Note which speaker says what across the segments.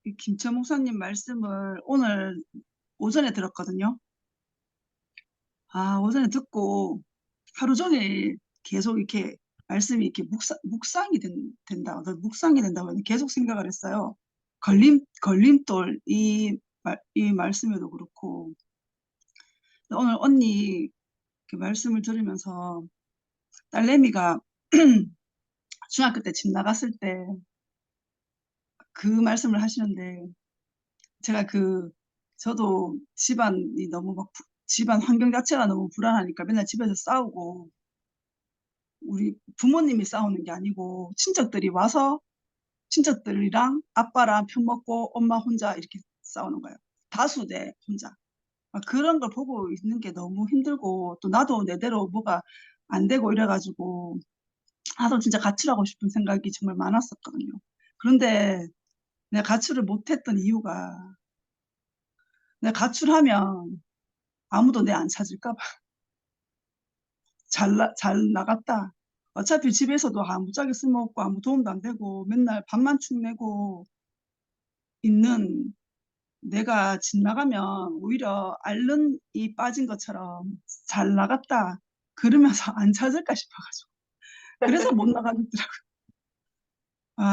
Speaker 1: 이 김철 목사님 말씀을 오늘 오전에 들었거든요. 오전에 듣고 하루 종일 계속 이렇게 말씀이 이렇게 묵상이 된다. 묵상이 된다고 계속 생각을 했어요. 걸림돌, 이 말씀에도 그렇고. 오늘 언니 그 말씀을 들으면서 딸내미가 중학교 때 집 나갔을 때 그 말씀을 하시는데, 제가 저도 집안이 너무 집안 환경 자체가 너무 불안하니까 맨날 집에서 싸우고, 우리 부모님이 싸우는 게 아니고 친척들이 와서 친척들이랑 아빠랑 편 먹고 엄마 혼자 이렇게 싸우는 거예요. 다수 대 혼자. 그런 걸 보고 있는 게 너무 힘들고, 또 나도 내대로 뭐가 안 되고 이래가지고 나도 진짜 가출하고 싶은 생각이 정말 많았었거든요. 그런데 내가 가출을 못했던 이유가, 내가 가출하면 아무도 내 안 찾을까 봐. 잘 나갔다. 어차피 집에서도 아무짝에 쓸모없고 아무 도움도 안 되고 맨날 밥만 축내고 있는 내가 집 나가면 오히려 앓는 이 빠진 것처럼 잘 나갔다 그러면서 안 찾을까 싶어가지고 그래서 못 나가겠더라고요.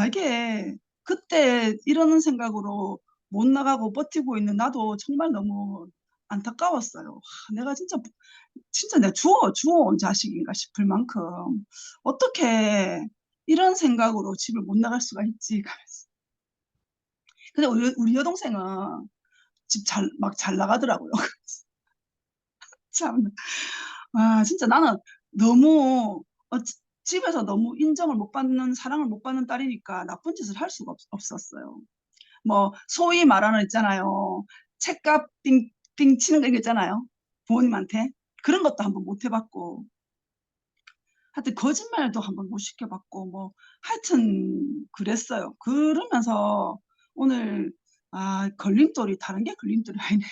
Speaker 1: 이게 그때 이러는 생각으로 못 나가고 버티고 있는 나도 정말 너무 안타까웠어요. 내가 진짜 내가 주워온 자식인가 싶을 만큼 어떻게 이런 생각으로 집을 못 나갈 수가 있지? 근데 우리 여동생은 집 막 잘 나가더라고요. 참, 진짜 나는 너무 집에서 너무 인정을 못 받는, 사랑을 못 받는 딸이니까 나쁜 짓을 할 수가 없었어요. 뭐 소위 말하는 있잖아요. 책값 빙 치는 거 있잖아요. 부모님한테. 그런 것도 한번 못 해봤고, 하여튼 거짓말도 한번 못 시켜봤고, 뭐 하여튼 그랬어요. 그러면서 오늘 걸림돌이 다른 게 걸림돌이 아니네.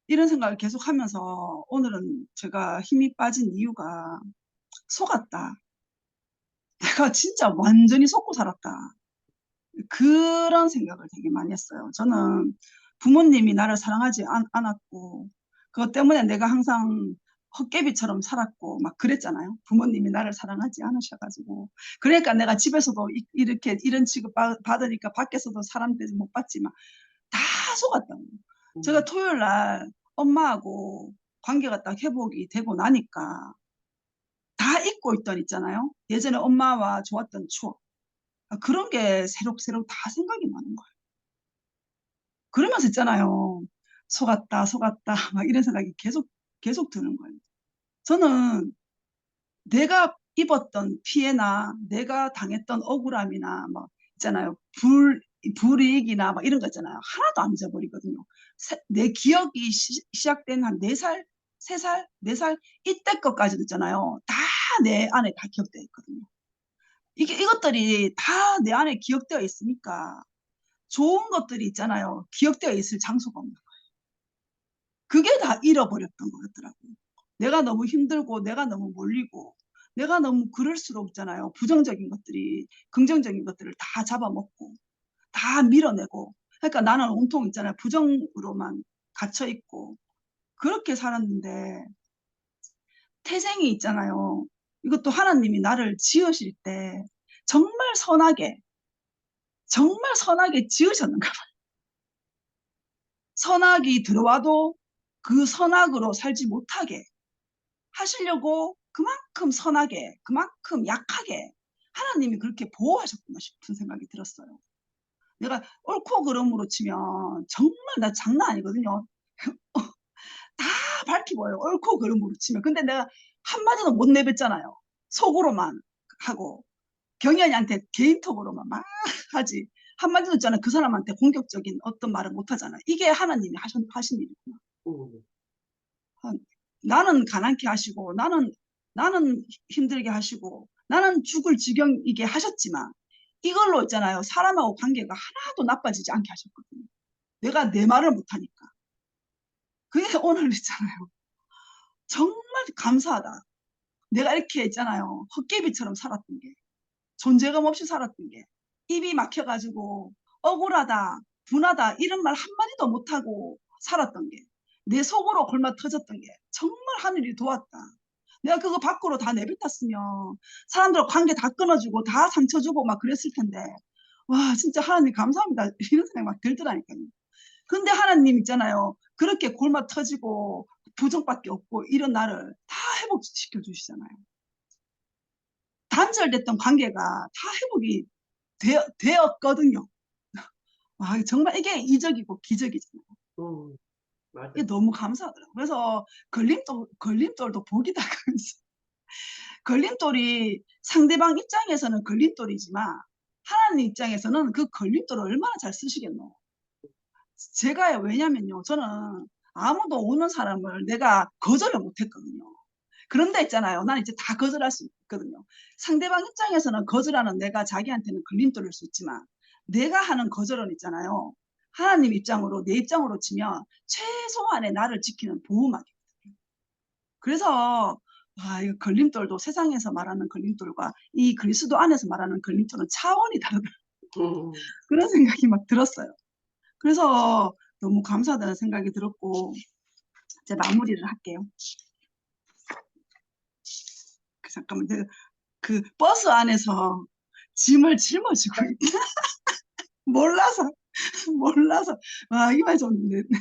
Speaker 1: 이런 생각을 계속 하면서 오늘은 제가 힘이 빠진 이유가, 속았다. 내가 진짜 완전히 속고 살았다. 그런 생각을 되게 많이 했어요. 저는 부모님이 나를 사랑하지 않았고, 그것 때문에 내가 항상 헛개비처럼 살았고, 막 그랬잖아요. 부모님이 나를 사랑하지 않으셔가지고. 그러니까 내가 집에서도 이렇게 이런 취급 받으니까 밖에서도 사람들이 못 받지만 다 속았다고. 제가 토요일 날 엄마하고 관계가 딱 회복이 되고 나니까 다 잊고 있던 있잖아요. 예전에 엄마와 좋았던 추억. 그런 게 새록새록 다 생각이 나는 거예요. 그러면서 있잖아요. 속았다, 속았다, 막 이런 생각이 계속 드는 거예요. 저는 내가 입었던 피해나 내가 당했던 억울함이나 뭐 있잖아요. 불이익이나 막 이런 거 있잖아요. 하나도 안 잊어버리거든요. 내 기억이 시작된 한 4살, 3살, 4살 이때 것까지도 있잖아요. 다 내 안에 다 기억되어 있거든요. 이것들이 다 내 안에 기억되어 있으니까 좋은 것들이 있잖아요. 기억되어 있을 장소가 없는 거예요. 그게 다 잃어버렸던 거였더라고요. 내가 너무 힘들고 내가 너무 몰리고 내가 너무 그럴수록 있잖아요. 부정적인 것들이 긍정적인 것들을 다 잡아먹고 다 밀어내고, 그러니까 나는 온통 있잖아요. 부정으로만 갇혀 있고 그렇게 살았는데, 태생이 있잖아요. 이것도 하나님이 나를 지으실 때 정말 선하게 정말 선하게 지으셨는가 봐요. 선악이 들어와도 그 선악으로 살지 못하게 하시려고 그만큼 선하게, 그만큼 약하게 하나님이 그렇게 보호하셨구나 싶은 생각이 들었어요. 내가 옳고 그름으로 치면 정말 나 장난 아니거든요. 다 밝히고요. 옳고 그름으로 치면. 근데 내가 한마디도 못 내뱉잖아요. 속으로만 하고 경연이한테 개인톡으로만 막 하지. 한마디도 있잖아요. 그 사람한테 공격적인 어떤 말을 못 하잖아요. 이게 하나님이 하신 일이구나. 아, 나는 가난케 하시고 나는 힘들게 하시고 나는 죽을 지경이게 하셨지만 이걸로 있잖아요. 사람하고 관계가 하나도 나빠지지 않게 하셨거든요. 내가 내 말을 못하니까. 그게 오늘 있잖아요. 정말 감사하다. 내가 이렇게 있잖아요. 헛개비처럼 살았던 게, 존재감 없이 살았던 게 입이 막혀가지고 억울하다, 분하다 이런 말 한마디도 못하고 살았던 게 내 속으로 골마 터졌던 게 정말 하늘이 도왔다. 내가 그거 밖으로 다 내뱉었으면 사람들 관계 다 끊어주고 다 상처 주고 막 그랬을 텐데 와 진짜 하나님 감사합니다 이런 생각 막 들더라니까요. 근데 하나님 있잖아요. 그렇게 골마 터지고 부정밖에 없고 이런 나를 다 회복시켜 주시잖아요. 단절됐던 관계가 다 회복이 되었거든요. 와, 정말 이게 이적이고 기적이잖아요.
Speaker 2: 음, 맞아.
Speaker 1: 이게 너무 감사하더라고요. 그래서 걸림돌도 복이다. 걸림돌이 상대방 입장에서는 걸림돌이지만 하나님 입장에서는 그 걸림돌을 얼마나 잘 쓰시겠노. 제가 왜냐면요. 저는 아무도 오는 사람을 내가 거절을 못했거든요. 그런데 있잖아요. 나는 이제 다 거절할 수 있거든요. 상대방 입장에서는 거절하는 내가 자기한테는 걸림돌일 수 있지만 내가 하는 거절은 있잖아요. 하나님 입장으로 내 입장으로 치면 최소한의 나를 지키는 보호막이에요. 그래서 아, 이 걸림돌도 세상에서 말하는 걸림돌과 이 그리스도 안에서 말하는 걸림돌은 차원이 다르다.
Speaker 2: 음,
Speaker 1: 그런 생각이 막 들었어요. 그래서 너무 감사하다는 생각이 들었고 이제 마무리를 할게요. 잠깐만, 그 버스 안에서 짐을 짊어지고 몰라서 몰라서 아 이 말 좀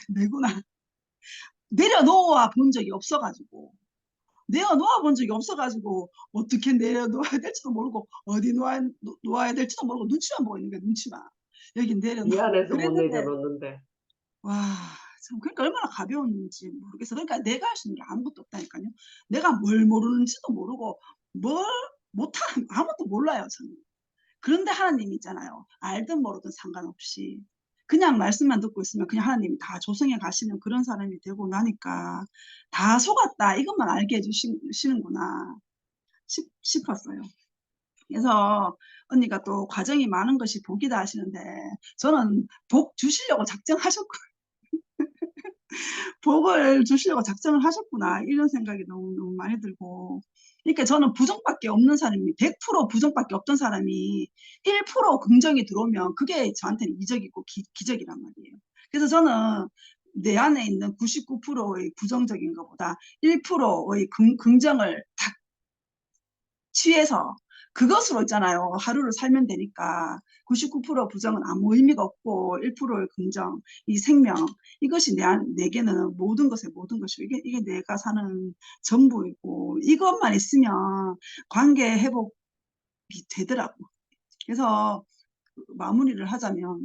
Speaker 1: 내구나. 내려놓아 본 적이 없어가지고 내려놓아 본 적이 없어가지고 어떻게 내려놓아야 될지도 모르고 어디 놓아야 될지도 모르고 눈치만 보고 있는 거야 눈치만. 여기 내려놓고
Speaker 2: 미안해서 못
Speaker 1: 그랬는데
Speaker 2: 내려놓는데.
Speaker 1: 와, 참, 그러니까 얼마나 가벼운지 모르겠어. 그러니까 내가 할 수 있는 게 아무것도 없다니까요. 내가 뭘 모르는지도 모르고 뭘 못하는 아무것도 몰라요 저는. 그런데 하나님 있잖아요. 알든 모르든 상관없이 그냥 말씀만 듣고 있으면 그냥 하나님이 다 조성해 가시는 그런 사람이 되고 나니까 다 속았다. 이것만 알게 해주시는구나 싶었어요. 그래서 언니가 또 과정이 많은 것이 복이다 하시는데 저는 복 주시려고 작정하셨고 복을 주시려고 작정을 하셨구나 이런 생각이 너무 너무 많이 들고 그러니까 저는 부정밖에 없는 사람이 100% 부정밖에 없던 사람이 1% 긍정이 들어오면 그게 저한테는 이적이고 기적이란 말이에요. 그래서 저는 내 안에 있는 99%의 부정적인 것보다 1%의 긍정을 딱 취해서 그것으로 있잖아요. 하루를 살면 되니까 99% 부정은 아무 의미가 없고 1%의 긍정, 이 생명 이것이 내게는 모든 것의 모든 것이고 이게 내가 사는 전부이고 이것만 있으면 관계 회복이 되더라고. 그래서 마무리를 하자면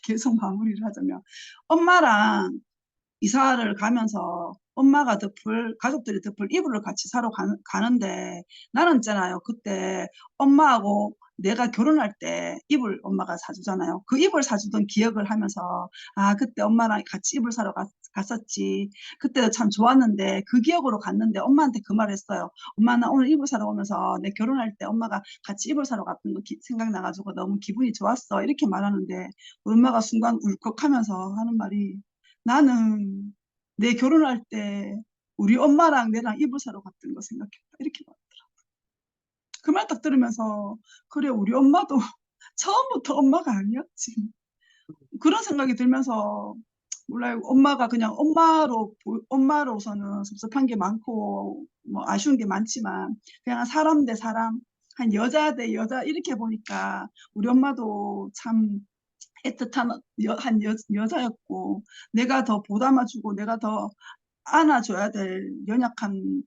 Speaker 1: 계속 마무리를 하자면 엄마랑 이사를 가면서 엄마가 가족들이 덮을 이불을 같이 사러 가는데 나는 있잖아요. 그때 엄마하고 내가 결혼할 때 이불 엄마가 사주잖아요. 그 이불 사주던 기억을 하면서 아, 그때 엄마랑 같이 이불 사러 갔었지. 그때도 참 좋았는데 그 기억으로 갔는데 엄마한테 그 말을 했어요. 엄마 나 오늘 이불 사러 오면서 내 결혼할 때 엄마가 같이 이불 사러 갔던 거 생각나가지고 너무 기분이 좋았어. 이렇게 말하는데 우리 엄마가 순간 울컥하면서 하는 말이 나는 내 결혼할 때 우리 엄마랑 내랑 이불 사러 갔던 거 생각했다. 이렇게 말하더라. 그 말 딱 들으면서 그래 우리 엄마도 처음부터 엄마가 아니었지. 그런 생각이 들면서 몰라요. 엄마가 그냥 엄마로서는 섭섭한 게 많고 뭐 아쉬운 게 많지만 그냥 사람 대 사람 한 여자 대 여자 이렇게 보니까 우리 엄마도 참 애틋한 여자였고 내가 더 보담아주고 내가 더 안아줘야 될 연약한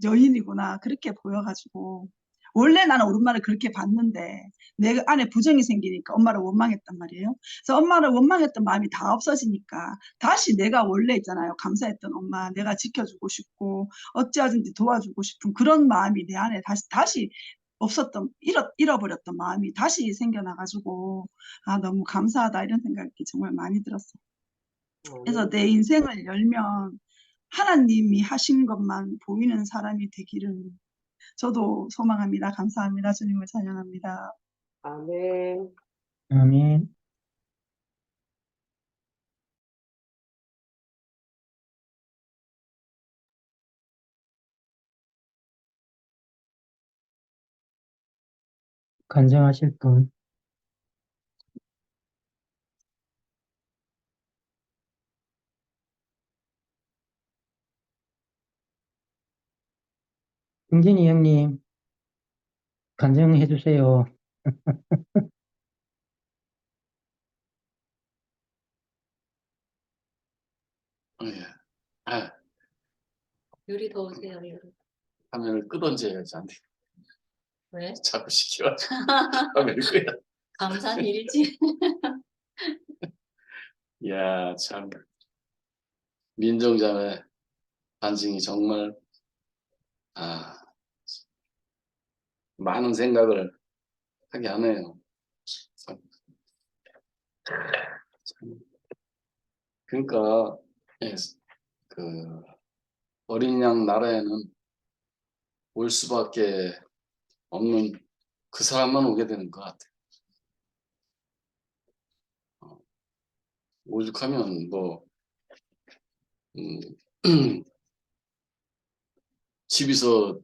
Speaker 1: 여인이구나 그렇게 보여가지고 원래 나는 우리 엄마를 그렇게 봤는데 내 안에 부정이 생기니까 엄마를 원망했단 말이에요. 그래서 엄마를 원망했던 마음이 다 없어지니까 다시 내가 원래 있잖아요. 감사했던 엄마 내가 지켜주고 싶고 어찌하든지 도와주고 싶은 그런 마음이 내 안에 다시 없었던 잃어버렸던 마음이 다시 생겨나가지고 아 너무 감사하다 이런 생각이 정말 많이 들었어요. 그래서 내 인생을 열면 하나님이 하신 것만 보이는 사람이 되기를 저도 소망합니다. 감사합니다. 주님을 찬양합니다.
Speaker 2: 아멘.
Speaker 3: 아멘. 간증하실 분. 흥진이 형님, 간증해 주세요.
Speaker 4: 예. 아,
Speaker 5: 요리 더 오세요, 요리.
Speaker 4: 화면을 끄던져야지 안 돼.
Speaker 5: 왜?
Speaker 4: 자꾸 시켜가지고 화면을 끄야.
Speaker 5: 감사한 일이지.
Speaker 4: 이야, 참 민정자매 반증이 정말 많은 생각을 하게 하네요. 참. 그러니까 예, 그 어린 양 나라에는 올 수밖에 없는 그 사람만 오게 되는 것 같아요. 오죽하면 뭐 집에서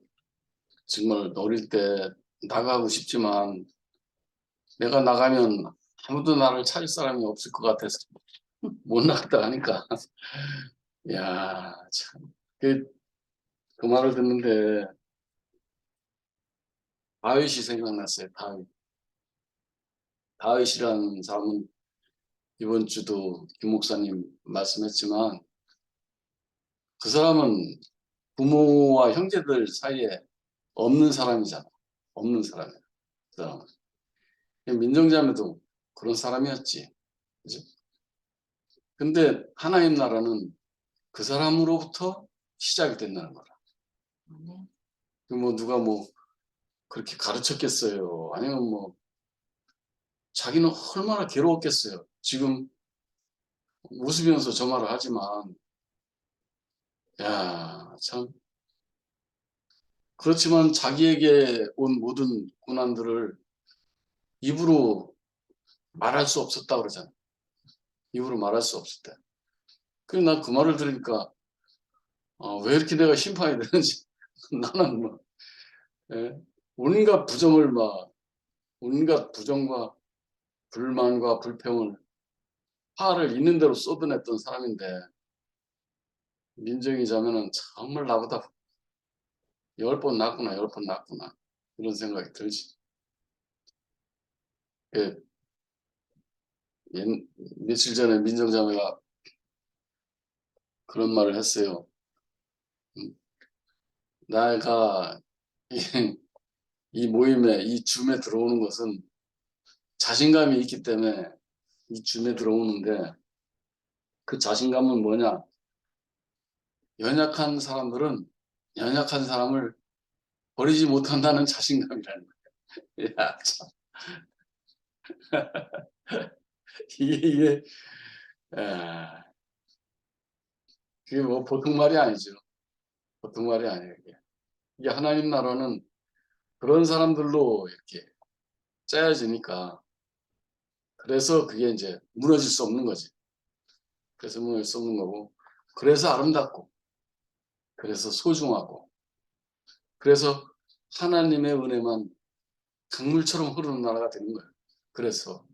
Speaker 4: 정말 어릴 때 나가고 싶지만 내가 나가면 아무도 나를 찾을 사람이 없을 것 같아서 못 나갔다 하니까 야, 참. 그 말을 듣는데 다윗이 생각났어요. 다윗이라는 사람은 이번 주도 김 목사님 말씀했지만 그 사람은 부모와 형제들 사이에 없는 사람이잖아. 없는 사람이야. 그 사람은. 민정자매도 그런 사람이었지. 그죠? 근데 하나님 나라는 그 사람으로부터 시작이 된다는 거라. 뭐 누가 뭐 그렇게 가르쳤겠어요. 아니면 뭐 자기는 얼마나 괴로웠겠어요. 지금 웃으면서 저 말을 하지만 야, 참 그렇지만 자기에게 온 모든 고난들을 입으로 말할 수 없었다 그러잖아. 입으로 말할 수 없었다. 그래서 난 그 말을 들으니까 왜 이렇게 내가 심판이 되는지 나는 뭐 예, 온갖 부정을 막 온갖 부정과 불만과 불평을 화를 있는 대로 쏟아냈던 사람인데 민정이 자매는 정말 나보다 10번 낫구나 10번 낫구나 이런 생각이 들지. 예, 며칠 전에 민정 자매가 그런 말을 했어요. 내가 이 모임에 이 줌에 들어오는 것은 자신감이 있기 때문에 이 줌에 들어오는데 그 자신감은 뭐냐? 연약한 사람들은 연약한 사람을 버리지 못한다는 자신감이라는 거예요. 야, 참. 이게 그게 뭐 보통 말이 아니죠. 보통 말이 아니에요. 이게 하나님 나라는 그런 사람들로 이렇게 짜여지니까 그래서 그게 이제 무너질 수 없는 거지. 그래서 무너질 수 없는 거고 그래서 아름답고 그래서 소중하고 그래서 하나님의 은혜만 강물처럼 흐르는 나라가 되는 거예요. 그래서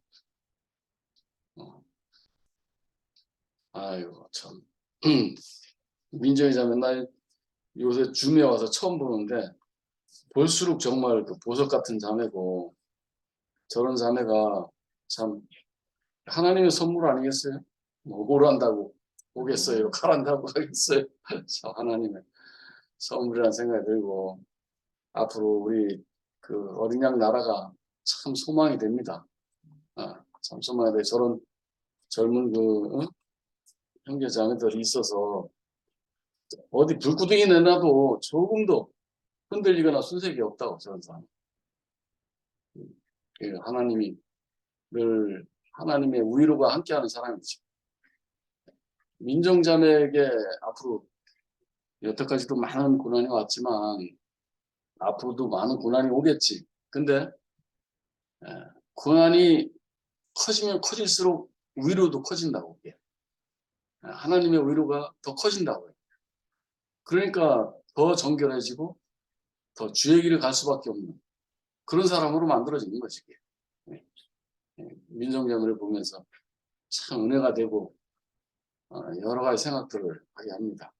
Speaker 4: 아이고 참 민정이 자매 날 요새 줌에 와서 처음 보는데 볼수록 정말 그 보석 같은 자매고 저런 자매가 참 하나님의 선물 아니겠어요? 뭐 오란다고 오겠어요? 가란다고 하겠어요? 참 하나님의 선물이라는 생각이 들고 앞으로 우리 그 어린 양 나라가 참 소망이 됩니다. 참 소망이 돼. 저런 젊은 형제 자매들이 있어서 어디 불구덩이 내놔도 조금도 흔들리거나 순색이 없다고 저런 사람. 하나님이 늘 하나님의 위로가 함께하는 사람이지. 민정자매에게 앞으로 여태까지도 많은 고난이 왔지만 앞으로도 많은 고난이 오겠지. 근데 고난이 커지면 커질수록 위로도 커진다고. 하나님의 위로가 더 커진다고요. 그러니까 더 정결해지고 더 주의 길을 갈 수밖에 없는 그런 사람으로 만들어지는 거지. 민정자매를 보면서 참 은혜가 되고 여러 가지 생각들을 하게 합니다.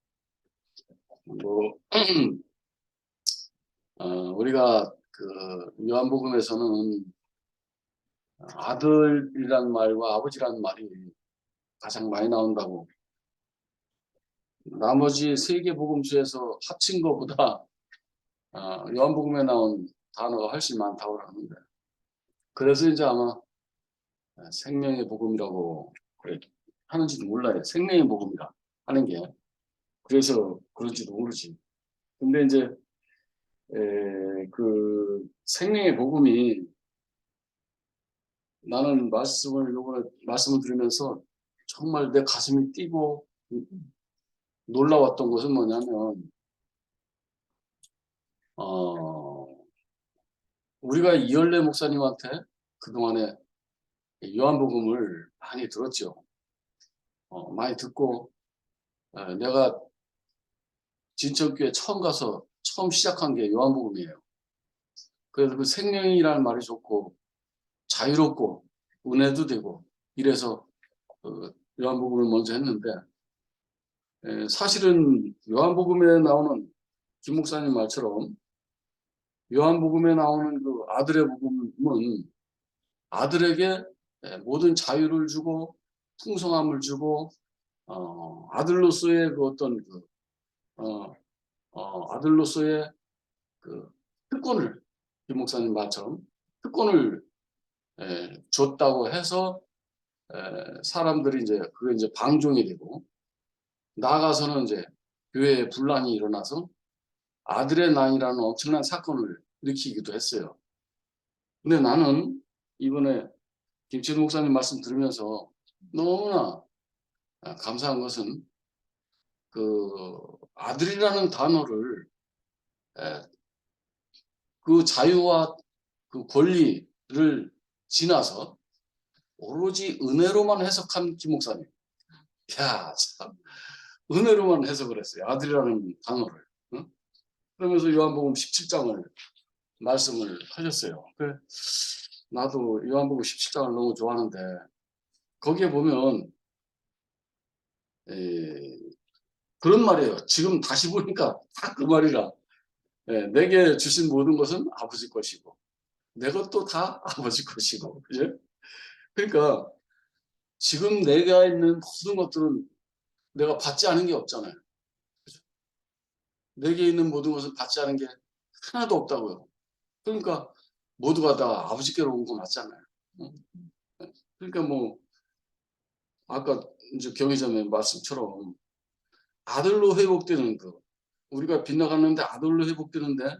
Speaker 4: 뭐 우리가 그 요한복음에서는 아들이란 말과 아버지란 말이 가장 많이 나온다고, 나머지 세 개 복음서에서 합친 것보다 요한복음에 나온 단어가 훨씬 많다고 하는데, 그래서 이제 아마 생명의 복음이라고 하는지도 몰라요. 생명의 복음이라 하는 게 그래서 그런지도 모르지. 근데 이제 그 생명의 복음이, 나는 요번에 말씀을 들으면서 정말 내 가슴이 뛰고 놀라웠던 것은 뭐냐면, 우리가 이열래 목사님한테 그동안에 요한복음을 많이 들었죠. 많이 듣고, 내가 진천교회 처음 가서 처음 시작한 게 요한복음이에요. 그래서 그 생명이라는 말이 좋고 자유롭고 은혜도 되고 이래서 요한복음을 먼저 했는데, 사실은 요한복음에 나오는 김 목사님 말처럼 요한복음에 나오는 그 아들의 복음은 아들에게 모든 자유를 주고 풍성함을 주고, 아들로서의 그 어떤 아들로서의 그 특권을, 김 목사님 말처럼 특권을 줬다고 해서 사람들이 이제 그게 이제 방종이 되고, 나아가서는 이제 교회에 분란이 일어나서 아들의 난이라는 엄청난 사건을 일으키기도 했어요. 근데 나는 이번에 김치도 목사님 말씀 들으면서 너무나 감사한 것은, 그 아들이라는 단어를 그 자유와 그 권리를 지나서 오로지 은혜로만 해석한 김 목사님. 야, 참 은혜로만 해석을 했어요. 아들이라는 단어를. 응? 그러면서 요한복음 17장을 말씀을 하셨어요. 나도 요한복음 17장을 너무 좋아하는데, 거기에 보면 그런 말이에요. 지금 다시 보니까 다 그 말이라. 내게 주신 모든 것은 아버지 것이고 내 것도 다 아버지 것이고, 그죠? 그러니까 지금 내가 있는 모든 것들은 내가 받지 않은 게 없잖아요. 그죠? 내게 있는 모든 것을 받지 않은 게 하나도 없다고요. 그러니까 모두가 다 아버지께로 온 거 맞잖아요. 그러니까 뭐 아까 이제 경희자매 말씀처럼 아들로 회복되는 우리가 빗나갔는데 아들로 회복되는데,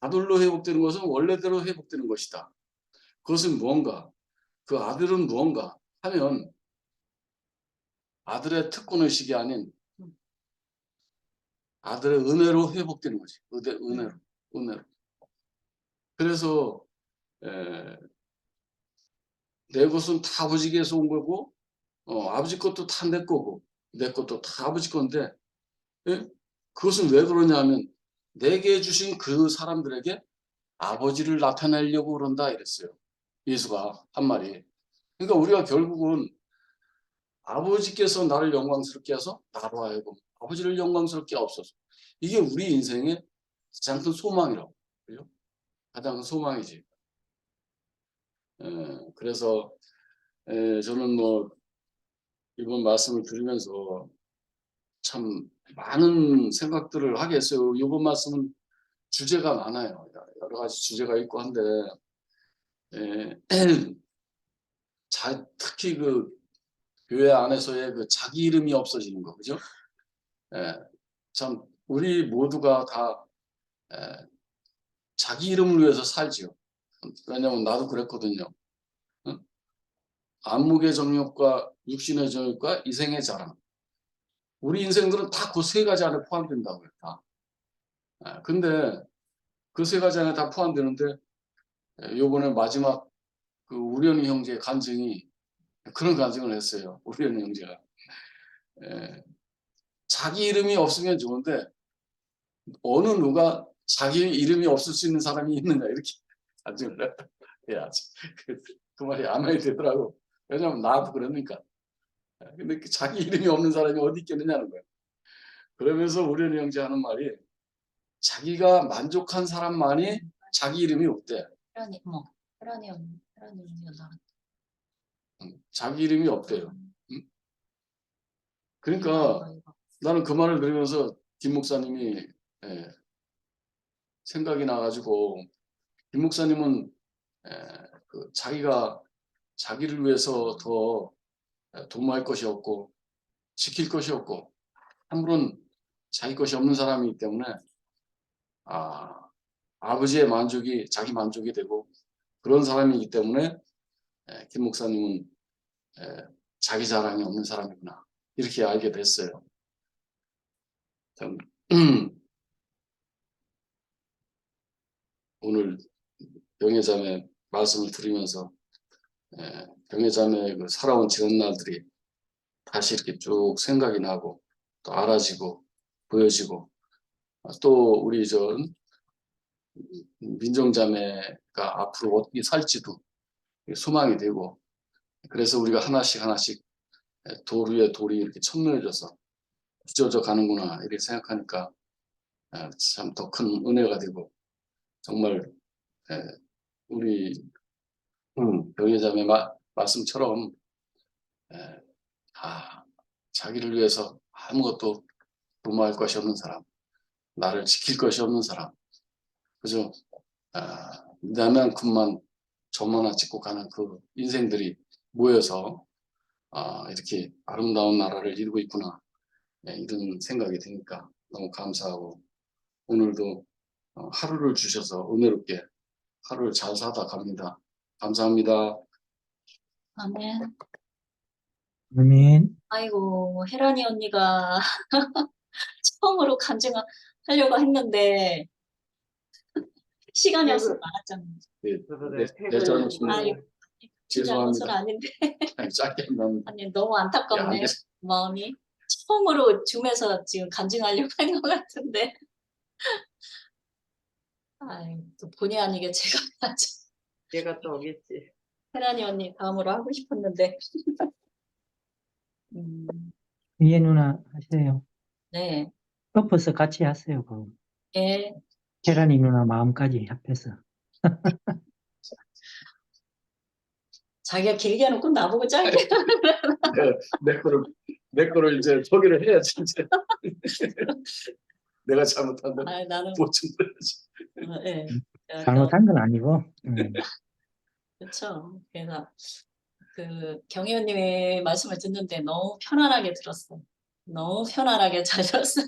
Speaker 4: 아들로 회복되는 것은 원래대로 회복되는 것이다. 그것은 무언가, 그 아들은 무언가 하면 아들의 특권의식이 아닌 아들의 은혜로 회복되는 거지. 은혜로. 그래서 내 것은 다 아버지께서 온 거고, 아버지 것도 다 내 거고, 내 것도 다 아버지 건데, 그것은 왜 그러냐면 내게 주신 그 사람들에게 아버지를 나타내려고 그런다 이랬어요. 예수가 한 말이. 그러니까 우리가 결국은 아버지께서 나를 영광스럽게 해서 나로 하여금 아버지를 영광스럽게 하옵소서. 이게 우리 인생의 가장 큰 소망이라고. 그죠? 가장 큰 소망이지. 그래서 저는 뭐 이번 말씀을 들으면서 참 많은 생각들을 하게 했어요. 이번 말씀은 주제가 많아요. 여러 가지 주제가 있고 한데, 특히 그 교회 안에서의 그 자기 이름이 없어지는 거, 그죠? 참 우리 모두가 다 자기 이름을 위해서 살지요. 왜냐면 나도 그랬거든요. 응? 안목의 정욕과 육신의 정욕과 이생의 자랑. 우리 인생들은 다 그 세 가지 안에 포함된다고요. 다. 근데 그 세 가지 안에 다 포함되는데, 요번에 마지막 그 우련희 형제의 간증이 그런 간증을 했어요. 우련희 형제가. 자기 이름이 없으면 좋은데 어느 누가 자기 이름이 없을 수 있는 사람이 있느냐, 이렇게 간증을 해야지. 그 말이 아멘이 되더라고. 왜냐면 나도 그러니까. 근데 자기 이름이 없는 사람이 어디 있겠느냐는 거야. 그러면서 우련희 형제 하는 말이, 자기가 만족한 사람만이 자기 이름이 없대.
Speaker 5: 혜란이 언니가 나왔다.
Speaker 4: 자기 이름이 없대요. 그러니까 나는 그 말을 들으면서 김 목사님이 생각이 나가지고, 김 목사님은 그 자기가 자기를 위해서 더 도모할 것이 없고 지킬 것이 없고 함부로는 자기 것이 없는 사람이기 때문에 아버지의 만족이 자기 만족이 되고 그런 사람이기 때문에 김 목사님은 자기 자랑이 없는 사람이구나 이렇게 알게 됐어요. 참, 오늘 병혜자매 말씀을 들으면서 병혜자매의 그 살아온 지난 날들이 다시 이렇게 쭉 생각이 나고 또 알아지고 보여지고 또 우리 민정자매가 앞으로 어떻게 살지도 소망이 되고 그래서 우리가 하나씩 돌 위에 돌이 이렇게 첨예해져서 빚어져 가는구나 이렇게 생각하니까 참 더 큰 은혜가 되고 정말 우리 병혜자매 말씀처럼 자기를 위해서 아무것도 도모할 것이 없는 사람, 나를 지킬 것이 없는 사람, 그죠? 나만큼만 저만나 찍고 가는 그 인생들이 모여서 이렇게 아름다운 나라를 이루고 있구나 이런 생각이 드니까 너무 감사하고 오늘도 하루를 주셔서 은혜롭게 하루를 잘 사다 갑니다. 감사합니다.
Speaker 5: 아멘.
Speaker 3: 아멘.
Speaker 5: 아이고, 혜란이 언니가 처음으로 간증하려고 했는데 시간이 없어 나갔잖아요.
Speaker 4: 내 잘못은
Speaker 5: 아이고,
Speaker 4: 죄송합니다.
Speaker 5: 잘못은 아닌데.
Speaker 4: 짧게 한다면
Speaker 5: 아니, 너무 안타깝네,
Speaker 4: 야,
Speaker 5: 마음이. 처음으로 줌에서 지금 간증하려고 한 것 같은데. 아이, 또 본의 아니게 제가 하죠.
Speaker 2: 얘가 또 오겠지.
Speaker 5: 혜란이 언니 다음으로 하고 싶었는데.
Speaker 3: 위에 누나 하세요.
Speaker 5: 네.
Speaker 3: 덮어서 같이 하세요. 그
Speaker 5: 예.
Speaker 3: 계란이 누나 마음까지 합해서.
Speaker 5: 자기가 길게 해놓고 나보고 짧게.
Speaker 4: 내 거를 이제 소개를 해야지 이제. 내가 잘못한 건
Speaker 5: 아, 나는
Speaker 4: 보충 해야지.
Speaker 5: 예.
Speaker 3: 잘못한 건 아니고.
Speaker 5: 그렇죠. 그래서 그 경혜원님의 말씀을 듣는데 너무 편안하게 들었어요. 너무 편안하게 잘 들었어요.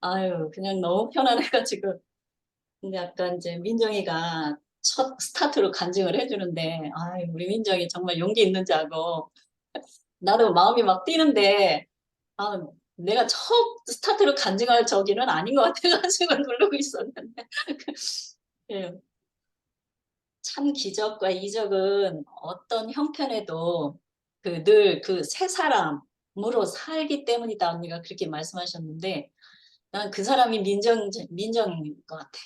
Speaker 5: 아유, 그냥 너무 편안해가지고. 근데 약간 이제 민정이가 첫 스타트로 간증을 해주는데, 아유, 우리 민정이 정말 용기 있는 자고, 나도 마음이 막 뛰는데, 내가 처음 스타트로 간증할 저기는 아닌 것 같아가지고 누르고 있었는데. 예. 참 기적과 이적은 어떤 형편에도 늘 그 새 사람으로 살기 때문이다 언니가 그렇게 말씀하셨는데 난 그 사람이 민정인 것 같아.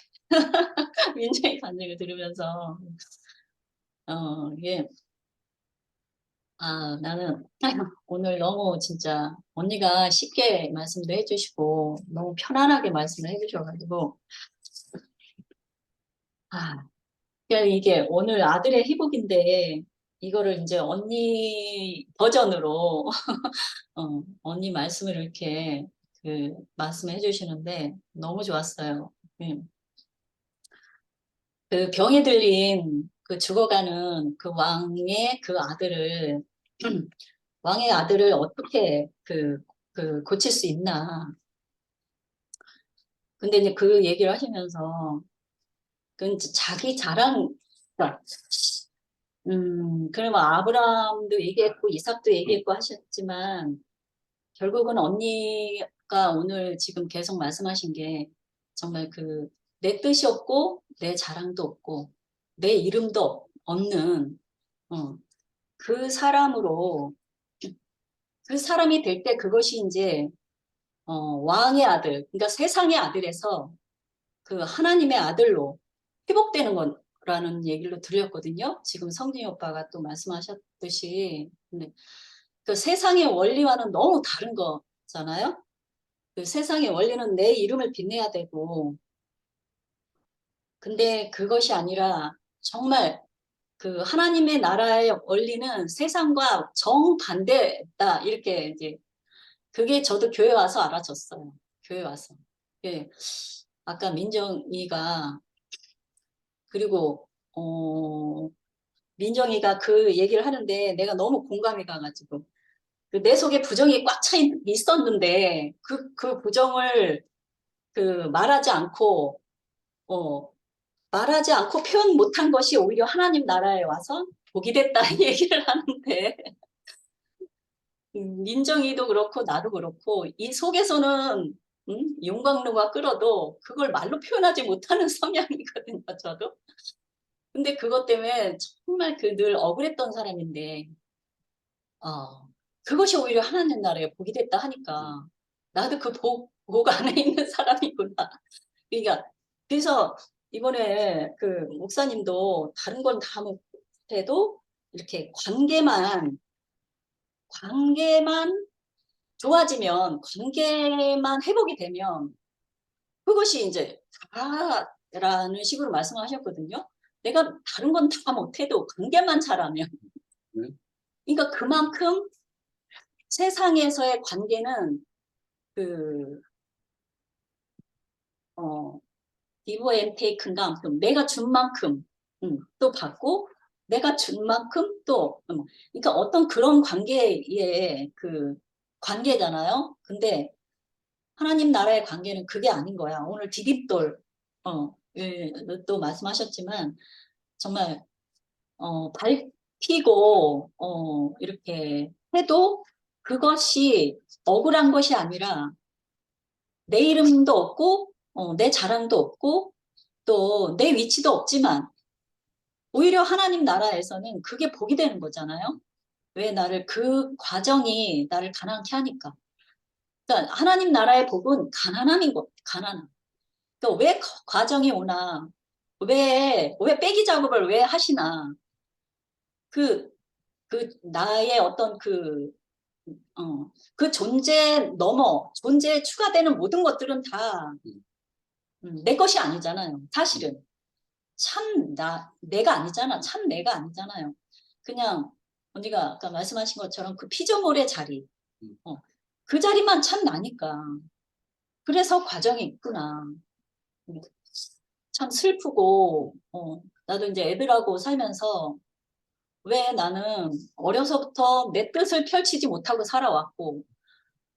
Speaker 5: 민정의 간증을 들으면서 이게 나는 오늘 너무 진짜 언니가 쉽게 말씀도 해주시고 너무 편안하게 말씀을 해주셔가지고 그러니까 이게 오늘 아들의 희복인데 이거를 이제 언니 버전으로 언니 말씀을 이렇게 말씀해 주시는데 너무 좋았어요. 그 병에 들린 그 죽어가는 그 왕의 그 아들을 왕의 아들을 어떻게 고칠 수 있나. 근데 이제 그 얘기를 하시면서 그 자기 자랑 그러면 아브라함도 얘기했고 이삭도 얘기했고 하셨지만 결국은 언니가 오늘 지금 계속 말씀하신 게 정말 내 뜻이 없고 내 자랑도 없고 내 이름도 없는 그 사람으로 그 사람이 될 때 그것이 이제 왕의 아들 그러니까 세상의 아들에서 그 하나님의 아들로 회복되는 거라는 얘기를 드렸거든요. 지금 성진이 오빠가 또 말씀하셨듯이 근데 그 세상의 원리와는 너무 다른 거잖아요. 그 세상의 원리는 내 이름을 빛내야 되고, 근데 그것이 아니라 정말 그 하나님의 나라의 원리는 세상과 정반대다. 이렇게 이제 그게 저도 교회 와서 알아졌어요. 교회 와서. 예. 아까 민정이가 그리고 민정이가 그 얘기를 하는데 내가 너무 공감이 가가지고 그 내 속에 부정이 꽉 차 있었는데 그 부정을 그 말하지 않고 말하지 않고 표현 못한 것이 오히려 하나님 나라에 와서 복이 됐다 이 얘기를 하는데 민정이도 그렇고 나도 그렇고 이 속에서는 용광로가 끓어도 그걸 말로 표현하지 못하는 성향이거든요, 저도. 근데 그것 때문에 정말 그 늘 억울했던 사람인데 그것이 오히려 하나님 나라에 복이 됐다 하니까 나도 그 복 안에 있는 사람이구나. 그러니까 그래서 이번에 그 목사님도 다른 건 다 못해도 이렇게 관계만 좋아지면, 관계만 회복이 되면 그것이 이제 다라는 식으로 말씀하셨거든요. 내가 다른 건 다 못해도 관계만 잘하면. 그러니까 그만큼 세상에서의 관계는 그 give and take인가 아무튼 내가 준 만큼 또 받고 내가 준 만큼 또 그러니까 어떤 그런 관계의 그 관계잖아요. 근데 하나님 나라의 관계는 그게 아닌 거야. 오늘 디딤돌 예, 또 말씀하셨지만 정말 밟히고 이렇게 해도 그것이 억울한 것이 아니라 내 이름도 없고 내 자랑도 없고 또 내 위치도 없지만 오히려 하나님 나라에서는 그게 복이 되는 거잖아요. 왜 그 과정이 나를 가난케 하니까. 그러니까 하나님 나라의 복은 가난함인 것, 가난함. 그러니까 왜 과정이 오나, 왜 빼기 작업을 왜 하시나. 그 나의 어떤 그 존재 넘어, 존재에 추가되는 모든 것들은 다 내 것이 아니잖아요. 사실은. 내가 아니잖아. 참 내가 아니잖아요. 그냥 언니가 아까 말씀하신 것처럼 그 피조물의 자리, 그 자리만 참 나니까. 그래서 과정이 있구나. 참 슬프고, 나도 이제 애들하고 살면서 왜 나는 어려서부터 내 뜻을 펼치지 못하고 살아왔고,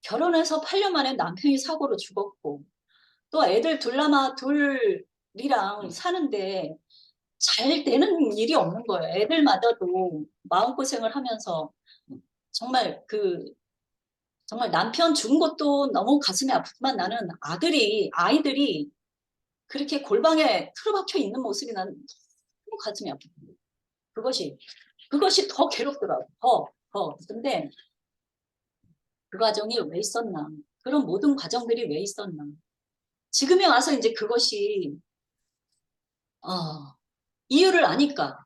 Speaker 5: 결혼해서 8년 만에 남편이 사고로 죽었고, 또 애들 둘이랑 사는데 잘 되는 일이 없는 거예요. 애들마다도 마음고생을 하면서 정말 정말 남편 죽은 것도 너무 가슴이 아프지만 나는 아이들이 그렇게 골방에 틀어박혀 있는 모습이 나는 너무 가슴이 아프거든요. 그것이 더 괴롭더라고. 더. 근데 그 과정이 왜 있었나? 그런 모든 과정들이 왜 있었나? 지금에 와서 이제 그것이 이유를 아니까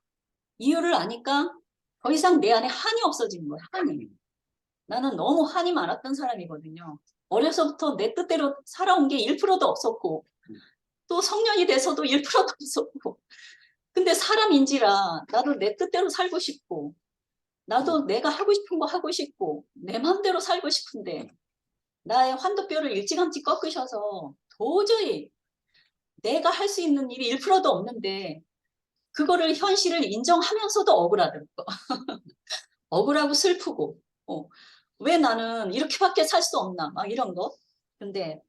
Speaker 5: 더 이상 내 안에 한이 없어진 거야. 한이. 나는 너무 한이 많았던 사람이거든요. 어려서부터 내 뜻대로 살아온 게 1%도 없었고 또 성년이 돼서도 1%도 없었고 근데 사람인지라 나도 내 뜻대로 살고 싶고 나도 내가 하고 싶은 거 하고 싶고 내 마음대로 살고 싶은데 나의 환도뼈를 일찌감치 꺾으셔서 도저히 내가 할 수 있는 일이 1%도 없는데 그거를 현실을 인정하면서도 억울하더라고. 억울하고 슬프고 왜 나는 이렇게밖에 살 수 없나 막 이런 거. 근데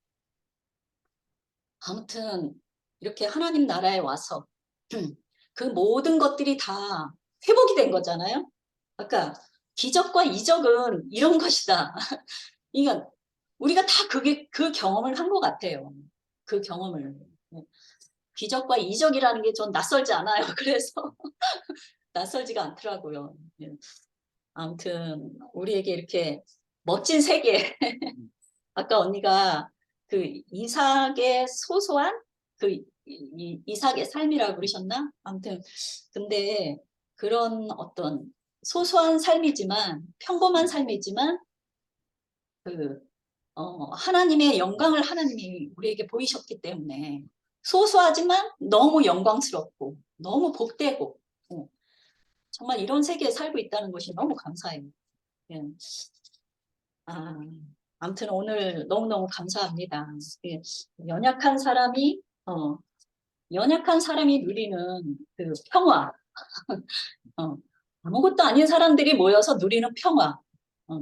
Speaker 5: 아무튼 이렇게 하나님 나라에 와서 그 모든 것들이 다 회복이 된 거잖아요. 아까 기적과 이적은 이런 것이다. 그러니까 우리가 다 그 경험을 한 것 같아요. 그 경험을. 기적과 이적이라는 게 전 낯설지 않아요. 그래서 낯설지가 않더라고요. 아무튼 우리에게 이렇게 멋진 세계. 아까 언니가 그 이삭의 소소한 이삭의 삶이라고 그러셨나? 아무튼 근데 그런 어떤 소소한 삶이지만 평범한 삶이지만 그 하나님의 영광을 하나님이 우리에게 보이셨기 때문에 소소하지만 너무 영광스럽고 너무 복되고 정말 이런 세계에 살고 있다는 것이 너무 감사해요. 예. 아무튼 오늘 너무너무 감사합니다. 예, 연약한 사람이 누리는 그 평화, 아무것도 아닌 사람들이 모여서 누리는 평화,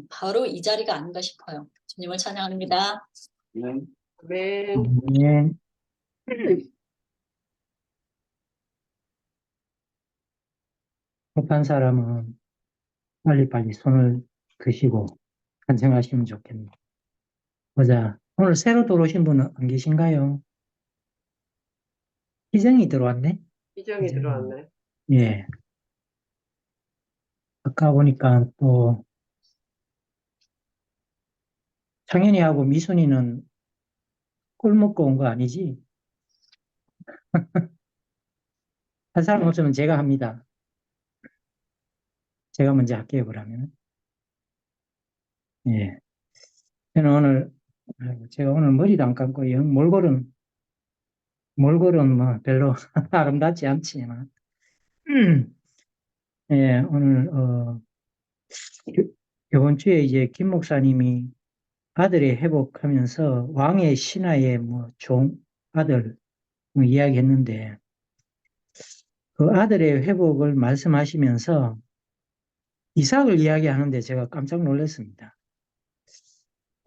Speaker 5: 바로 이 자리가 아닌가 싶어요. 주님을 찬양합니다.
Speaker 4: 네.
Speaker 2: 네.
Speaker 3: 네. 급한 사람은 빨리빨리 손을 드시고 간증하시면 좋겠네요. 보자. 오늘 새로 들어오신 분은 안 계신가요? 희정이 들어왔네?
Speaker 2: 희정이 들어왔네.
Speaker 3: 예. 아까 보니까 또 창현이하고 미순이는 꿀 먹고 온 거 아니지? 한 사람 없으면 제가 합니다. 제가 먼저 할게요, 그러면. 예. 저는 오늘, 제가 오늘 머리도 안 감고, 영 몰골은 뭐 별로 아름답지 않지만, 예, 오늘, 이번 주에 이제 김 목사님이 아들의 회복하면서 왕의 신하의 뭐 아들 뭐 이야기했는데, 그 아들의 회복을 말씀하시면서 이삭을 이야기하는데 제가 깜짝 놀랐습니다.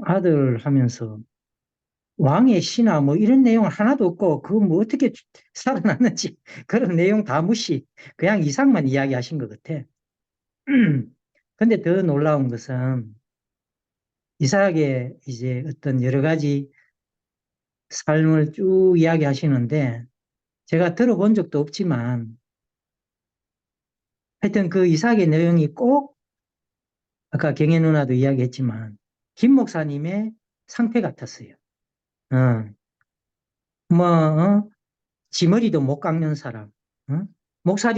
Speaker 3: 아들 하면서 왕의 신하 뭐 이런 내용 하나도 없고 그거 뭐 어떻게 살아났는지 그런 내용 다 무시. 그냥 이삭만 이야기하신 것 같아. 근데 더 놀라운 것은 이삭의 이제 어떤 여러 가지 삶을 쭉 이야기하시는데 제가 들어본 적도 없지만 하여튼 그 이삭의 내용이 꼭 아까 경혜 누나도 이야기했지만 김 목사님의 상태 같았어요. 지머리도 못 깎는 사람, 목사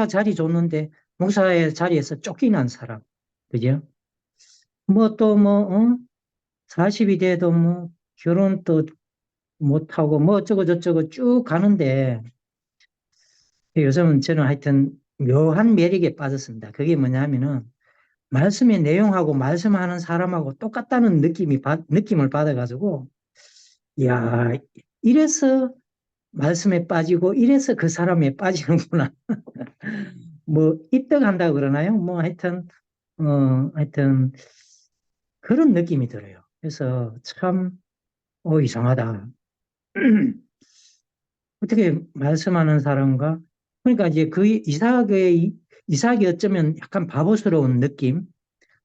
Speaker 3: 자리 줬는데 목사의 자리에서 쫓겨난 사람, 그죠? 뭐 또 40이 돼도 뭐 결혼도 못하고 뭐 어쩌고 저쩌고 쭉 가는데 요즘은 저는 하여튼 묘한 매력에 빠졌습니다. 그게 뭐냐면은 말씀의 내용하고 말씀하는 사람하고 똑같다는 느낌을 받아가지고, 야, 이래서 말씀에 빠지고, 이래서 그 사람에 빠지는구나. 뭐, 입덕한다고 그러나요? 뭐, 하여튼, 그런 느낌이 들어요. 그래서 참, 이상하다. 어떻게 말씀하는 사람과, 그러니까 이제 그 이삭이 어쩌면 약간 바보스러운 느낌,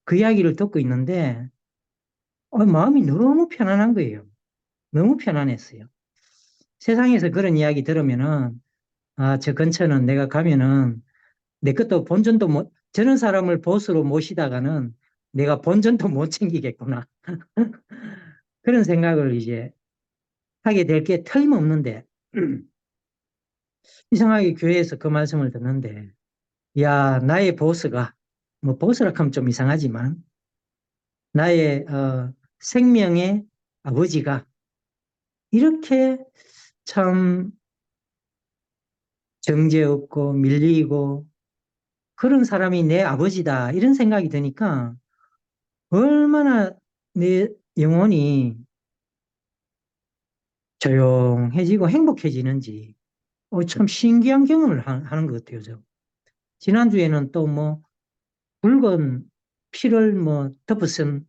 Speaker 3: 그 이야기를 듣고 있는데, 마음이 너무 편안한 거예요. 너무 편안했어요. 세상에서 그런 이야기 들으면은, 저 근처는 내가 가면은, 내 것도 본전도 저런 사람을 보스로 모시다가는 내가 본전도 못 챙기겠구나. 그런 생각을 이제 하게 될 게 틀림없는데, 이상하게 교회에서 그 말씀을 듣는데, 야, 나의 보스가, 뭐 보스라 하면 좀 이상하지만, 나의 생명의 아버지가 이렇게 참 정죄 없고 밀리고 그런 사람이 내 아버지다 이런 생각이 드니까 얼마나 내 영혼이 조용해지고 행복해지는지 참 신기한 경험을 하는 것 같아요. 지난주에는 또 뭐 붉은 피를 뭐 덮었은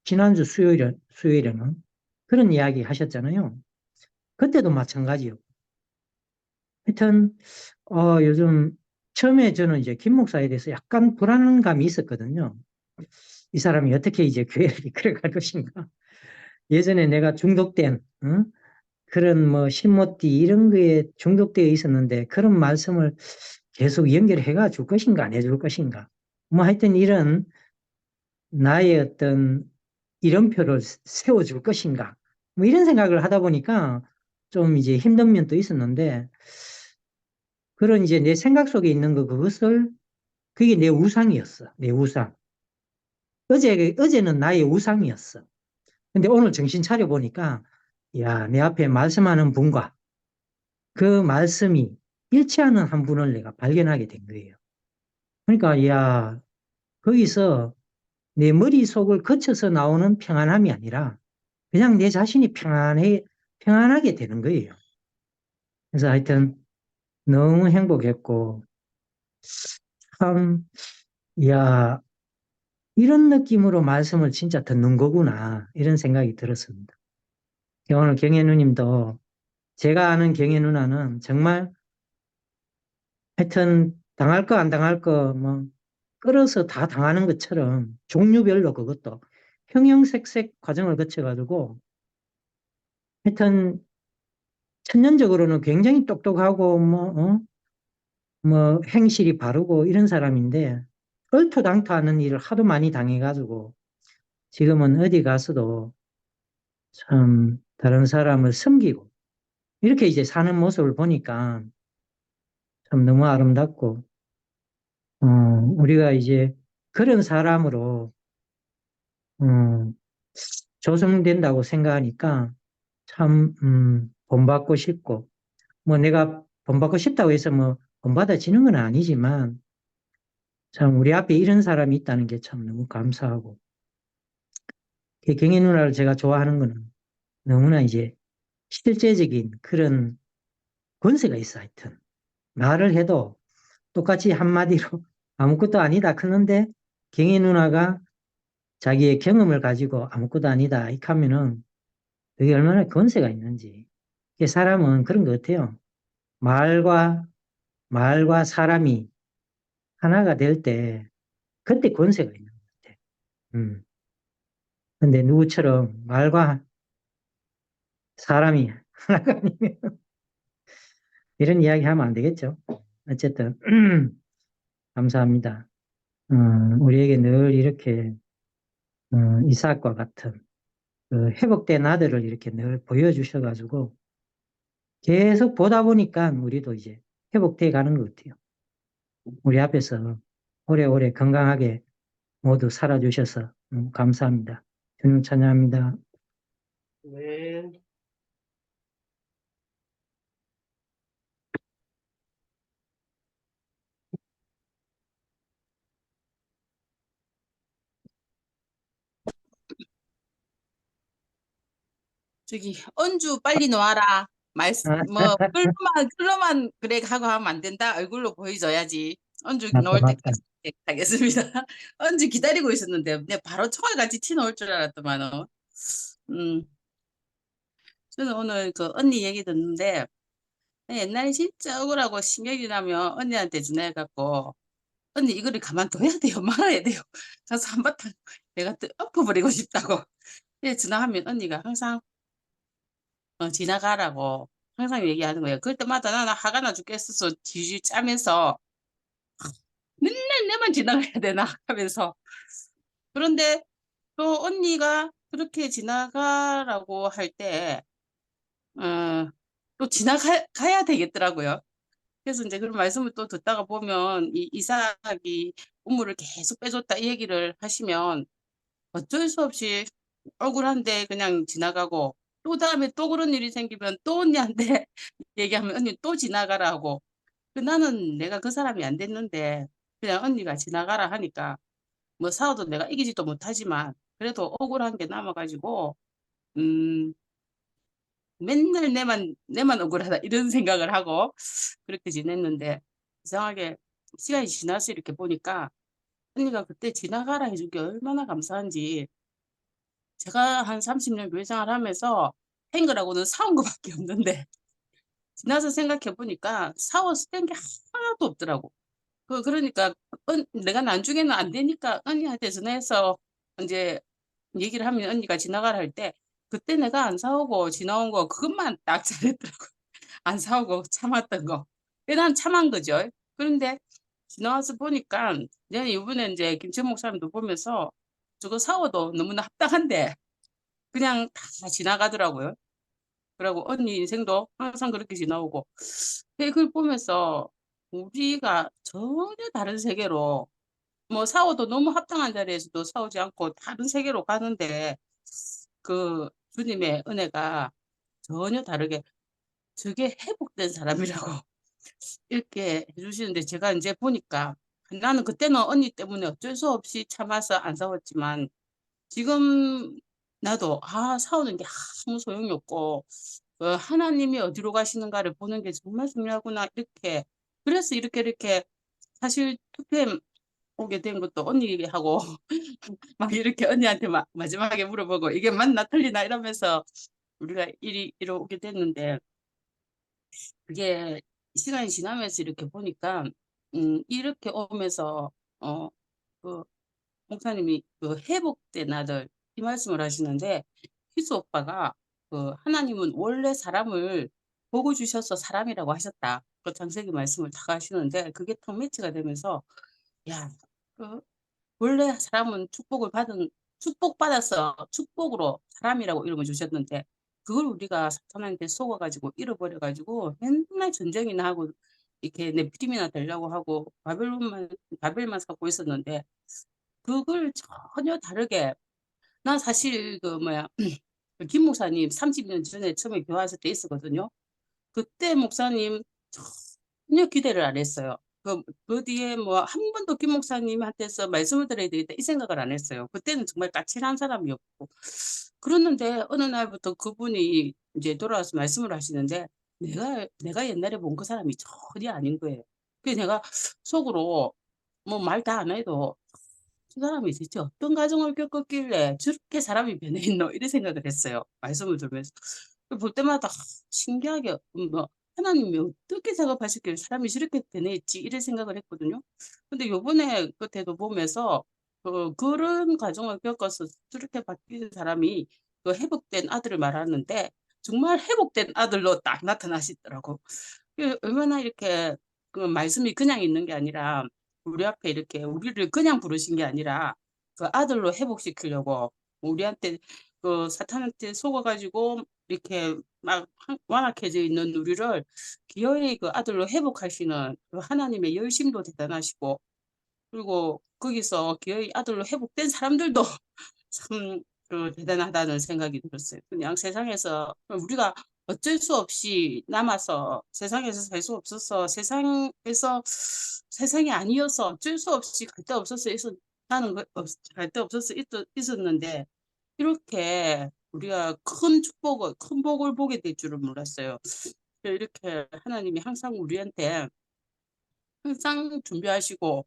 Speaker 3: 지난주 수요일에는 그런 이야기 하셨잖아요. 그때도 마찬가지요. 하여튼 요즘 처음에 저는 이제 김 목사에 대해서 약간 불안감이 있었거든요. 이 사람이 어떻게 이제 교회를 이끌어갈 것인가. 예전에 내가 중독된 그런 뭐 신모띠 이런 거에 중독되어 있었는데 그런 말씀을 계속 연결해가 줄 것인가 안 해줄 것인가. 뭐 하여튼 이런 나의 어떤 이름표를 세워줄 것인가. 뭐 이런 생각을 하다 보니까 좀 이제 힘든 면도 있었는데 그런 이제 내 생각 속에 있는 그게 내 우상이었어. 내 우상. 어제는 나의 우상이었어. 근데 오늘 정신 차려 보니까, 야, 내 앞에 말씀하는 분과 그 말씀이 일치하는 한 분을 내가 발견하게 된 거예요. 그러니까, 야, 거기서 내 머릿속을 거쳐서 나오는 평안함이 아니라 그냥 내 자신이 평안하게 되는 거예요. 그래서 하여튼 너무 행복했고, 참, 야, 이런 느낌으로 말씀을 진짜 듣는 거구나, 이런 생각이 들었습니다. 오늘 경혜 누님도 제가 아는 경혜 누나는 정말 하여튼 당할 거 안 당할 거 뭐 끌어서 다 당하는 것처럼 종류별로 그것도 형형색색 과정을 거쳐가지고 하여튼 천년적으로는 굉장히 똑똑하고 뭐 행실이 바르고 이런 사람인데 얼토당토하는 일을 하도 많이 당해가지고 지금은 어디 가서도 참 다른 사람을 섬기고 이렇게 이제 사는 모습을 보니까 참 너무 아름답고 우리가 이제 그런 사람으로 조성된다고 생각하니까 참 본받고 싶고 뭐 내가 본받고 싶다고 해서 뭐 본받아지는 건 아니지만 참 우리 앞에 이런 사람이 있다는 게 참 너무 감사하고 경혜 누나를 제가 좋아하는 거는 너무나 이제 실제적인 그런 권세가 있어 하여튼 말을 해도 똑같이 한마디로 아무것도 아니다 그런데 경혜 누나가 자기의 경험을 가지고 아무것도 아니다 이렇게 하면은 그게 얼마나 권세가 있는지 사람은 그런 것 같아요. 말과 사람이 하나가 될 때 그때 권세가 있는 것 같아. 근데 누구처럼 말과 사람이 하나가 아니면 이런 이야기 하면 안 되겠죠. 어쨌든 감사합니다. 우리에게 늘 이렇게 이삭과 같은 그 회복된 아들을 이렇게 늘 보여주셔가지고 계속 보다 보니까 우리도 이제 회복돼 가는 것 같아요. 우리 앞에서 오래오래 건강하게 모두 살아주셔서 감사합니다. 주님 찬양합니다.
Speaker 2: 네.
Speaker 6: 저기 언주 빨리 놓아라. 뭐 글로만 그래 하고 하면 안 된다. 얼굴로 보여줘야지. 언주
Speaker 3: 맞다,
Speaker 6: 놓을
Speaker 3: 맞다.
Speaker 6: 때까지 하겠습니다. 언주 기다리고 있었는데 내 바로 총알같이 티 나올 줄 알았더만. 저는 오늘 그 언니 얘기 듣는데 옛날에 진짜 억울하고 신경이 나면 언니한테 전화해갖고 언니 이거를 가만둬야 돼요. 말아야 돼요. 가서 한바탕 내가 또 엎어버리고 싶다고. 예, 전화하면 언니가 항상 지나가라고 항상 얘기하는 거예요. 그럴 때마다 나는 화가 나 죽겠어서 질질 짜면서 맨날 내만 지나가야 되나 하면서 그런데 또 언니가 그렇게 지나가라고 할 때 또 지나가야 되겠더라고요. 그래서 이제 그런 말씀을 또 듣다가 보면 이삭이 우물을 계속 빼줬다 이 얘기를 하시면 어쩔 수 없이 억울한데 그냥 지나가고 또 다음에 또 그런 일이 생기면 또 언니한테 얘기하면 언니 또 지나가라고. 나는 내가 그 사람이 안 됐는데 그냥 언니가 지나가라 하니까 뭐 싸워도 내가 이기지도 못하지만 그래도 억울한 게 남아가지고 음 맨날 내만 억울하다 이런 생각을 하고 그렇게 지냈는데 이상하게 시간이 지나서 이렇게 보니까 언니가 그때 지나가라 해준 게 얼마나 감사한지 제가 한 30년 교회 생활하면서 한 거라고는 사온 거밖에 없는데 지나서 생각해 보니까 사왔을 땐 게 하나도 없더라고. 그러니까 내가 나중에는 안 되니까 언니한테 전화해서 이제 얘기를 하면 언니가 지나가라 할 때 그때 내가 안 사오고 지나온 거 그것만 딱 잘했더라고. 안 사오고 참았던 거. 난 참은 거죠. 그런데 지나와서 보니까 내가 이번에 이제 김천 목사님도 보면서 저거 사오도 너무나 합당한데 그냥 다 지나가더라고요. 그리고 언니 인생도 항상 그렇게 지나오고 그걸 보면서 우리가 전혀 다른 세계로 뭐 사오도 너무 합당한 자리에서도 사오지 않고 다른 세계로 가는데 그 주님의 은혜가 전혀 다르게 저게 회복된 사람이라고 이렇게 해주시는데 제가 이제 보니까 나는 그때는 언니 때문에 어쩔 수 없이 참아서 안 싸웠지만 지금 나도 싸우는 게 아무 소용이 없고 하나님이 어디로 가시는가를 보는 게 정말 중요하구나 이렇게 그래서 이렇게 사실 투표에 오게 된 것도 언니하고 막 이렇게 언니한테 마지막에 물어보고 이게 맞나 틀리나 이러면서 우리가 이리 오게 됐는데 그게 시간이 지나면서 이렇게 보니까 이렇게 오면서 그 목사님이 그 회복된 아들 이 말씀을 하시는데 희수 오빠가 그 하나님은 원래 사람을 보고 주셔서 사람이라고 하셨다. 그 창세기 말씀을 다 하시는데 그게 탁 매치가 되면서 야, 그 원래 사람은 축복받아서 축복으로 사람이라고 이름을 주셨는데 그걸 우리가 사탄한테 속아가지고 잃어버려가지고 맨날 전쟁이나 하고 이렇게 네피림이나 되려고 하고 바벨만 쌓고 있었는데 그걸 전혀 다르게 난 사실 그 뭐야 김 목사님 30년 전에 처음에 교화했을 때 있었거든요. 그때 목사님 전혀 기대를 안 했어요. 그 뒤에 뭐 한 번도 김 목사님한테서 말씀을 드려야 되겠다 이 생각을 안 했어요. 그때는 정말 까칠한 사람이었고 그랬는데 어느 날부터 그분이 이제 돌아와서 말씀을 하시는데 내가 옛날에 본 그 사람이 전혀 아닌 거예요. 그래서 내가 속으로 뭐 말 다 안 해도 저 사람이 대체 어떤 과정을 겪었길래 저렇게 사람이 변해 있노 이런 생각을 했어요. 말씀을 들으면서 볼 때마다 신기하게 뭐 하나님이 어떻게 작업하셨길래 사람이 저렇게 변해 있지 이런 생각을 했거든요. 근데 요번에 끝에도 보면서 그런 과정을 겪어서 저렇게 바뀐 사람이 그 회복된 아들을 말하는데 정말 회복된 아들로 딱 나타나시더라고. 얼마나 이렇게 그 말씀이 그냥 있는 게 아니라 우리 앞에 이렇게 우리를 그냥 부르신 게 아니라 그 아들로 회복시키려고 우리한테 그 사탄한테 속아가지고 이렇게 막 완악해져 있는 우리를 기어이 그 아들로 회복하시는 그 하나님의 열심도 대단하시고 그리고 거기서 기어이 아들로 회복된 사람들도 참 대단하다는 생각이 들었어요. 그냥 세상에서 우리가 어쩔 수 없이 남아서 세상에서 살 수 없어서 세상이 아니어서 어쩔 수 없이 갈 데 없어서 갈 데 없어서 있었는데 이렇게 우리가 큰 복을 보게 될 줄은 몰랐어요. 이렇게 하나님이 항상 우리한테 항상 준비하시고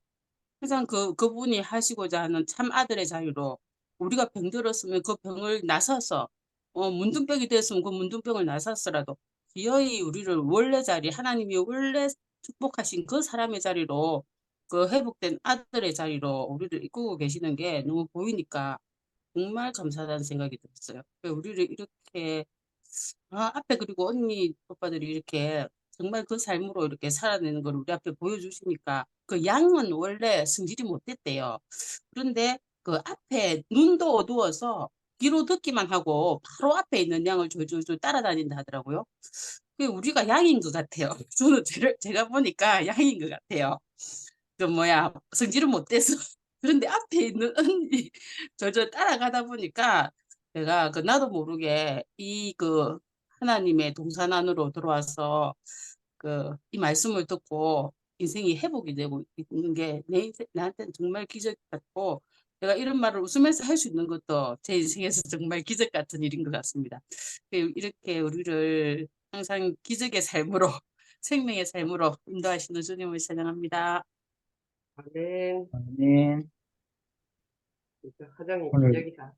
Speaker 6: 항상 그분이 하시고자 하는 참 아들의 자유로 우리가 병들었으면 그 병을 나서서 문둥병이 됐으면 그 문둥병을 나서서라도 기어이 우리를 원래 자리 하나님이 원래 축복하신 그 사람의 자리로 그 회복된 아들의 자리로 우리를 이끌고 계시는 게 너무 보이니까 정말 감사하다는 생각이 들었어요. 우리를 이렇게 앞에 그리고 언니 오빠들이 이렇게 정말 그 삶으로 이렇게 살아내는 걸 우리 앞에 보여주시니까 그 양은 원래 성질이 못됐대요. 그런데 그 앞에 눈도 어두워서 귀로 듣기만 하고 바로 앞에 있는 양을 졸졸졸 따라다닌다 하더라고요. 그 우리가 양인 것 같아요. 저는 제가 보니까 양인 것 같아요. 그 뭐야 성질은 못돼서 그런데 앞에 있는 언니 저저 따라가다 보니까 내가 그 나도 모르게 이 하나님의 동산 안으로 들어와서 이 말씀을 듣고 인생이 회복이 되고 있는 게 나한테는 정말 기적 같고 내가 이런 말을 웃으면서 할 수 있는 것도 제 인생에서 정말 기적 같은 일인 것 같습니다. 이렇게 우리를 항상 기적의 삶으로 생명의 삶으로 인도하시는 주님을 찬양합니다.
Speaker 2: 아멘.
Speaker 3: 아멘.
Speaker 2: 진짜 가장이
Speaker 3: 오늘
Speaker 2: 기적이다.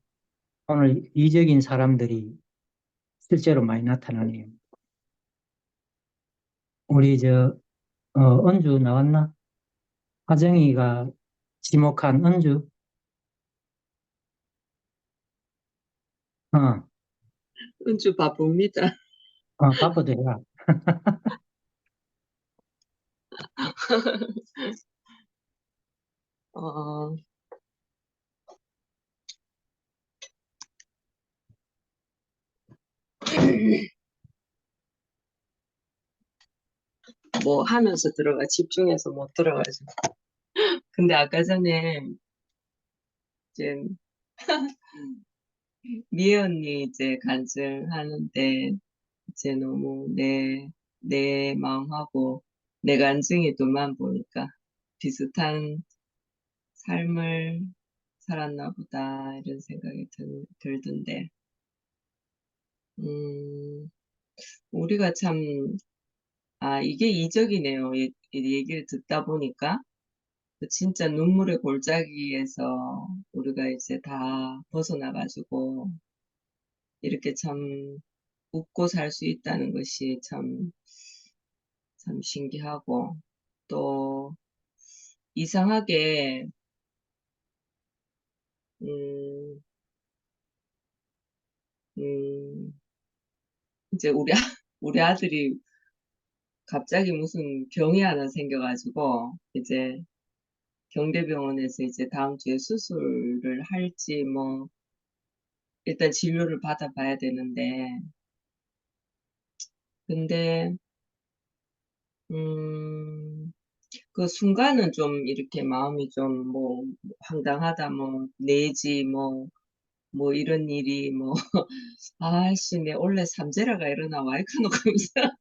Speaker 3: 오늘 이적인 사람들이 실제로 많이 나타나네요. 우리 은주 나왔나? 화정이가 지목한 은주.
Speaker 7: 은주 바쁩니다.
Speaker 3: 바빠도 해라.
Speaker 7: 어, 뭐 하면서 집중해서 못 들어가죠. 근데 아까 전에 이제 미애 언니 이제 간증하는데 이제 너무 내 마음하고 내 간증이 둘만 보니까 비슷한 삶을 살았나 보다 이런 생각이 들던데 우리가 참 이게 이적이네요. 이 얘기를 듣다 보니까 그 진짜 눈물의 골짜기에서 우리가 이제 다 벗어나가지고 이렇게 참 웃고 살 수 있다는 것이 참 신기하고 또 이상하게 음, 음, 이제 우리 아들이 갑자기 무슨 병이 하나 생겨가지고 이제 경대병원에서 이제 다음 주에 수술을 할지 뭐 일단 진료를 받아봐야 되는데 근데 그 순간은 좀 이렇게 마음이 좀 뭐 황당하다 뭐 내지 뭐 이런 일이 뭐 아씨 내 원래 삼재라가 일어나 와이카노 하면서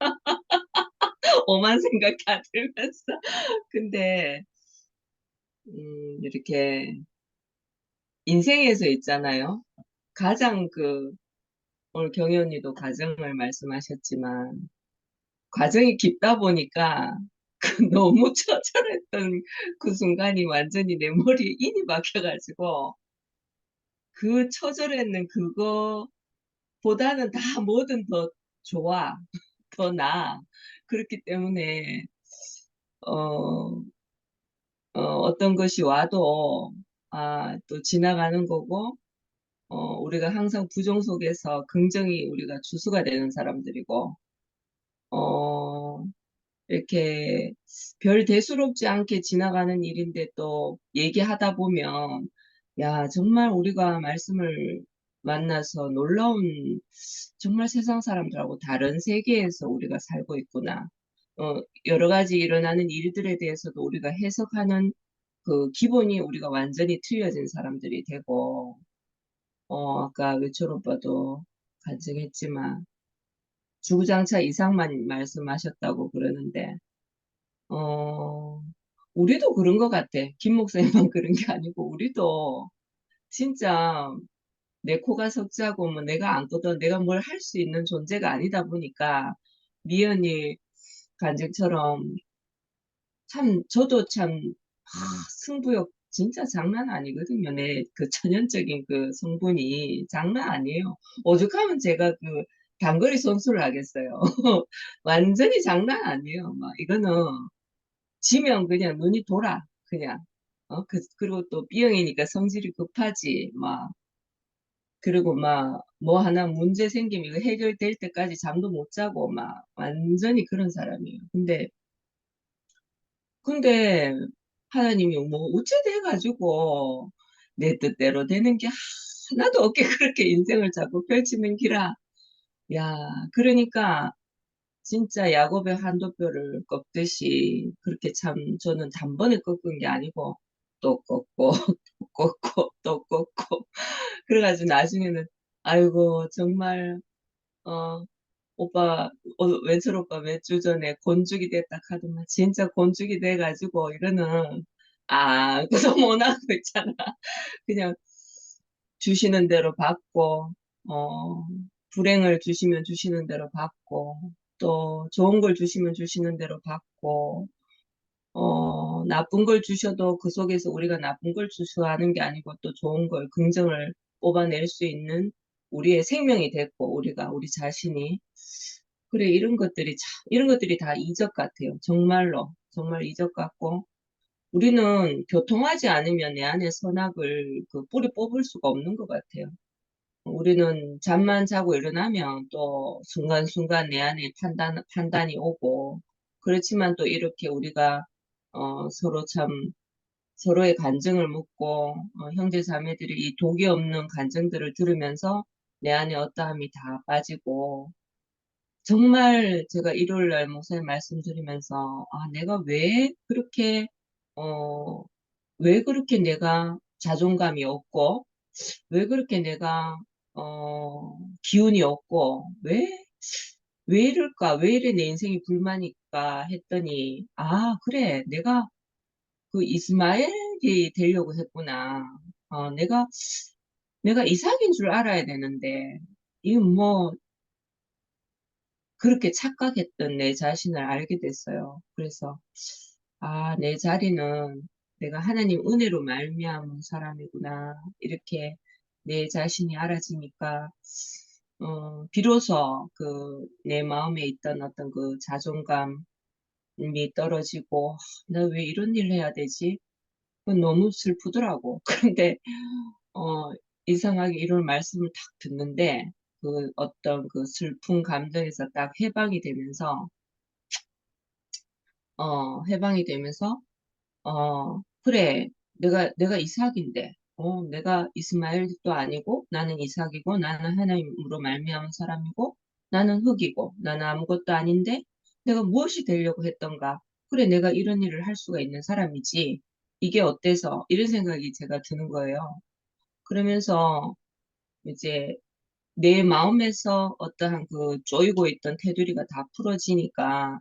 Speaker 7: 오만 생각 다 들면서 근데 이렇게 인생에서 있잖아요. 가장 오늘 경희 언니도 가정을 말씀하셨지만 과정이 깊다 보니까 그 너무 처절했던 그 순간이 완전히 내 머리에 인이 박혀가지고 그 처절했는 그거보다는 다 뭐든 더 좋아, 더 나아. 그렇기 때문에 어, 어떤 것이 와도 또 지나가는 거고 우리가 항상 부정 속에서 긍정이 우리가 주수가 되는 사람들이고 어, 이렇게 별 대수롭지 않게 지나가는 일인데 또 얘기하다 보면 야 정말 우리가 말씀을 만나서 놀라운 정말 세상 사람들하고 다른 세계에서 우리가 살고 있구나. 여러 가지 일어나는 일들에 대해서도 우리가 해석하는 그 기본이 우리가 완전히 틀려진 사람들이 되고 아까 외출 오빠도 간증했지만 주구장창 이상만 말씀하셨다고 그러는데 어, 우리도 그런 것 같아. 김 목사님만 그런 게 아니고, 우리도 진짜 내 코가 석자고, 뭐 내가 안거든 내가 뭘 할 수 있는 존재가 아니다 보니까, 미연이 간증처럼 저도 참, 승부욕 진짜 장난 아니거든요. 내 그 천연적인 그 성분이 장난 아니에요. 오죽하면 제가 단거리 선수를 하겠어요. 완전히 장난 아니에요. 막, 이거는 지면 그냥 눈이 돌아. 그냥. 그리고 또 B형이니까 성질이 급하지. 막. 그리고 막, 뭐 하나 문제 생기면 이거 해결될 때까지 잠도 못 자고, 막, 완전히 그런 사람이에요. 근데, 하나님이 뭐, 어찌돼가지고, 내 뜻대로 되는 게 하나도 없게 그렇게 인생을 자꾸 펼치는 기라. 야, 그러니까, 진짜 야곱의 한도뼈를 꺾듯이 그렇게 참 저는 단번에 꺾은 게 아니고 또 꺾고 또 꺾고 또 꺾고 그래가지고 나중에는 아이고 정말 어 오빠 왼철 오빠 몇 주 전에 곤죽이 됐다 하더만 진짜 곤죽이 돼가지고 이거는 그도 못하고 있잖아. 그냥 주시는 대로 받고, 불행을 주시면 주시는 대로 받고, 또 좋은 걸 주시면 주시는 대로 받고, 나쁜 걸 주셔도 그 속에서 우리가 나쁜 걸 주셔하는 게 아니고 또 좋은 걸, 긍정을 뽑아낼 수 있는 우리의 생명이 됐고, 우리 자신이. 그래, 이런 것들이 다 이적 같아요. 정말로. 정말 이적 같고, 우리는 교통하지 않으면 내 안에 선악을 뿌리 뽑을 수가 없는 것 같아요. 우리는 잠만 자고 일어나면 또 순간순간 내 안에 판단이 오고, 그렇지만 또 이렇게 우리가, 서로 서로의 간증을 묻고, 형제 자매들이 이 독이 없는 간증들을 들으면서 내 안에 어떠함이 다 빠지고, 정말 제가 일요일 날 목사님 말씀드리면서, 내가 어, 왜 그렇게 내가 자존감이 없고, 왜 그렇게 내가 기운이 없고, 왜 이럴까? 왜 이래 내 인생이 불만일까? 했더니, 아, 그래. 내가 그 이스마엘이 되려고 했구나. 내가 이삭인 줄 알아야 되는데, 이건 뭐, 그렇게 착각했던 내 자신을 알게 됐어요. 그래서, 아, 내 자리는 내가 하나님 은혜로 말미암은 사람이구나. 이렇게 내 자신이 알아지니까, 비로소 내 마음에 있던 어떤 그 자존감이 떨어지고, 나 왜 이런 일 해야 되지? 그건 너무 슬프더라고. 그런데, 어, 이상하게 이런 말씀을 딱 듣는데, 그 어떤 그 슬픈 감정에서 딱 해방이 되면서, 그래, 내가 이삭인데, 내가 이스마엘도 아니고, 나는 이삭이고, 나는 하나님으로 말미암은 사람이고, 나는 흙이고, 나는 아무것도 아닌데, 내가 무엇이 되려고 했던가? 그래, 내가 이런 일을 할 수가 있는 사람이지. 이게 어때서? 이런 생각이 제가 드는 거예요. 그러면서 이제 내 마음에서 어떠한 그 쪼이고 있던 테두리가 다 풀어지니까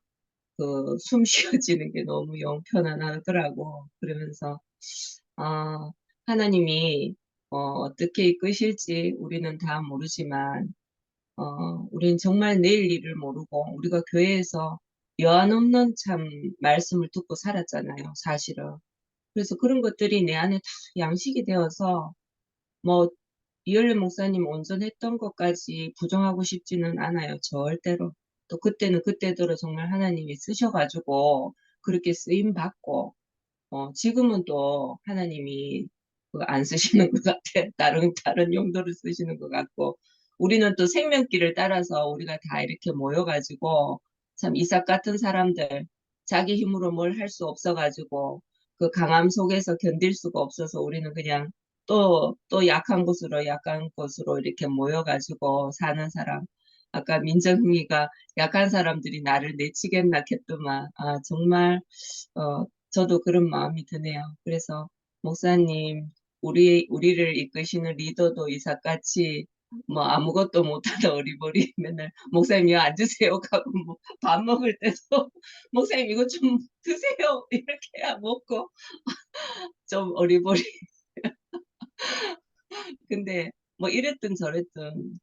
Speaker 7: 그 숨 쉬어지는 게 너무 영 편안하더라고. 그러면서 아, 하나님이 어떻게 이끄실지 우리는 다 모르지만 우리는 정말 내일 일을 모르고 우리가 교회에서 여한 없는 참 말씀을 듣고 살았잖아요, 사실은. 그래서 그런 것들이 내 안에 다 양식이 되어서 뭐 이열래 목사님 온전했던 것까지 부정하고 싶지는 않아요. 절대로. 또 그때는 그때대로 정말 하나님이 쓰셔가지고 그렇게 쓰임 받고 지금은 또 하나님이 그안 쓰시는 것 같아. 다른 용도로 쓰시는 것 같고 우리는 또 생명길을 따라서 우리가 다 이렇게 모여가지고 참 이삭 같은 사람들 자기 힘으로 뭘 할 수 없어가지고 그 강함 속에서 견딜 수가 없어서 우리는 그냥 또 약한 곳으로 이렇게 모여가지고 사는 사람. 아까 민정희가 약한 사람들이 나를 내치겠나 했더만, 아, 정말, 저도 그런 마음이 드네요. 그래서, 목사님, 우리를 이끄시는 리더도 이삭같이, 뭐, 아무것도 못하다 어리버리 맨날, 목사님, 여기 앉으세요. 하고, 뭐, 밥 먹을 때도, 목사님, 이거 좀 드세요. 이렇게 해야 먹고, 좀 어리버리. 근데 뭐 이랬든 저랬든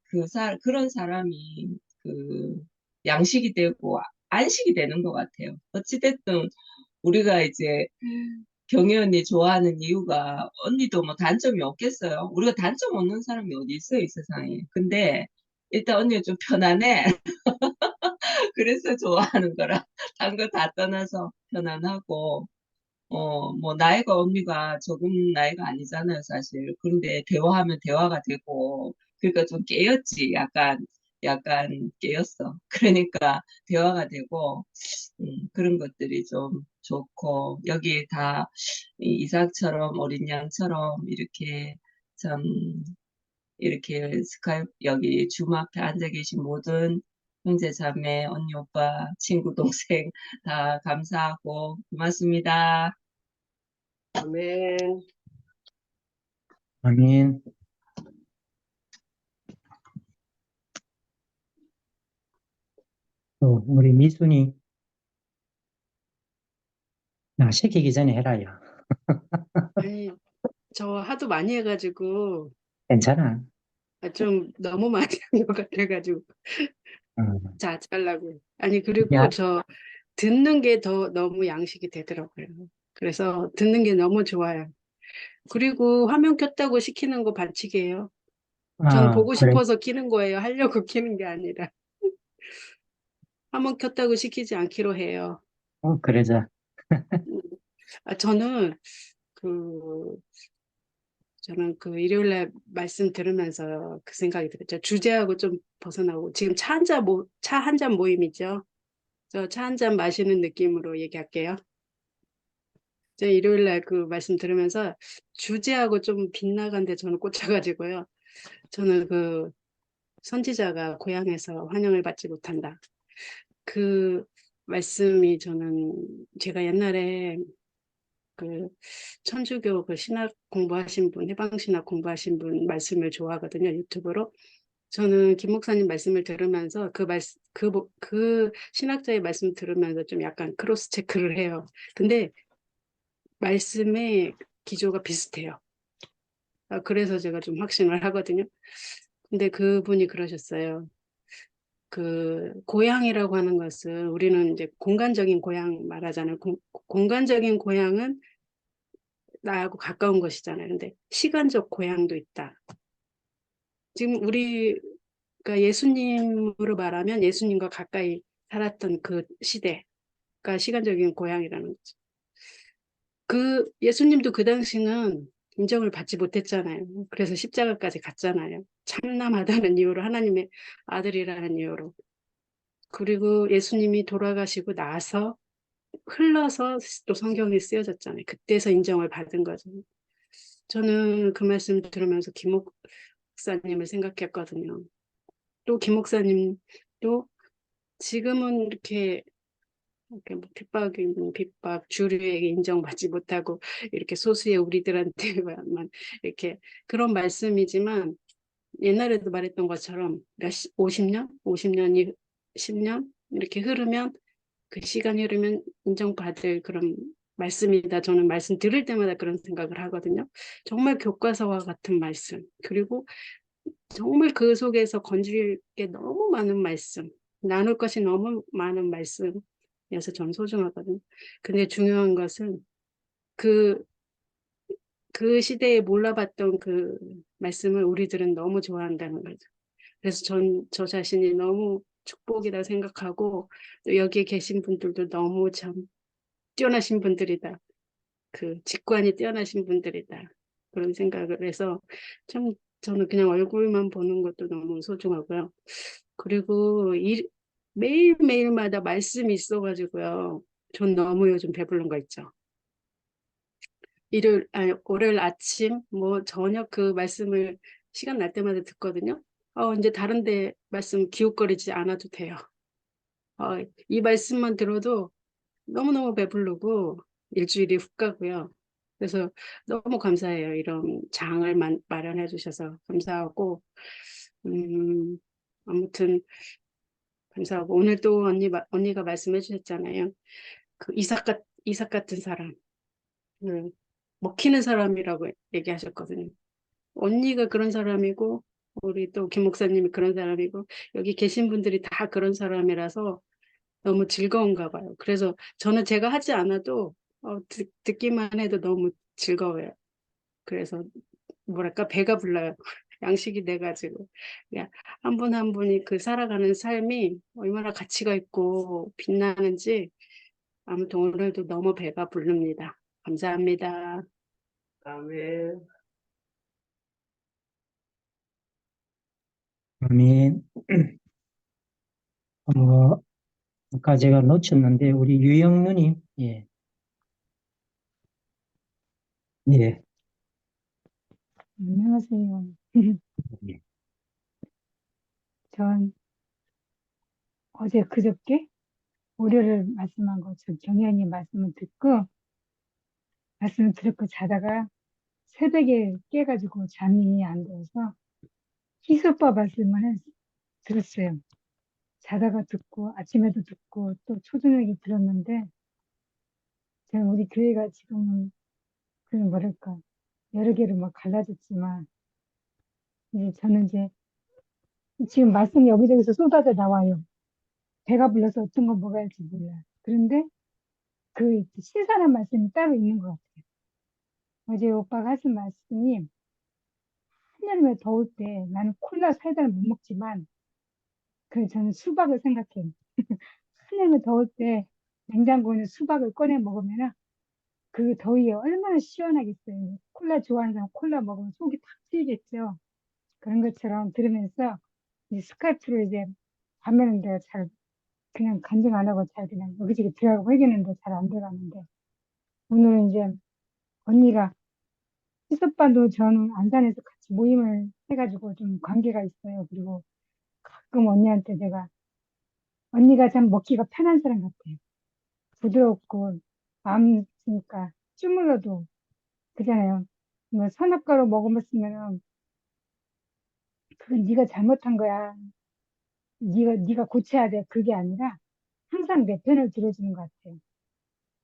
Speaker 7: 그런 사람이 그 양식이 되고 안식이 되는 것 같아요. 어찌됐든 우리가 이제 경혜 언니 좋아하는 이유가 언니도 뭐 단점이 없겠어요. 우리가 단점 없는 사람이 어디 있어요, 이 세상에. 근데 일단 언니가 좀 편안해. 그래서 좋아하는 거라. 딴 거 다 떠나서 편안하고 뭐, 나이가 언니가 조금 나이가 아니잖아요, 사실. 그런데 대화하면 대화가 되고, 그러니까 좀 깨였지. 약간 깨였어. 그러니까 대화가 되고, 그런 것들이 좀 좋고, 여기 다 이삭처럼 어린 양처럼 이렇게 참, 이렇게 스카이프, 여기 줌 앞에 앉아 계신 모든 형제, 자매, 언니, 오빠, 친구, 동생 다 감사하고 고맙습니다.
Speaker 2: 아멘.
Speaker 3: 아멘. 또 우리 미순이 시키기 전에 해라, 야.
Speaker 8: 아니, 저 하도 많이 해가지고
Speaker 3: 괜찮아.
Speaker 8: 좀 너무 많이 한 것 같아가지고
Speaker 3: 어,
Speaker 8: 자제하려고. 아니 그리고
Speaker 3: 야,
Speaker 8: 저 듣는 게 더 너무 양식이 되더라고요. 그래서 듣는 게 너무 좋아요. 그리고 화면 켰다고 시키는 거 반칙이에요. 전 보고
Speaker 3: 그래.
Speaker 8: 싶어서 키는 거예요. 하려고 키는 게 아니라. 화면 켰다고 시키지 않기로 해요.
Speaker 3: 그러자.
Speaker 8: 음, 저는 그 저는 그 일요일 날 말씀 들으면서 그 생각이 들었죠. 주제하고 좀 벗어나고 지금 차 한 잔 모임이죠. 저 차 한 잔 마시는 느낌으로 얘기할게요. 저 일요일 날 그 말씀 들으면서 주제하고 좀 빗나간데 저는 꽂혀가지고요. 저는 그 선지자가 고향에서 환영을 받지 못한다. 그 말씀이 저는 제가 옛날에 그 천주교 그 신학 공부하신 분, 해방신학 공부하신 분 말씀을 좋아하거든요, 유튜브로. 저는 김 목사님 말씀을 들으면서 그 신학자의 말씀 들으면서 좀 약간 크로스 체크를 해요. 근데 말씀의 기조가 비슷해요. 그래서 제가 좀 확신을 하거든요. 근데 그분이 그러셨어요. 그 고향이라고 하는 것은 우리는 이제 공간적인 고향 말하잖아요. 공간적인 고향은 나하고 가까운 것이잖아요. 근데 시간적 고향도 있다. 지금 우리가 예수님으로 말하면 예수님과 가까이 살았던 그 시대가 시간적인 고향이라는 거죠. 그 예수님도 그 당시는 인정을 받지 못했잖아요. 그래서 십자가까지 갔잖아요. 참남하다는 이유로, 하나님의 아들이라는 이유로. 그리고 예수님이 돌아가시고 나서 흘러서 또 성경이 쓰여졌잖아요. 그때서 인정을 받은 거죠. 저는 그 말씀 들으면서 김 목사님을 생각했거든요. 또 김 목사님도 지금은 이렇게 뭐 핍박, 주류에게 인정받지 못하고 이렇게 소수의 우리들한테만 이렇게 그런 말씀이지만 옛날에도 말했던 것처럼 50년, 50년이 10년 이렇게 흐르면 그 시간이 흐르면 인정받을 그런 말씀이다. 저는 말씀 들을 때마다 그런 생각을 하거든요. 정말 교과서와 같은 말씀. 그리고 정말 그 속에서 건질 게 너무 많은 말씀. 나눌 것이 너무 많은 말씀이어서 저는 소중하거든요. 근데 중요한 것은 그, 그 시대에 몰라봤던 그 말씀을 우리들은 너무 좋아한다는 거죠. 그래서 저 자신이 너무 축복이다 생각하고 또 여기에 계신 분들도 너무 참 뛰어나신 분들이다. 그 직관이 뛰어나신 분들이다. 그런 생각을 해서 참 저는 그냥 얼굴만 보는 것도 너무 소중하고요. 그리고 매일매일마다 말씀이 있어가지고요. 전 너무 요즘 배부른 거 있죠. 월요일 아침, 뭐 저녁 그 말씀을 시간 날 때마다 듣거든요. 이제 다른데 말씀 기웃거리지 않아도 돼요. 이 말씀만 들어도 너무너무 배부르고 일주일이 훅 가고요. 그래서 너무 감사해요. 이런 장을 마련해 주셔서 감사하고 아무튼 감사하고 오늘 또 언니가 말씀해 주셨잖아요. 그 이삭 같은 사람, 먹히는 사람이라고 얘기하셨거든요. 언니가 그런 사람이고 우리 또 김 목사님이 그런 사람이고 여기 계신 분들이 다 그런 사람이라서 너무 즐거운가 봐요. 그래서 저는 제가 하지 않아도 듣기만 해도 너무 즐거워요. 그래서 뭐랄까 배가 불러요. 양식이 돼가지고 한 분 한 분이 그 살아가는 삶이 얼마나 가치가 있고 빛나는지 아무튼 오늘도 너무 배가 부릅니다. 감사합니다.
Speaker 2: 아멘.
Speaker 3: 아멘. 아까 제가 놓쳤는데 우리 유영 누님, 예, 예,
Speaker 9: 안녕하세요.
Speaker 3: 예.
Speaker 9: 전 어제 그저께 월요일 말씀한 거, 저 경연이 말씀을 듣고 자다가 새벽에 깨가지고 잠이 안 들어서 희소법 들었어요. 자다가 듣고 아침에도 듣고 또 초저녁에 들었는데 제가 우리 교회가 지금은 그 뭐랄까 여러 개로 막 갈라졌지만 이제 저는 이제 지금 말씀이 여기저기서 쏟아져 나와요. 배가 불러서 어떤 거 먹어야 할지 몰라. 그런데 그 신선한 말씀이 따로 있는 것 같아요. 어제 오빠가 하신 말씀이 한여름에 더울 때 나는 콜라 사이다를 못 먹지만 저는 수박을 생각해요. 한여름에 더울 때 냉장고에 있는 수박을 꺼내 먹으면 그 더위에 얼마나 시원하겠어요. 콜라 좋아하는 사람 콜라 먹으면 속이 탁 트이겠죠. 그런 것처럼 들으면서 이제 스카이프로 이제 밤에는 내가 잘 그냥 간증 안 하고 잘 그냥 여기저기 들어가고 회개는데 잘 안 들어가는데 오늘은 이제 언니가 시소빠도 저는 안산에서 같이 모임을 해가지고 좀 관계가 있어요. 그리고 가끔 언니한테 언니가 참 먹기가 편한 사람 같아요. 부드럽고 마음 있으니까 주물러도 그잖아요. 뭐 선악과로 먹으면은 그건 네가 잘못한 거야. 네가 고쳐야 돼. 그게 아니라 항상 내 편을 들어주는 것 같아요.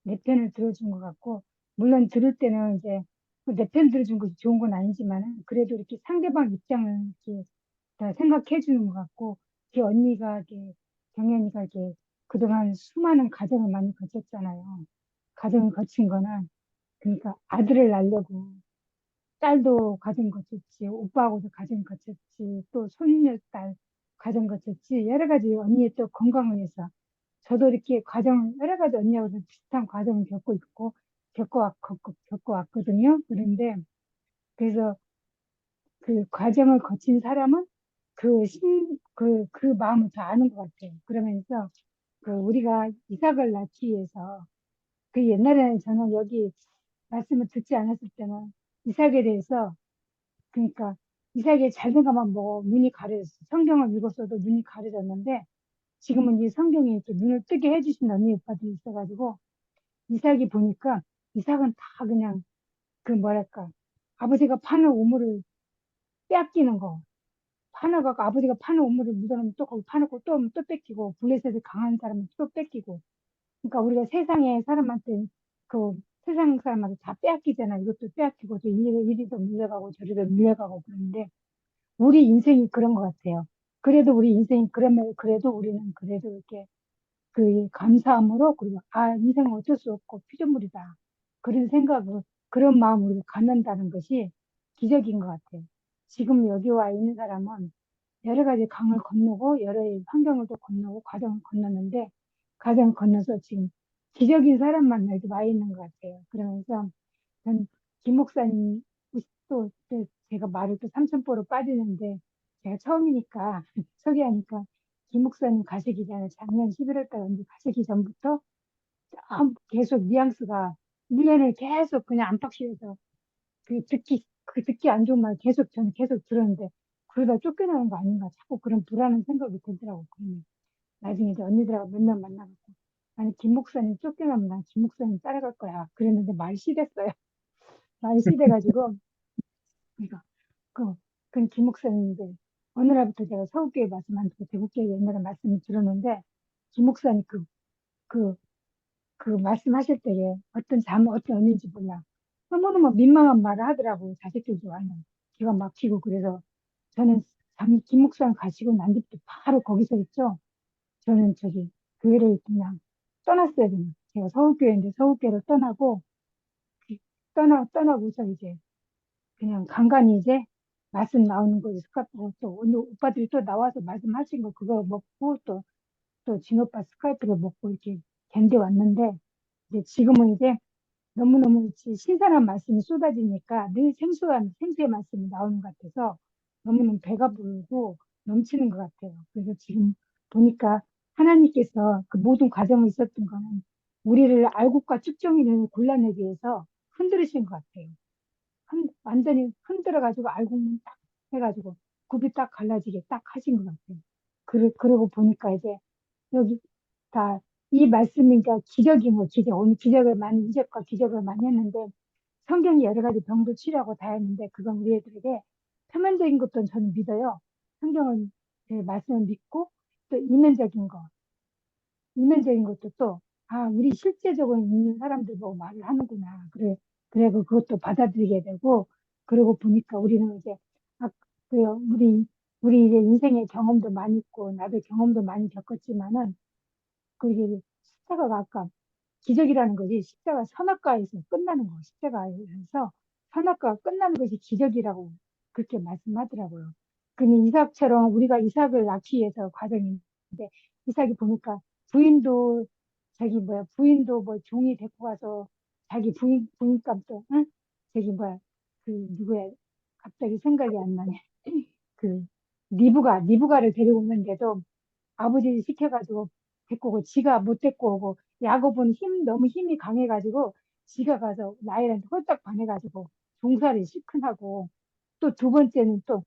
Speaker 9: 내 편을 들어준 것 같고, 물론 들을 때는 이제 내 편 들어준 것이 좋은 건 아니지만, 그래도 이렇게 상대방 입장을 이렇게 다 생각해 주는 것 같고, 그 언니가 이렇게, 경연이가 이렇게 그동안 수많은 가정을 많이 거쳤잖아요. 가정을 거친 거는, 그러니까 아들을 낳으려고, 딸도 가정 거쳤지, 오빠하고도 가정 거쳤지, 또 손녀딸 가정 거쳤지, 여러 가지 언니의 또 건강을 위해서 저도 이렇게 여러 가지 언니하고도 비슷한 과정을 겪고 있고, 겪어왔거든요. 그런데, 그래서 그 과정을 거친 사람은 그 마음을 더 아는 것 같아요. 그러면서, 우리가 이삭을 낳기 위해서, 옛날에는 저는 여기 말씀을 듣지 않았을 때는 이삭에 대해서, 그러니까 이삭의 잘된 것만 보고 눈이 가려졌어. 성경을 읽었어도 눈이 가려졌는데, 지금은 이 성경이 이렇게 눈을 뜨게 해주신 언니 오빠들이 있어가지고, 이삭이 보니까, 이삭은 다 그냥, 뭐랄까, 아버지가 파는 우물을 빼앗기는 거. 파나가 아버지가 파는 우물을 묻어놓으면 또 거기 파놓고 또 오면 또 뺏기고, 블레셋이 강한 사람은 또 뺏기고. 그러니까 우리가 세상에 사람한테, 세상 사람한테 다 빼앗기잖아. 이것도 빼앗기고, 또 이리도 밀려가고, 저리도 밀려가고 그러는데, 우리 인생이 그런 것 같아요. 그래도 우리 인생이 그러면, 그래도 우리는 그래도 이렇게, 감사함으로, 그리고, 인생은 어쩔 수 없고 피조물이다. 그런 생각을, 그런 마음으로 갖는다는 것이 기적인 것 같아요. 지금 여기 와 있는 사람은 여러 가지 강을 건너고, 여러 환경을 또 건너고, 과정을 건넜는데, 과정을 건너서 지금 기적인 사람만 여기 와 있는 것 같아요. 그러면서, 전 김 목사님, 또 제가 말을 또 삼천포로 빠지는데, 제가 처음이니까, 소개하니까, 김 목사님 가시기 전에 작년 11월 달 언제 가시기 전부터 계속 뉘앙스가 1년을 계속 그냥 안팎실에서 듣기 안 좋은 말 저는 계속 들었는데 그러다 쫓겨나는 거 아닌가 자꾸 그런 불안한 생각이 들더라고. 그러면 나중에 이제 언니들하고 맨날 만나갖고 아니 김 목사님 쫓겨나면 난 김 목사님 따라갈 거야. 그랬는데 말이 시댔어요. 말이 시대가지고 그러니까 그, 김 목사님인데 어느 날부터 제가 서울교회 말씀 안 듣고 대구교회 옛날에 말씀을 들었는데 김 목사님 그, 말씀하실 때에 어떤 언니인지 몰라. 너무너무 민망한 말을 하더라고요. 자식들 좋아하는. 기가 막히고 그래서 저는 김 목사님 가시고 난 뒤부터 바로 거기서 있죠. 저는 교회를 그냥 떠났어요. 그냥. 제가 서울교회인데 서울교회를 떠나고, 떠나고서 이제 그냥 간간히 이제 말씀 나오는 거 스카이프 또 오늘 오빠들이 또 나와서 말씀하신 거 그거 먹고 또 진오빠 스카이프를 먹고 이렇게 견뎌왔는데 이제 지금은 이제 너무너무 신선한 말씀이 쏟아지니까 늘 생수의 말씀이 나오는 것 같아서 너무너무 배가 부르고 넘치는 것 같아요. 그래서 지금 보니까 하나님께서 그 모든 과정이 있었던 거는 우리를 알곡과 쭉정이를 골라내기 위해서 흔들으신 것 같아요. 완전히 흔들어가지고 알곡만 딱 해가지고 굽이 딱 갈라지게 딱 하신 것 같아요. 그러고 보니까 이제 여기 다 이 말씀이니까 기적인 거 기적. 오늘 이적과 기적을 많이 했는데 성경이 여러 가지 병도 치료하고 다 했는데 그건 우리 애들에게 표면적인 것도 저는 믿어요. 성경은 말씀을 믿고 또 이면적인 것도 또 우리 실제적으로 있는 사람들 보고 말을 하는구나. 그래 그것도 받아들이게 되고 그러고 보니까 우리는 이제 아, 그래요. 우리 이제 인생의 경험도 많이 있고 나도 경험도 많이 겪었지만은 그게 십자가가 아까 기적이라는 것이 십자가 선악과에서 끝나는 거, 십자가에서 선악과가 끝나는 것이 기적이라고 그렇게 말씀하더라고요. 근데 이삭처럼 우리가 이삭을 낳기 위해서 과정인데 이삭이 보니까 부인도 부인도 뭐 종이 데리고 가서 자기 부인감도 응? 누구야 갑자기 생각이 안 나네. 그 리브가를 데리고 오는데도 아버지 시켜가지고 데리고 오고 지가 못 데리고 오고 야곱은 너무 힘이 강해가지고 지가 가서 라헬한테 홀딱 반해가지고 종살이 시큰하고 또 두 번째는 또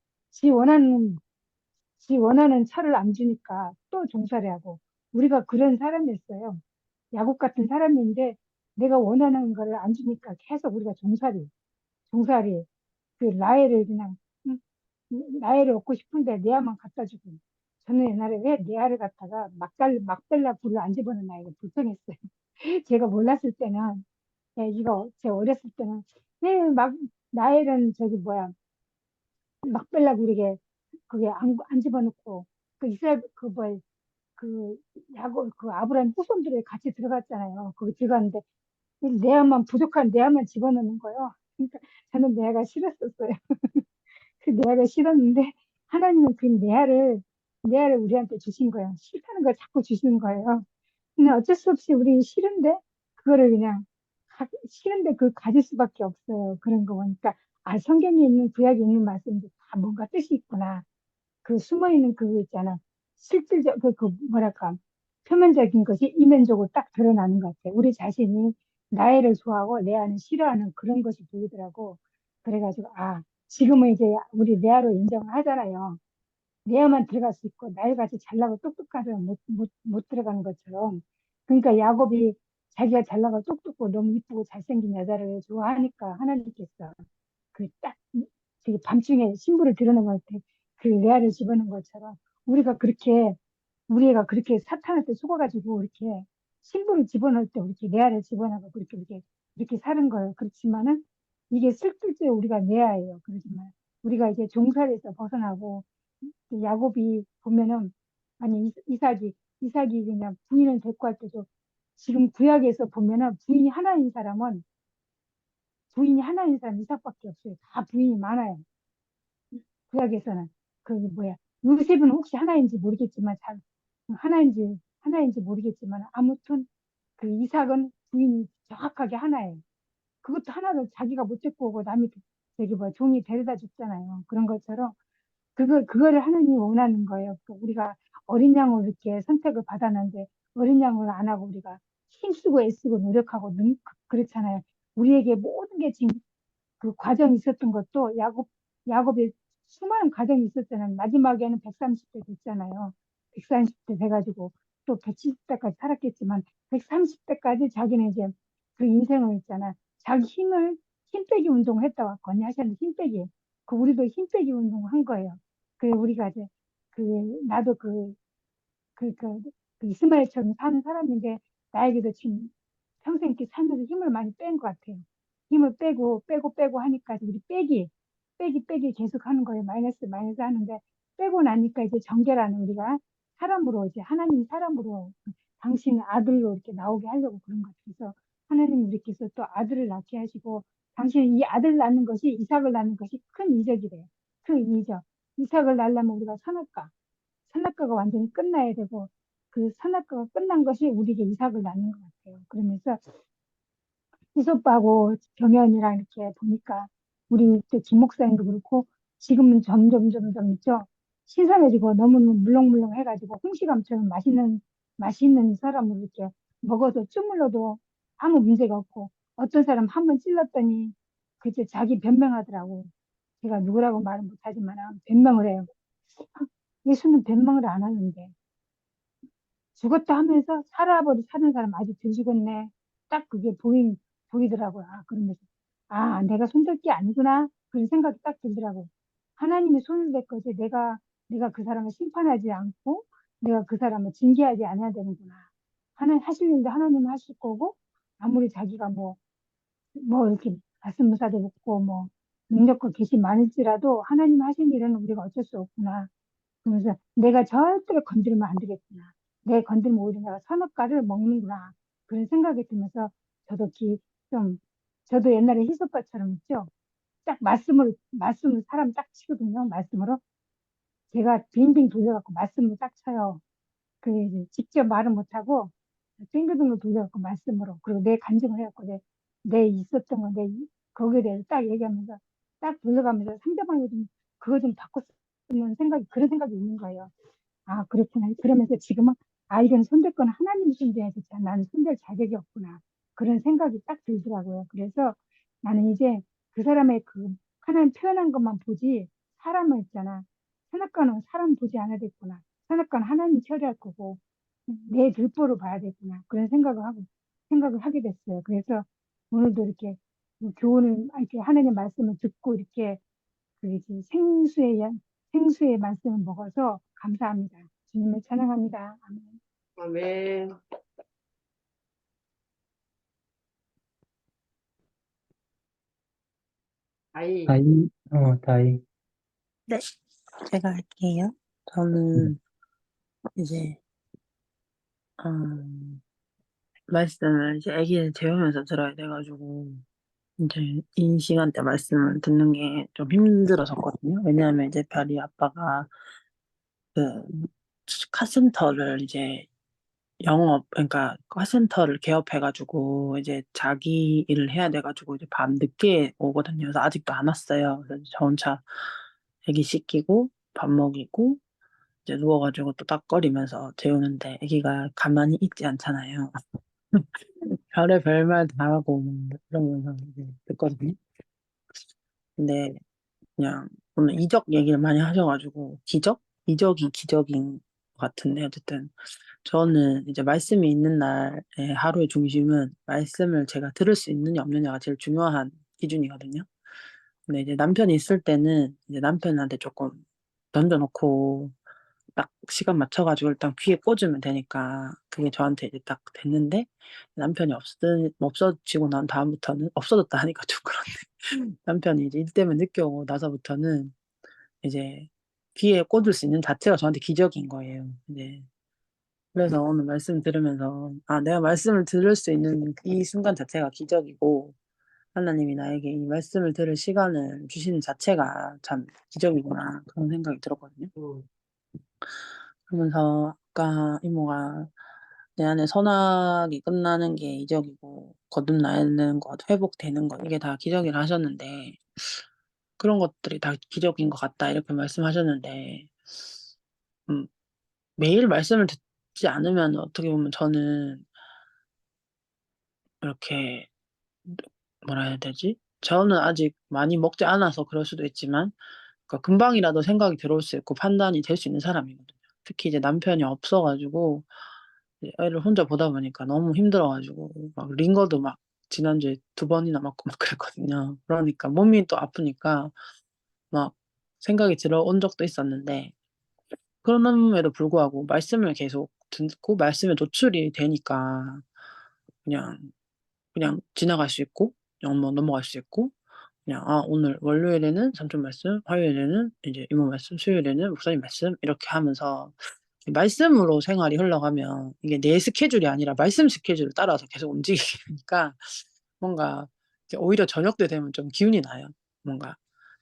Speaker 9: 지 원하는 철을 안 주니까 또 종살이 하고 우리가 그런 사람이었어요. 야곱 같은 사람인데 내가 원하는 거를 안 주니까 계속 우리가 종살이, 그 나이를 그냥, 응? 나이를 얻고 싶은데 내 아만 갖다 주고. 저는 옛날에 왜 내 아를 갖다가 막달라 불을 안 집어넣는 아이가 불평했어요. 제가 몰랐을 때는, 야, 이거, 제가 어렸을 때는, 나이는 저기 뭐야, 막달라 그러게, 그게 안 집어넣고, 그 이스라엘, 그 야곱, 그 아브라함 후손들이 같이 들어갔잖아요. 거기 들어갔는데, 내 아만 부족한 내 아만 집어넣는 거예요. 그러니까 저는 내 아가 싫었었어요. 그 내아가 싫었는데 하나님은 그 내아를 우리한테 주신 거예요. 싫다는 걸 자꾸 주시는 거예요. 근데 어쩔 수 없이 우리 싫은데 그거를 그냥 싫은데 그걸 가질 수밖에 없어요. 그런 거 보니까 아 성경에 있는 구약에 있는 말씀도 다 뭔가 뜻이 있구나. 그 숨어 있는 그거 있잖아. 실질적 그 뭐랄까 표면적인 것이 이면적으로 딱 드러나는 것 같아요. 우리 자신이 나이를 좋아하고 내 아는 싫어하는 그런 것이 보이더라고. 그래가지고 아 지금은 이제 우리 내아로 인정을 하잖아요. 내아만 들어갈 수 있고 나이같이 잘나고 똑똑한 사람 못 들어가는 것처럼. 그러니까 야곱이 자기가 잘나고 똑똑하고 너무 이쁘고 잘생긴 여자를 좋아하니까 하나님께서 그 딱, 저기 밤중에 신부를 드러낸 때, 그 레아를 집어넣은 것처럼, 우리가 그렇게, 우리 애가 그렇게 사탄한테 속아가지고, 이렇게 신부를 집어넣을 때, 이렇게 레아를 집어넣고, 이렇게 사는 거예요. 그렇지만은, 이게 슬플 우리가 레아예요. 그렇지만, 우리가 이제 종살에서 벗어나고, 야곱이 보면은, 아니, 이삭이 그냥 부인을 데리고 할 때도, 지금 구약에서 보면은, 부인이 하나인 사람 이삭밖에 없어요. 다 부인이 많아요. 구약에서는 그 뭐야 요셉은 혹시 하나인지 모르겠지만 잘 하나인지 모르겠지만 아무튼 그 이삭은 부인이 정확하게 하나예요. 그것도 하나를 자기가 못 데리고 오고 남이 저기 뭐 종이 데려다 줬잖아요. 그런 것처럼 그거를 하나님이 원하는 거예요. 그 우리가 어린 양을 이렇게 선택을 받았는데 어린 양을 안 하고 우리가 힘쓰고 애쓰고 노력하고 그렇잖아요. 우리에게 모든 게 지금 그 과정이 있었던 것도 야곱의 수많은 과정이 있었잖아요. 마지막에는 130대 됐잖아요. 130대 돼가지고 또 170대까지 살았겠지만 130대까지 자기는 이제 그 인생을 있잖아. 자기 힘 빼기 운동을 했다고 왔거든요. 하셨는데 힘 빼기. 그 우리도 힘 빼기 운동을 한 거예요. 그 우리가 이제 그 나도 그, 그, 그 이스마엘처럼 사는 사람인데 나에게도 지금 평생 이렇게 살면서 힘을 많이 뺀 것 같아요. 힘을 빼고 하니까 우리 빼기 계속 하는 거예요. 마이너스 하는데 빼고 나니까 이제 정결하는 우리가 사람으로 이제 하나님 사람으로 당신 아들로 이렇게 나오게 하려고 그런 것 같아서 하나님 우리께서 또 아들을 낳게 하시고 당신은 이 아들 낳는 것이 이삭을 낳는 것이 큰 이적이래요. 큰 이적. 이삭을 낳으려면 우리가 선악과가 완전히 끝나야 되고 그 선악과가 끝난 것이 우리에게 이삭을 낳는 것 같아요. 그러면서 희소빠고 경연이랑 이렇게 보니까 우리 또 김 목사님도 그렇고 지금은 점점 있죠. 신선해지고 너무너무 물렁물렁 해가지고 홍시감처럼 맛있는 사람으로 이렇게 먹어도 주물러도 아무 문제가 없고 어떤 사람 한 번 찔렀더니 그저 자기 변명하더라고. 제가 누구라고 말은 못하지만 변명을 해요. 예수는 변명을 안 하는데 죽었다 하면서 사는 사람 아주 덜 죽었네. 딱 그게 보이더라고요. 아, 그러면서, 아, 내가 손댈 게 아니구나. 그런 생각이 딱 들더라고요. 하나님이 손을 댈 거지. 내가 그 사람을 심판하지 않고, 내가 그 사람을 징계하지 않아야 되는구나. 하나님 하실 일도 하나님은 하실 거고, 아무리 자기가 이렇게 말씀무사도 없고, 능력과 계시 많을지라도, 하나님 하신 일은 우리가 어쩔 수 없구나. 그러면서 내가 절대로 건드리면 안 되겠구나. 내 건드리면 오히려 내가 선악과를 먹는구나. 그런 생각이 들면서 저도 저도 옛날에 희소빠처럼 있죠. 딱 말씀을 사람 딱 치거든요. 말씀으로. 제가 빙빙 돌려갖고 말씀을 딱 쳐요. 그 이제 직접 말은 못하고 빙글빙글 돌려갖고 말씀으로. 그리고 내 간증을 해갖고 내 있었던 거, 거기에 대해서 딱 얘기하면서 딱 돌려가면서 상대방이 그거 좀 바꿨으면 그런 생각이 있는 거예요. 아, 그렇구나. 그러면서 지금은, 아, 이건 손댈 건 하나님이 손대야지. 나는 손댈 자격이 없구나. 그런 생각이 딱 들더라고요. 그래서 나는 이제 그 사람의 하나님 표현한 것만 보지, 사람을 있잖아. 선악과는 사람 보지 않아야 되겠구나. 선악과는 하나님 처리할 거고, 내 들보로 봐야 되겠구나. 그런 생각을 하고, 생각을 하게 됐어요. 그래서 오늘도 이렇게 교훈을, 이렇게 하나님 말씀을 듣고 이렇게 그 이제 생수의 말씀을 먹어서 감사합니다. 주님을 찬양합니다. 아멘.
Speaker 2: 아멘. 아이,
Speaker 3: 다이.
Speaker 10: 네, 제가 할게요.
Speaker 3: 음.
Speaker 10: 저는 이제 음, 말씀을 이제 아기를 재우면서 들어야 돼가지고 이제 이 시간대 말씀을 듣는 게 좀 힘들었었거든요. 왜냐하면 이제 별이 아빠가 그 카센터를 이제 그러니까 카센터를 개업해가지고 이제 자기 일을 해야 돼가지고 이제 밤 늦게 오거든요. 그래서 아직도 안 왔어요. 그래서 저 혼자 애기 씻기고 밥 먹이고 이제 누워가지고 또 딱거리면서 재우는데 애기가 가만히 있지 않잖아요. 별의 별말 다 하고 막 이러면서 이제 듣거든요. 근데 그냥 오늘 이적 얘기를 많이 하셔가지고 이적이 기적인 것 같은데 어쨌든 저는 이제 말씀이 있는 날의 하루의 중심은 말씀을 제가 들을 수 있느냐 없느냐가 제일 중요한 기준이거든요. 근데 이제 남편이 있을 때는 이제 남편한테 조금 던져놓고 딱 시간 맞춰가지고 일단 귀에 꽂으면 되니까 그게 저한테 이제 딱 됐는데 남편이 없어지고 난 다음부터는 없어졌다 하니까 좀 그런데 남편이 이제 일 때문에 늦게 오고 나서부터는 이제 귀에 꽂을 수 있는 자체가 저한테 기적인 거예요. 이제 그래서 오늘 말씀 들으면서 내가 말씀을 들을 수 있는 이 순간 자체가 기적이고 하나님이 나에게 이 말씀을 들을 시간을 주시는 자체가 참 기적이구나 그런 생각이 들었거든요. 그러면서 아까 이모가 내 안에 선악이 끝나는 게 이적이고 거듭나는 것, 회복되는 것 이게 다 기적이라 하셨는데 그런 것들이 다 기적인 것 같다 이렇게 말씀하셨는데 음, 매일 말씀을 듣지 않으면 어떻게 보면 저는 이렇게 뭐라 해야 되지? 저는 아직 많이 먹지 않아서 그럴 수도 있지만 그러니까 금방이라도 생각이 들어올 수 있고 판단이 될 수 있는 사람이거든요. 특히 이제 남편이 없어가지고 이제 애를 혼자 보다 보니까 너무 힘들어가지고 막 링거도 막 지난주에 2번이나 맞고 막 그랬거든요. 그러니까 몸이 또 아프니까 막 생각이 들어온 적도 있었는데 그럼에도 불구하고 말씀을 계속 듣고 말씀에 노출이 되니까 그냥 지나갈 수 있고 그냥 뭐 넘어갈 수 있고 그냥 오늘 월요일에는 삼촌 말씀, 화요일에는 이제 이모 말씀, 수요일에는 목사님 말씀 이렇게 하면서 말씀으로 생활이 흘러가면 이게 내 스케줄이 아니라 말씀 스케줄을 따라서 계속 움직이게 되니까 뭔가 이렇게 오히려 저녁 때 되면 좀 기운이 나요. 뭔가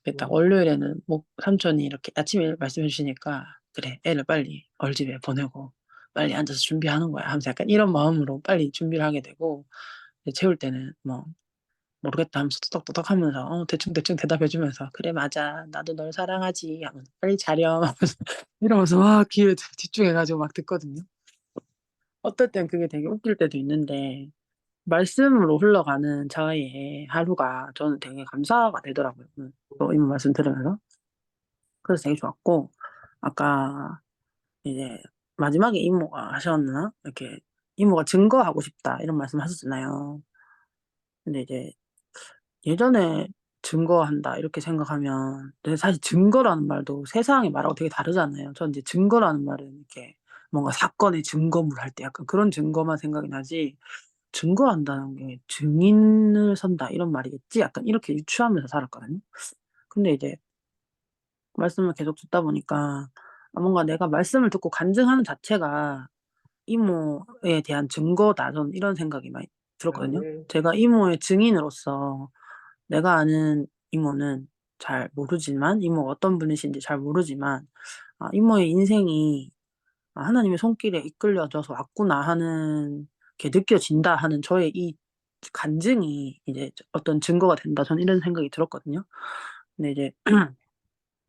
Speaker 10: 이렇게 딱 월요일에는 삼촌이 이렇게 아침에 말씀해 주시니까 그래 애를 빨리 얼집에 보내고 빨리 앉아서 준비하는 거야 하면서 약간 이런 마음으로 빨리 준비를 하게 되고 재울 때는 뭐 모르겠다 하면서 또덕또덕 하면서 대충대충 대답해 주면서 그래 맞아 나도 널 사랑하지 하면서 빨리 자렴 하면서 이러면서 막 귀에 집중해가지고 막 듣거든요. 어떨 땐 그게 되게 웃길 때도 있는데 말씀으로 흘러가는 저의 하루가 저는 되게 감사가 되더라고요. 또 이모 말씀 들으면서 그래서 되게 좋았고 아까 이제 마지막에 이모가 하셨나 이렇게 이모가 증거하고 싶다 이런 말씀 하셨잖아요. 근데 이제 예전에 증거한다 이렇게 생각하면 근데 사실 증거라는 말도 세상의 말하고 되게 다르잖아요. 전 이제 증거라는 말은 이렇게 뭔가 사건의 증거물 할 때 약간 그런 증거만 생각이 나지 증거한다는 게 증인을 선다 이런 말이겠지? 약간 이렇게 유추하면서 살았거든요. 근데 이제 말씀을 계속 듣다 보니까 뭔가 내가 말씀을 듣고 간증하는 자체가 이모에 대한 증거다. 저는 이런 생각이 많이 들었거든요.
Speaker 2: 아멘.
Speaker 10: 제가 이모의 증인으로서 내가 아는 이모는 잘 모르지만 이모가 어떤 분이신지 잘 모르지만 이모의 인생이 하나님의 손길에 이끌려져서 왔구나 하는 게 느껴진다 하는 저의 이 간증이 이제 어떤 증거가 된다. 저는 이런 생각이 들었거든요. 근데 이제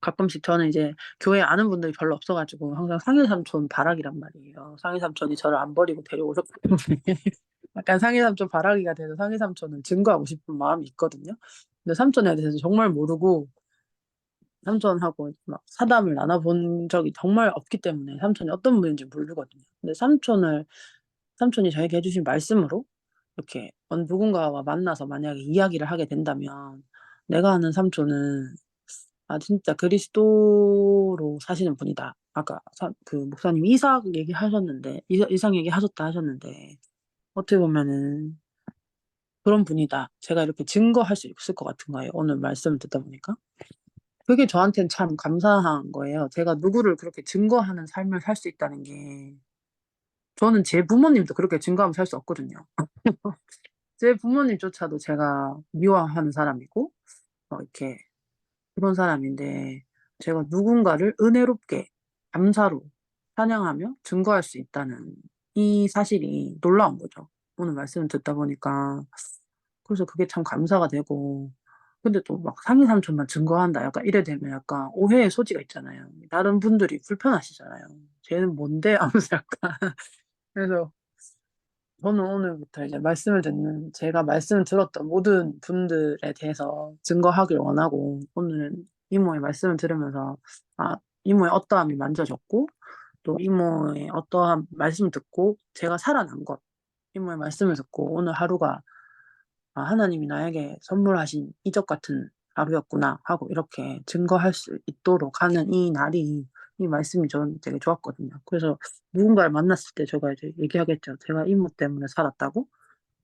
Speaker 10: 가끔씩 저는 이제 교회에 아는 분들이 별로 없어가지고 항상 상해 삼촌 바라기란 말이에요. 상해 삼촌이 저를 안 버리고 데려오셨기 때문에 약간 상해 삼촌 바라기가 돼서 상해 삼촌은 증거하고 싶은 마음이 있거든요. 근데 삼촌에 대해서 정말 모르고 삼촌하고 막 사담을 나눠본 적이 정말 없기 때문에 삼촌이 어떤 분인지 모르거든요. 근데 삼촌이 저에게 해주신 말씀으로 이렇게 누군가와 만나서 만약에 이야기를 하게 된다면 내가 아는 삼촌은 진짜 그리스도로 사시는 분이다. 아까 그 목사님 이삭 얘기하셨는데 이삭 얘기하셨다 하셨는데 어떻게 보면은 그런 분이다. 제가 이렇게 증거할 수 있을 것 같은 거예요. 오늘 말씀을 듣다 보니까. 그게 저한테는 참 감사한 거예요. 제가 누구를 그렇게 증거하는 삶을 살 수 있다는 게 저는 제 부모님도 그렇게 증거하면 살 수 없거든요. 제 부모님조차도 제가 미워하는 사람이고 이렇게 그런 사람인데 제가 누군가를 은혜롭게 감사로 찬양하며 증거할 수 있다는 이 사실이 놀라운 거죠. 오늘 말씀을 듣다 보니까 그래서 그게 참 감사가 되고 근데 또 막 상위 삼촌만 증거한다 약간 이래 되면 약간 오해의 소지가 있잖아요. 다른 분들이 불편하시잖아요. 쟤는 뭔데? 하면서 약간 그래서 저는 오늘부터 이제 제가 말씀을 들었던 모든 분들에 대해서 증거하길 원하고, 오늘은 이모의 말씀을 들으면서, 이모의 어떠함이 만져졌고, 또 이모의 어떠한 말씀을 듣고, 제가 살아난 것, 이모의 말씀을 듣고, 오늘 하루가, 하나님이 나에게 선물하신 이적 같은 하루였구나 하고, 이렇게 증거할 수 있도록 하는 이 날이, 이 말씀이 저는 되게 좋았거든요. 그래서 누군가를 만났을 때 제가 이제 얘기하겠죠. 제가 이모 때문에 살았다고?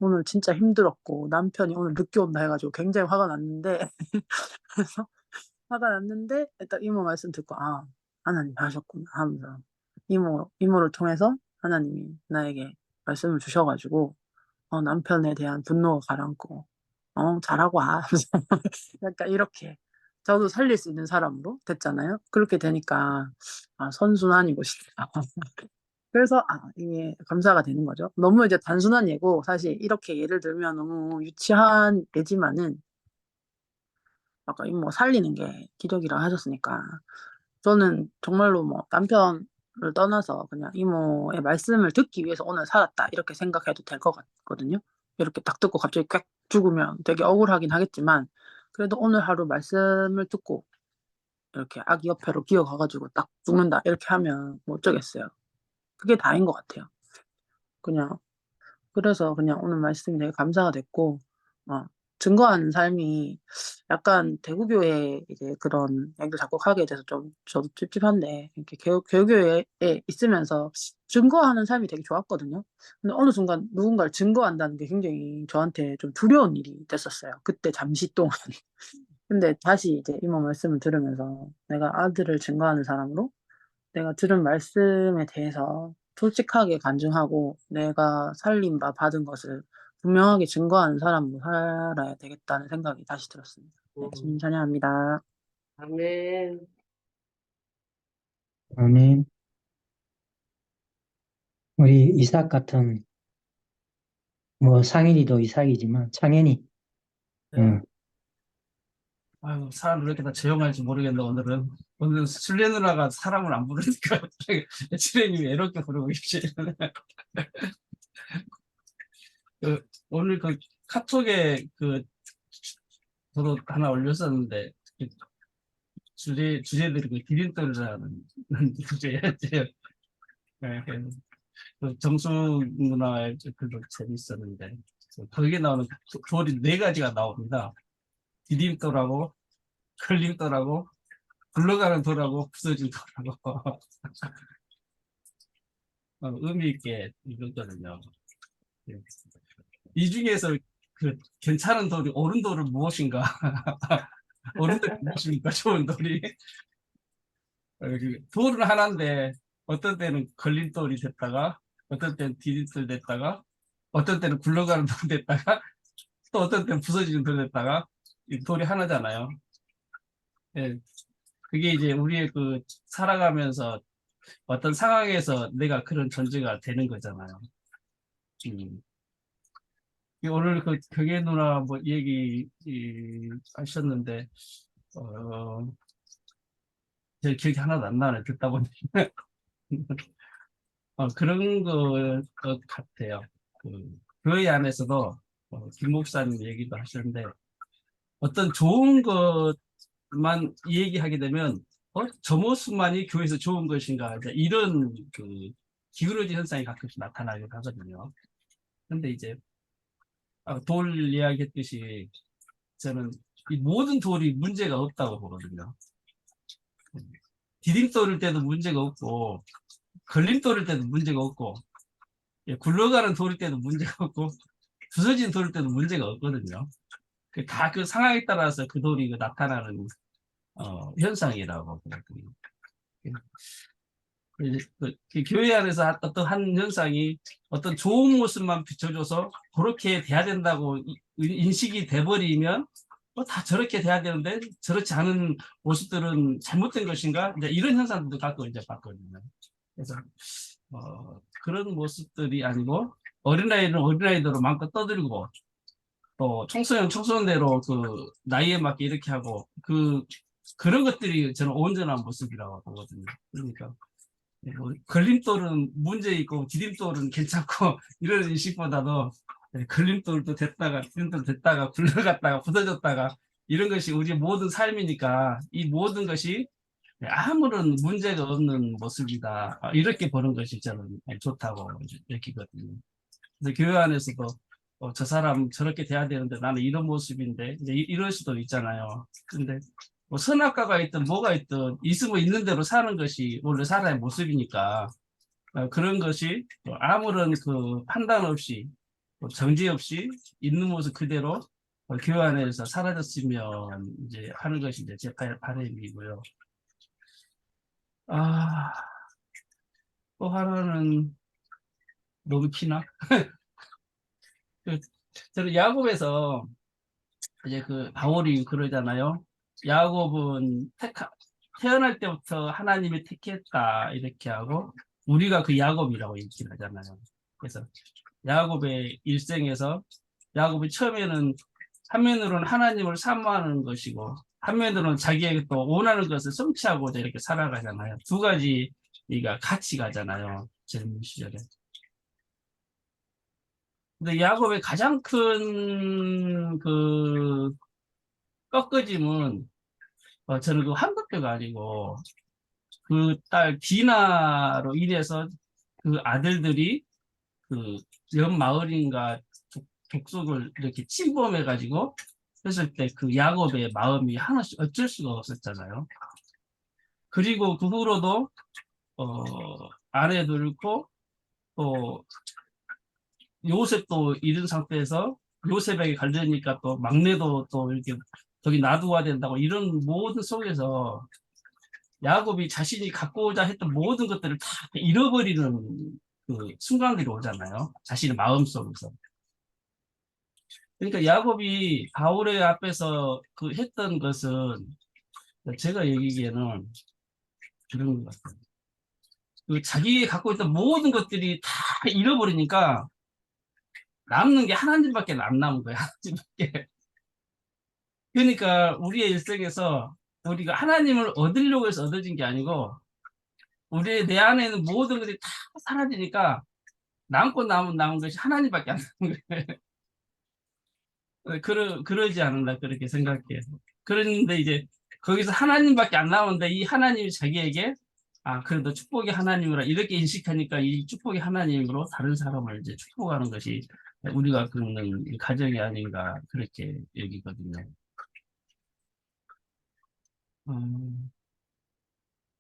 Speaker 10: 오늘 진짜 힘들었고 남편이 오늘 늦게 온다 해가지고 굉장히 화가 났는데 그래서 화가 났는데 일단 이모 말씀 듣고 하나님 하셨구나 하면서 이모를 통해서 하나님이 나에게 말씀을 주셔가지고 남편에 대한 분노가 가라앉고 잘하고 와 하면서 약간 이렇게 저도 살릴 수 있는 사람으로 됐잖아요. 그렇게 되니까 선순환이고 싶다. 그래서 이게 감사가 되는 거죠. 너무 이제 단순한 예고 사실 이렇게 예를 들면 너무 유치한 예지만은 아까 이모 살리는 게 기적이라 하셨으니까 저는 정말로 뭐 남편을 떠나서 그냥 이모의 말씀을 듣기 위해서 오늘 살았다 이렇게 생각해도 될 것 같거든요. 이렇게 딱 듣고 갑자기 꽥 죽으면 되게 억울하긴 하겠지만 그래도 오늘 하루 말씀을 듣고 이렇게 아기 옆에로 기어가가지고 딱 죽는다 이렇게 하면 뭐 어쩌겠어요. 그게 다인 것 같아요. 그래서 그냥 오늘 말씀이 되게 감사가 됐고, 증거하는 삶이 약간 대구교회 이제 그런 얘기를 자꾸 하게 돼서 좀 저도 찝찝한데, 이렇게 개혁교회에 있으면서 증거하는 삶이 되게 좋았거든요. 근데 어느 순간 누군가를 증거한다는 게 굉장히 저한테 좀 두려운 일이 됐었어요. 그때 잠시 동안. 근데 다시 이제 이모 말씀을 들으면서 내가 아들을 증거하는 사람으로 내가 들은 말씀에 대해서 솔직하게 간증하고 내가 살림 바 받은 것을 분명하게 증거하는 사람으로 살아야 되겠다는 생각이 다시 들었습니다. 네, 주님 찬양합니다.
Speaker 2: 아멘.
Speaker 3: 아멘. 우리 이삭 같은 뭐 상인이도 이삭이지만 창현이 응.
Speaker 11: 아유, 사람을 왜 이렇게 다 조용할지 모르겠는데, 오늘은 술래 누나가 사람을 안 부르니까, 수레님이 외롭게 부르고 계시네. 오늘 카톡에 저도 하나 올렸었는데, 주제들이 기린돌이라는 주제였대요. 네, 정수 누나의 글도 재밌었는데, 거기에 나오는 돌이 4가지가 나옵니다. 디딤돌하고, 걸림돌하고, 굴러가는 돌하고, 부서진 돌하고. 의미 있게 읽었거든요. 이 중에서 괜찮은 돌이, 옳은 돌은 무엇인가? 옳은 돌이 무엇입니까? 좋은 돌이. 돌은 하나인데, 어떤 때는 걸림돌이 됐다가, 어떤 때는 디딤돌 됐다가, 어떤 때는 굴러가는 돌 됐다가, 또 어떤 때는 부서지는 돌 됐다가, 이 돌이 하나잖아요. 예, 그게 이제 우리의 살아가면서 어떤 상황에서 내가 그런 존재가 되는 거잖아요. 오늘 경혜 누나 뭐 얘기 하셨는데, 제 기억이 하나도 안 나네, 듣다 보니. 그런 것 같아요. 교회 안에서도, 김 목사님 얘기도 하셨는데, 어떤 좋은 것만 얘기하게 되면, 저 모습만이 교회에서 좋은 것인가, 이제 이런 기울어진 현상이 가끔씩 나타나기도 하거든요. 근데 이제 돌 이야기했듯이 저는 이 모든 돌이 문제가 없다고 보거든요. 디딤돌일 때도 문제가 없고 걸림돌일 때도 문제가 없고 굴러가는 돌일 때도 문제가 없고 부서진 돌일 때도 문제가 없거든요. 다 그 상황에 따라서 그 돌이 나타나는 현상이라고 생각합니다. 그 교회 안에서 어떤 한 현상이 어떤 좋은 모습만 비춰줘서 그렇게 돼야 된다고 인식이 돼버리면 다 저렇게 돼야 되는데 저렇지 않은 모습들은 잘못된 것인가? 이제 이런 현상들도 가끔 이제 봤거든요. 그래서 그런 모습들이 아니고 어린아이는 어린아이대로 마음껏 떠들고 또 청소년 청소년대로 그 나이에 맞게 이렇게 하고 그런 것들이 저는 온전한 모습이라고 보거든요. 그러니까 걸림돌은 문제 있고 디딤돌은 괜찮고 이런 인식보다도 걸림돌도 됐다가 디딤돌 됐다가 굴러갔다가 부서졌다가 이런 것이 우리 모든 삶이니까 이 모든 것이 아무런 문제가 없는 모습이다. 이렇게 보는 것이 저는 좋다고 느끼거든요. 그래서 교회 안에서도 저 사람 저렇게 돼야 되는데 나는 이런 모습인데 이제 이럴 수도 있잖아요. 근데 뭐 선악과가 있든 뭐가 있든 있으면 있는 대로 사는 것이 원래 사람의 모습이니까 그런 것이 아무런 그 판단 없이 정지 없이 있는 모습 그대로 교회 안에서 사라졌으면 이제 하는 것이 이제 제 바람이고요. 또 하나는 너무 키나? 저는 야곱에서 이제 그 바울이 그러잖아요. 야곱은 태어날 때부터 하나님이 택했다 이렇게 하고 우리가 그 야곱이라고 얘기를 하잖아요. 그래서 야곱의 일생에서 야곱이 처음에는 한면으로는 하나님을 사모하는 것이고 한면으로는 자기에게 또 원하는 것을 성취하고자 이렇게 살아가잖아요. 두 가지가 같이 가잖아요. 젊은 시절에. 근데 야곱의 가장 큰 그 꺾어짐은 저는 그 한국교가 아니고 그 딸 디나로 인해서 그 아들들이 그 옆 마을인가 족속을 이렇게 침범해 가지고 했을 때 그 야곱의 마음이 하나씩 어쩔 수가 없었잖아요. 그리고 그 후로도 아내도 잃고 또 요셉도 잃은 상태에서 요셉에게 갈리니까 또 막내도 또 이렇게 저기 놔두어야 된다고 이런 모든 속에서 야곱이 자신이 갖고자 했던 모든 것들을 다 잃어버리는 그 순간들이 오잖아요. 자신의 마음속에서. 그러니까 야곱이 바울의 앞에서 그 했던 것은 제가 얘기기에는 그런 것 같아요. 그 자기 갖고 있던 모든 것들이 다 잃어버리니까 남는 게 하나님밖에 안 남은 거야. 하나님밖에. 그러니까 우리의 일생에서 우리가 하나님을 얻으려고 해서 얻어진 게 아니고 내 안에 있는 모든 것이 다 사라지니까 남고 남은 것이 하나님밖에 안 남은 거예요. 그러지 않는다 그렇게 생각해요. 그런데 이제 거기서 하나님밖에 안 나오는데 이 하나님이 자기에게 그래도 축복의 하나님이라 이렇게 인식하니까 이 축복의 하나님으로 다른 사람을 이제 축복하는 것이 우리가 겪는 가정이 아닌가 그렇게 여기거든요.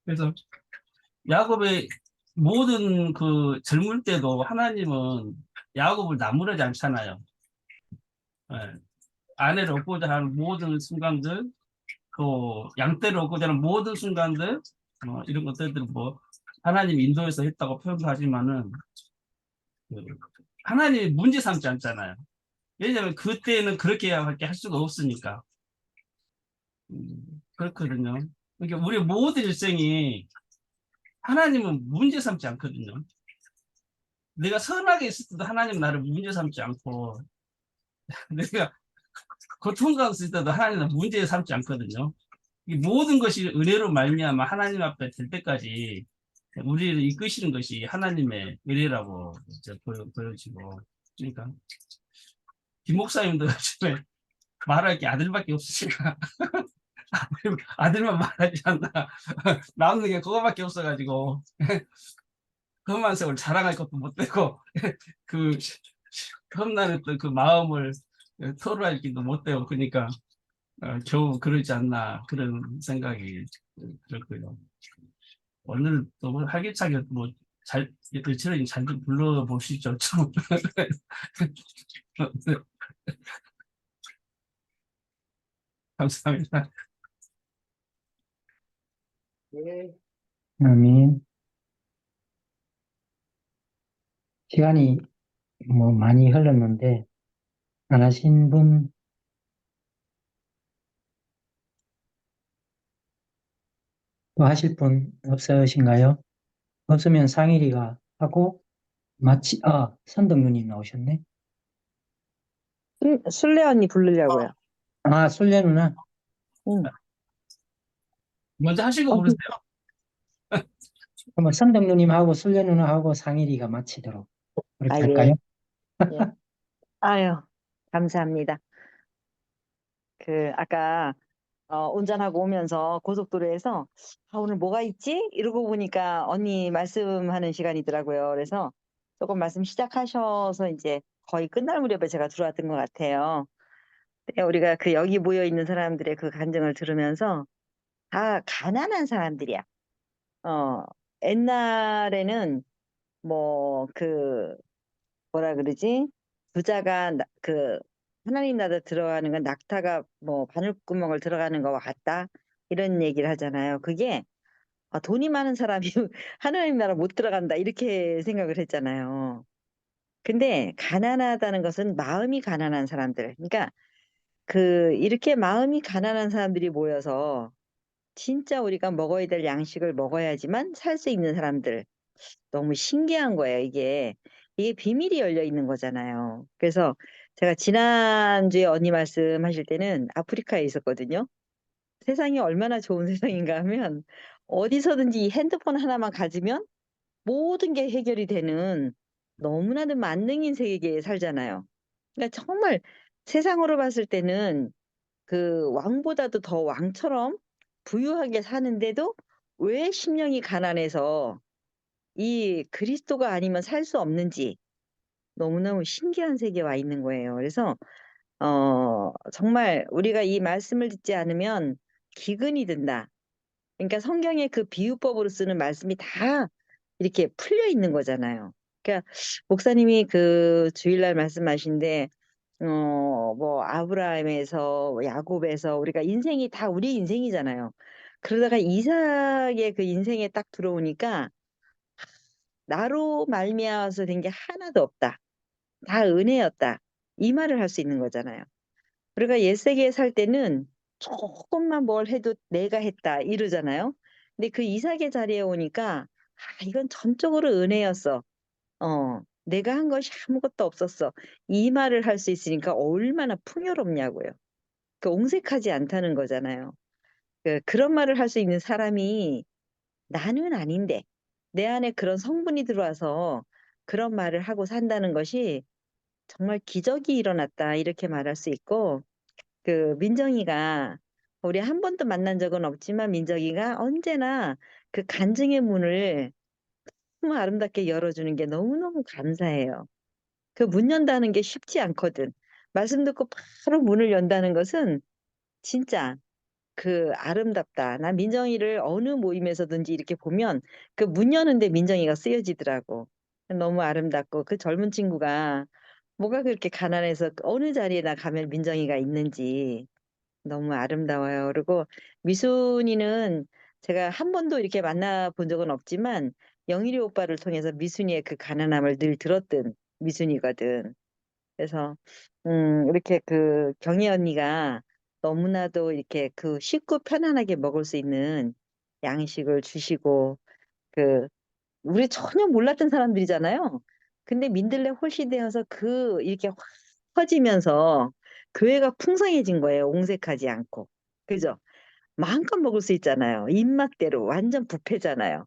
Speaker 11: 그래서 야곱의 모든 그 젊을 때도 하나님은 야곱을 나무라지 않잖아요. 아내를 얻고자 하는 모든 순간들, 또 양떼를 얻고자 하는 모든 순간들, 이런 것들은 뭐 하나님 인도에서 했다고 표현하지만은 하나님이 문제 삼지 않잖아요. 왜냐하면 그때는 그렇게밖에 할 수가 없으니까. 그렇거든요. 그러니까 우리 모든 일생이 하나님은 문제 삼지 않거든요. 내가 선하게 있을 때도 하나님 나를 문제 삼지 않고 내가 고통스러웠을 때도 하나님은 문제 삼지 않거든요. 이 모든 것이 은혜로 말미암아 하나님 앞에 될 때까지 우리를 이끄시는 것이 하나님의 은혜라고 보여지고 그러니까 김 목사님도 요즘에 말할 게 아들밖에 없으니까 아들만 말하지 않나 남는 게 그거밖에 없어가지고 그것만 세월 자랑할 것도 못 되고 험난했던 그 마음을 토로하기도 못해요. 그러니까 겨우 그러지 않나 그런 생각이 들었고요. 오늘 또 활기차게 뭐잘 저희 잘좀 불러보시죠. 좀. 감사합니다.
Speaker 2: 네.
Speaker 3: 아멘. 시간이 뭐 많이 흘렀는데, 안 하신 분, 또 하실 분 없으신가요? 없으면 상일이가 하고, 선덕누님 나오셨네.
Speaker 12: 술래 언니 부르려고요.
Speaker 3: 아, 술래 누나.
Speaker 12: 응.
Speaker 11: 먼저 하시고
Speaker 12: 어,
Speaker 11: 부르세요.
Speaker 3: 그러면 선덕누님하고 술래 누나하고 상일이가 마치도록 그렇게
Speaker 12: 아,
Speaker 3: 할까요?
Speaker 12: 예. 아유, 감사합니다. 아까, 운전하고 오면서 고속도로에서, 오늘 뭐가 있지? 이러고 보니까 언니 말씀하는 시간이더라고요. 그래서 조금 말씀 시작하셔서 이제 거의 끝날 무렵에 제가 들어왔던 것 같아요. 우리가 여기 모여 있는 사람들의 그 간증을 들으면서 다 가난한 사람들이야. 옛날에는 뭐 뭐라 그러지? 부자가 하나님 나라 들어가는 건 낙타가 뭐 바늘구멍을 들어가는 거와 같다. 이런 얘기를 하잖아요. 그게 돈이 많은 사람이 하나님 나라 못 들어간다. 이렇게 생각을 했잖아요. 근데 가난하다는 것은 마음이 가난한 사람들. 그러니까 이렇게 마음이 가난한 사람들이 모여서 진짜 우리가 먹어야 될 양식을 먹어야지만 살 수 있는 사람들. 너무 신기한 거예요, 이게. 이게 비밀이 열려 있는 거잖아요. 그래서 제가 지난주에 언니 말씀하실 때는 아프리카에 있었거든요. 세상이 얼마나 좋은 세상인가 하면 어디서든지 이 핸드폰 하나만 가지면 모든 게 해결이 되는 너무나도 만능인 세계에 살잖아요. 그러니까 정말 세상으로 봤을 때는 왕보다도 더 왕처럼 부유하게 사는데도 왜 심령이 가난해서 이 그리스도가 아니면 살 수 없는지 너무너무 신기한 세계에 와 있는 거예요. 그래서 정말 우리가 이 말씀을 듣지 않으면 기근이 든다. 그러니까 성경의 그 비유법으로 쓰는 말씀이 다 이렇게 풀려 있는 거잖아요. 그러니까 목사님이 주일날 말씀하신데 뭐 아브라함에서 야곱에서 우리가 인생이 다 우리 인생이잖아요. 그러다가 이삭의 그 인생에 딱 들어오니까 나로 말미암아서 된 게 하나도 없다. 다 은혜였다. 이 말을 할 수 있는 거잖아요. 우리가 옛세계에 살 때는 조금만 뭘 해도 내가 했다 이러잖아요. 근데 이삭의 자리에 오니까 이건 전적으로 은혜였어. 내가 한 것이 아무것도 없었어. 이 말을 할 수 있으니까 얼마나 풍요롭냐고요. 옹색하지 않다는 거잖아요. 그런 말을 할 수 있는 사람이 나는 아닌데 내 안에 그런 성분이 들어와서 그런 말을 하고 산다는 것이 정말 기적이 일어났다 이렇게 말할 수 있고 민정이가 우리 한 번도 만난 적은 없지만 민정이가 언제나 간증의 문을 너무 아름답게 열어주는 게 너무너무 감사해요. 문 연다는 게 쉽지 않거든. 말씀 듣고 바로 문을 연다는 것은 진짜 아름답다. 난 민정이를 어느 모임에서든지 이렇게 보면 문 여는데 민정이가 쓰여지더라고. 너무 아름답고 젊은 친구가 뭐가 그렇게 가난해서 어느 자리에나 가면 민정이가 있는지 너무 아름다워요. 그리고 미순이는 제가 한 번도 이렇게 만나본 적은 없지만 영일이 오빠를 통해서 미순이의 가난함을 늘 들었던 미순이거든. 그래서 이렇게 경희 언니가 너무나도 이렇게 쉽고 편안하게 먹을 수 있는 양식을 주시고 우리 전혀 몰랐던 사람들이잖아요. 근데 민들레 홀씨 되어서 이렇게 확 퍼지면서 교회가 풍성해진 거예요. 옹색하지 않고. 그죠? 마음껏 먹을 수 있잖아요. 입맛대로 완전 뷔페잖아요.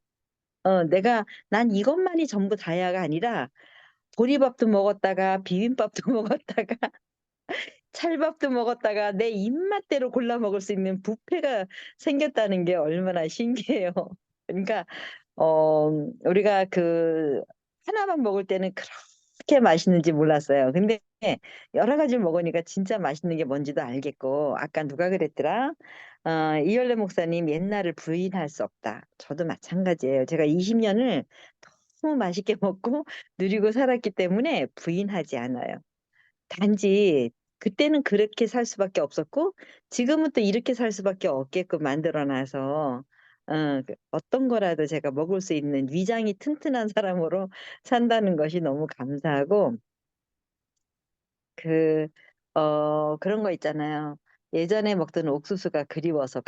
Speaker 12: 난 이것만이 전부 다야가 아니라 보리밥도 먹었다가 비빔밥도 먹었다가 찰밥도 먹었다가 내 입맛대로 골라 먹을 수 있는 뷔페가 생겼다는 게 얼마나 신기해요. 그러니까 우리가 하나만 먹을 때는 그렇게 맛있는지 몰랐어요. 근데 여러 가지를 먹으니까 진짜 맛있는 게 뭔지도 알겠고, 아까 누가 그랬더라? 이열래 목사님 옛날을 부인할 수 없다. 저도 마찬가지예요. 제가 20년을 너무 맛있게 먹고 누리고 살았기 때문에 부인하지 않아요. 단지 그때는 그렇게 살 수밖에 없었고 지금은 또 이렇게 살 수밖에 없게끔 만들어 놔서 어떤 거라도 제가 먹을 수 있는 위장이 튼튼한 사람으로 산다는 것이 너무 감사하고 그 그런 거 있잖아요. 예전에 먹던 옥수수가 그리워서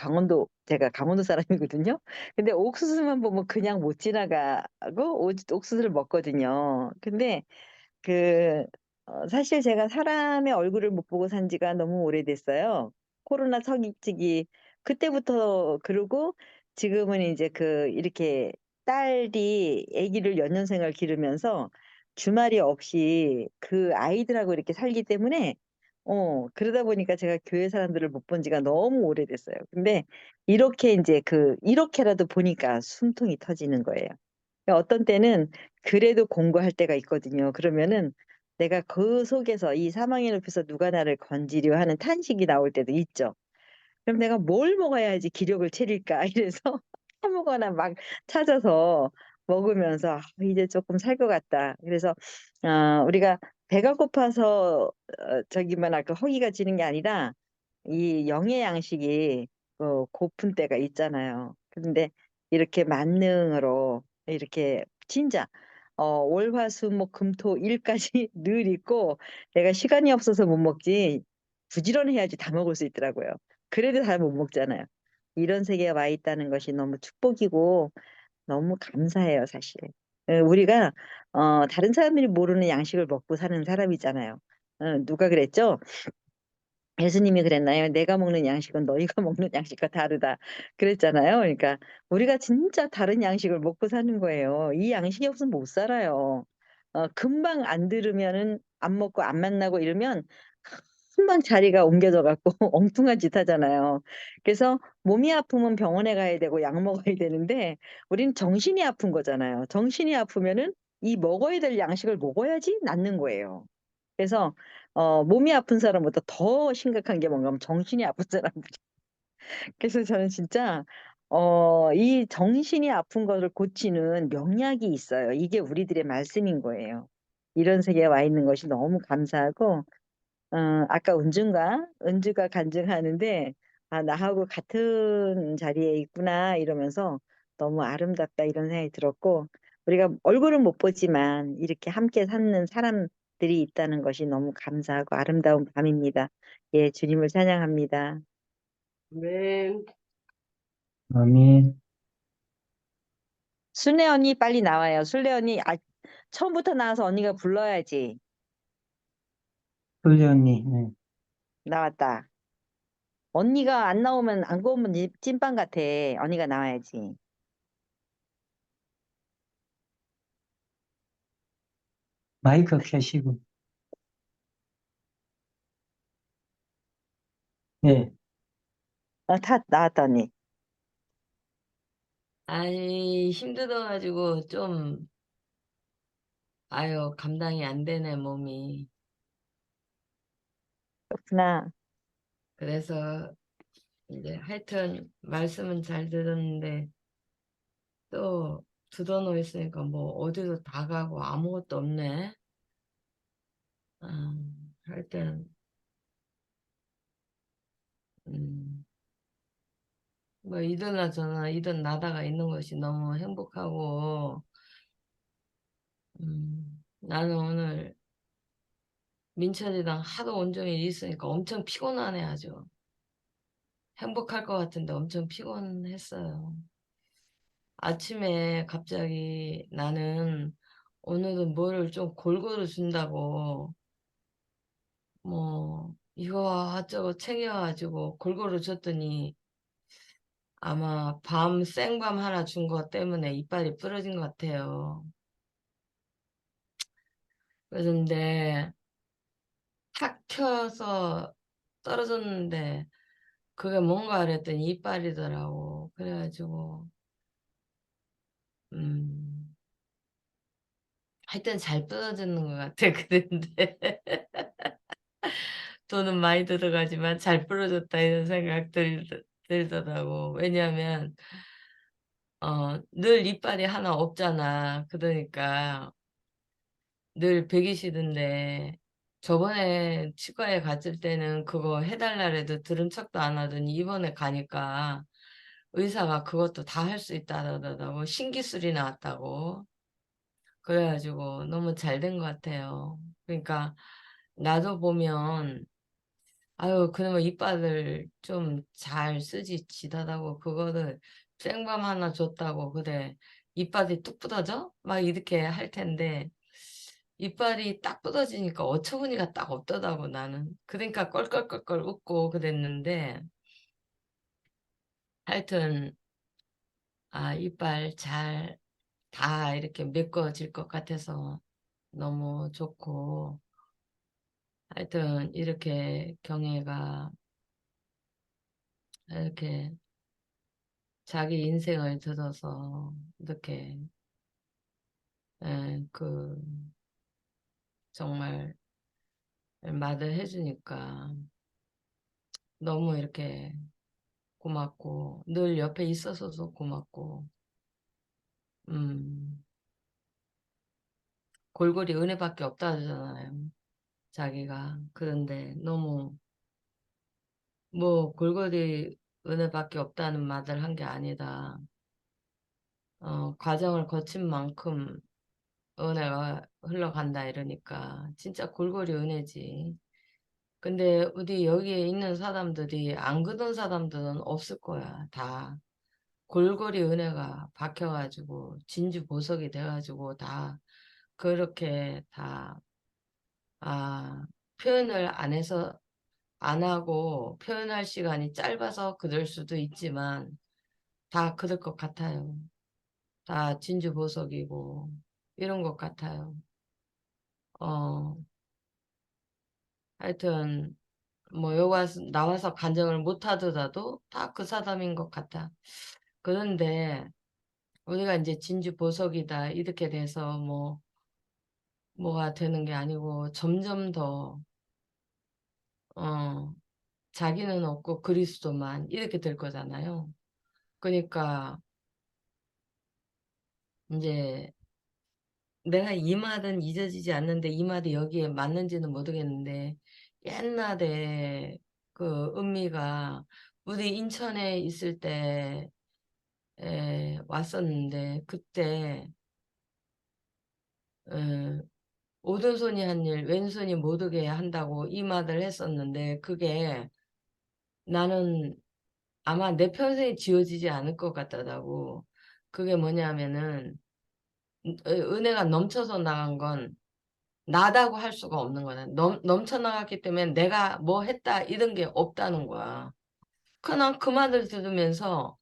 Speaker 12: 제가 강원도 사람이거든요. 근데 옥수수만 보면 그냥 못 지나가고 옥수수를 먹거든요. 근데 그 사실 제가 사람의 얼굴을 못 보고 산 지가 너무 오래됐어요. 코로나 서기치기 그때부터 그러고 지금은 이제 이렇게 딸이 아기를 연년생을 기르면서 주말이 없이 그 아이들하고 이렇게 살기 때문에 그러다 보니까 제가 교회 사람들을 못 본 지가 너무 오래됐어요. 근데 이렇게 이제 이렇게라도 보니까 숨통이 터지는 거예요. 어떤 때는 그래도 공부할 때가 있거든요. 그러면은 내가 그 속에서 이 사망의 늪에서 누가 나를 건지려 하는 탄식이 나올 때도 있죠. 그럼 내가 뭘 먹어야지 기력을 차릴까 이래서 아무거나 막 찾아서 먹으면서 이제 조금 살 것 같다. 그래서 우리가 배가 고파서 저기만 아까 허기가 지는 게 아니라 이 영의 양식이 고픈 때가 있잖아요. 그런데 이렇게 만능으로 이렇게 진짜 월, 화, 수, 목, 금, 토, 일까지 늘 있고 내가 시간이 없어서 못 먹지 부지런해야지 다 먹을 수 있더라고요. 그래도 다 못 먹잖아요. 이런 세계에 와 있다는 것이 너무 축복이고 너무 감사해요, 사실. 우리가 다른 사람들이 모르는 양식을 먹고 사는 사람이잖아요. 누가 그랬죠? 예수님이 그랬나요? 내가 먹는 양식은 너희가 먹는 양식과 다르다. 그랬잖아요. 그러니까 우리가 진짜 다른 양식을 먹고 사는 거예요. 이 양식이 없으면 못 살아요. 금방 안 들으면은 안 먹고 안 만나고 이러면 금방 자리가 옮겨져 갖고 엉뚱한 짓 하잖아요. 그래서 몸이 아프면 병원에 가야 되고 약 먹어야 되는데 우리는 정신이 아픈 거잖아요. 정신이 아프면은 이 먹어야 될 양식을 먹어야지 낫는 거예요. 그래서 몸이 아픈 사람보다 더 심각한 게 뭔가 하면 정신이 아픈 사람들이. 그래서 저는 진짜 이 정신이 아픈 거를 고치는 명약이 있어요. 이게 우리들의 말씀인 거예요. 이런 세계에 와 있는 것이 너무 감사하고 아까 은주가 간증하는데 나하고 같은 자리에 있구나 이러면서 너무 아름답다 이런 생각이 들었고 우리가 얼굴은 못 보지만 이렇게 함께 사는 사람들이 있다는 것이 너무 감사하고 아름다운 밤입니다. 예, 주님을 찬양합니다.
Speaker 2: 아멘.
Speaker 3: 아멘.
Speaker 12: 순례 언니 빨리 나와요. 순례 언니 처음부터 나와서 언니가 불러야지.
Speaker 3: 솔리 언니, 네.
Speaker 12: 나왔다. 언니가 안 나오면 안 구우면 찐빵 같아. 언니가 나와야지.
Speaker 3: 마이크 켜시고. 네.
Speaker 12: 다 나왔다 언니.
Speaker 13: 아이, 힘들어가지고 좀, 아유, 감당이 안 되네, 몸이.
Speaker 12: 그렇구나.
Speaker 13: 그래서 이제 하여튼 말씀은 잘 들었는데 또 두더너 있으니까 뭐 어디로 다 가고 아무것도 없네. 하여튼, 음, 뭐 이러나 저러나 이런 나다가 있는 것이 너무 행복하고, 나는 오늘 민철이랑 하도 온종일 있으니까 엄청 피곤하네, 아주. 행복할 것 같은데 엄청 피곤했어요. 아침에 갑자기 나는 오늘은 뭐를 좀 골고루 준다고 뭐 이거 저거 챙겨가지고 골고루 줬더니 아마 생밤 하나 준 것 때문에 이빨이 부러진 것 같아요. 그런데 탁 튀어서 떨어졌는데 그게 뭔가 그랬더니 이빨이더라고. 그래가지고 하여튼 잘 부러지는 것 같아. 그런데 돈은 많이 들어가지만 잘 부러졌다 이런 생각 들더라고. 왜냐하면 늘 이빨이 하나 없잖아. 그러니까 늘 베기 싫은데 저번에 치과에 갔을 때는 그거 해달라 해도 들은 척도 안 하더니 이번에 가니까 의사가 그것도 다 할 수 있다더라고. 신기술이 나왔다고. 그래가지고 너무 잘 된 것 같아요. 그러니까 나도 보면 아유 그러면 이빨을 좀 잘 쓰지 지다다고 그거를 생밤 하나 줬다고 그래 이빨이 뚝 부러져? 막 이렇게 할 텐데 이빨이 딱 부러지니까 어처구니가 딱 없더라고 나는. 그러니까 껄껄껄껄 웃고 그랬는데 하여튼 이빨 잘 다 이렇게 메꿔질 것 같아서 너무 좋고 하여튼 이렇게 경애가 이렇게 자기 인생을 들어서 이렇게 그 정말 말을 해주니까 너무 이렇게 고맙고 늘 옆에 있어서도 고맙고 골골이 은혜밖에 없다 하잖아요. 자기가. 그런데 너무 뭐 골골이 은혜밖에 없다는 말을 한 게 아니다. 과정을 거친 만큼 은혜가 흘러간다 이러니까 진짜 골골이 은혜지. 근데 우리 여기에 있는 사람들이 안 그런 사람들은 없을 거야. 다 골골이 은혜가 박혀가지고 진주 보석이 돼가지고 다 그렇게 다 표현을 안 하고 표현할 시간이 짧아서 그럴 수도 있지만 다 그럴 것 같아요. 다 진주 보석이고 이런 것 같아요. 하여튼 뭐 여기 나와서 간증을 못 하더라도 다 그 사람인 것 같아. 그런데 우리가 이제 진주 보석이다 이렇게 돼서 뭐가 되는 게 아니고 점점 더 자기는 없고 그리스도만 이렇게 될 거잖아요. 그러니까 이제 내가 이 말은 잊어지지 않는데 이 말이 여기에 맞는지는 모르겠는데 옛날에 그 은미가 우리 인천에 있을 때 왔었는데 그때 오른손이 한 일 왼손이 모르게 한다고 이 말을 했었는데 그게 나는 아마 내 평생에 지워지지 않을 것 같다고. 그게 뭐냐면은 은혜가 넘쳐서 나간 건 나다고 할 수가 없는 거야. 넘쳐 나갔기 때문에 내가 뭐 했다 이런 게 없다는 거야. 그난 그 말을 들으면서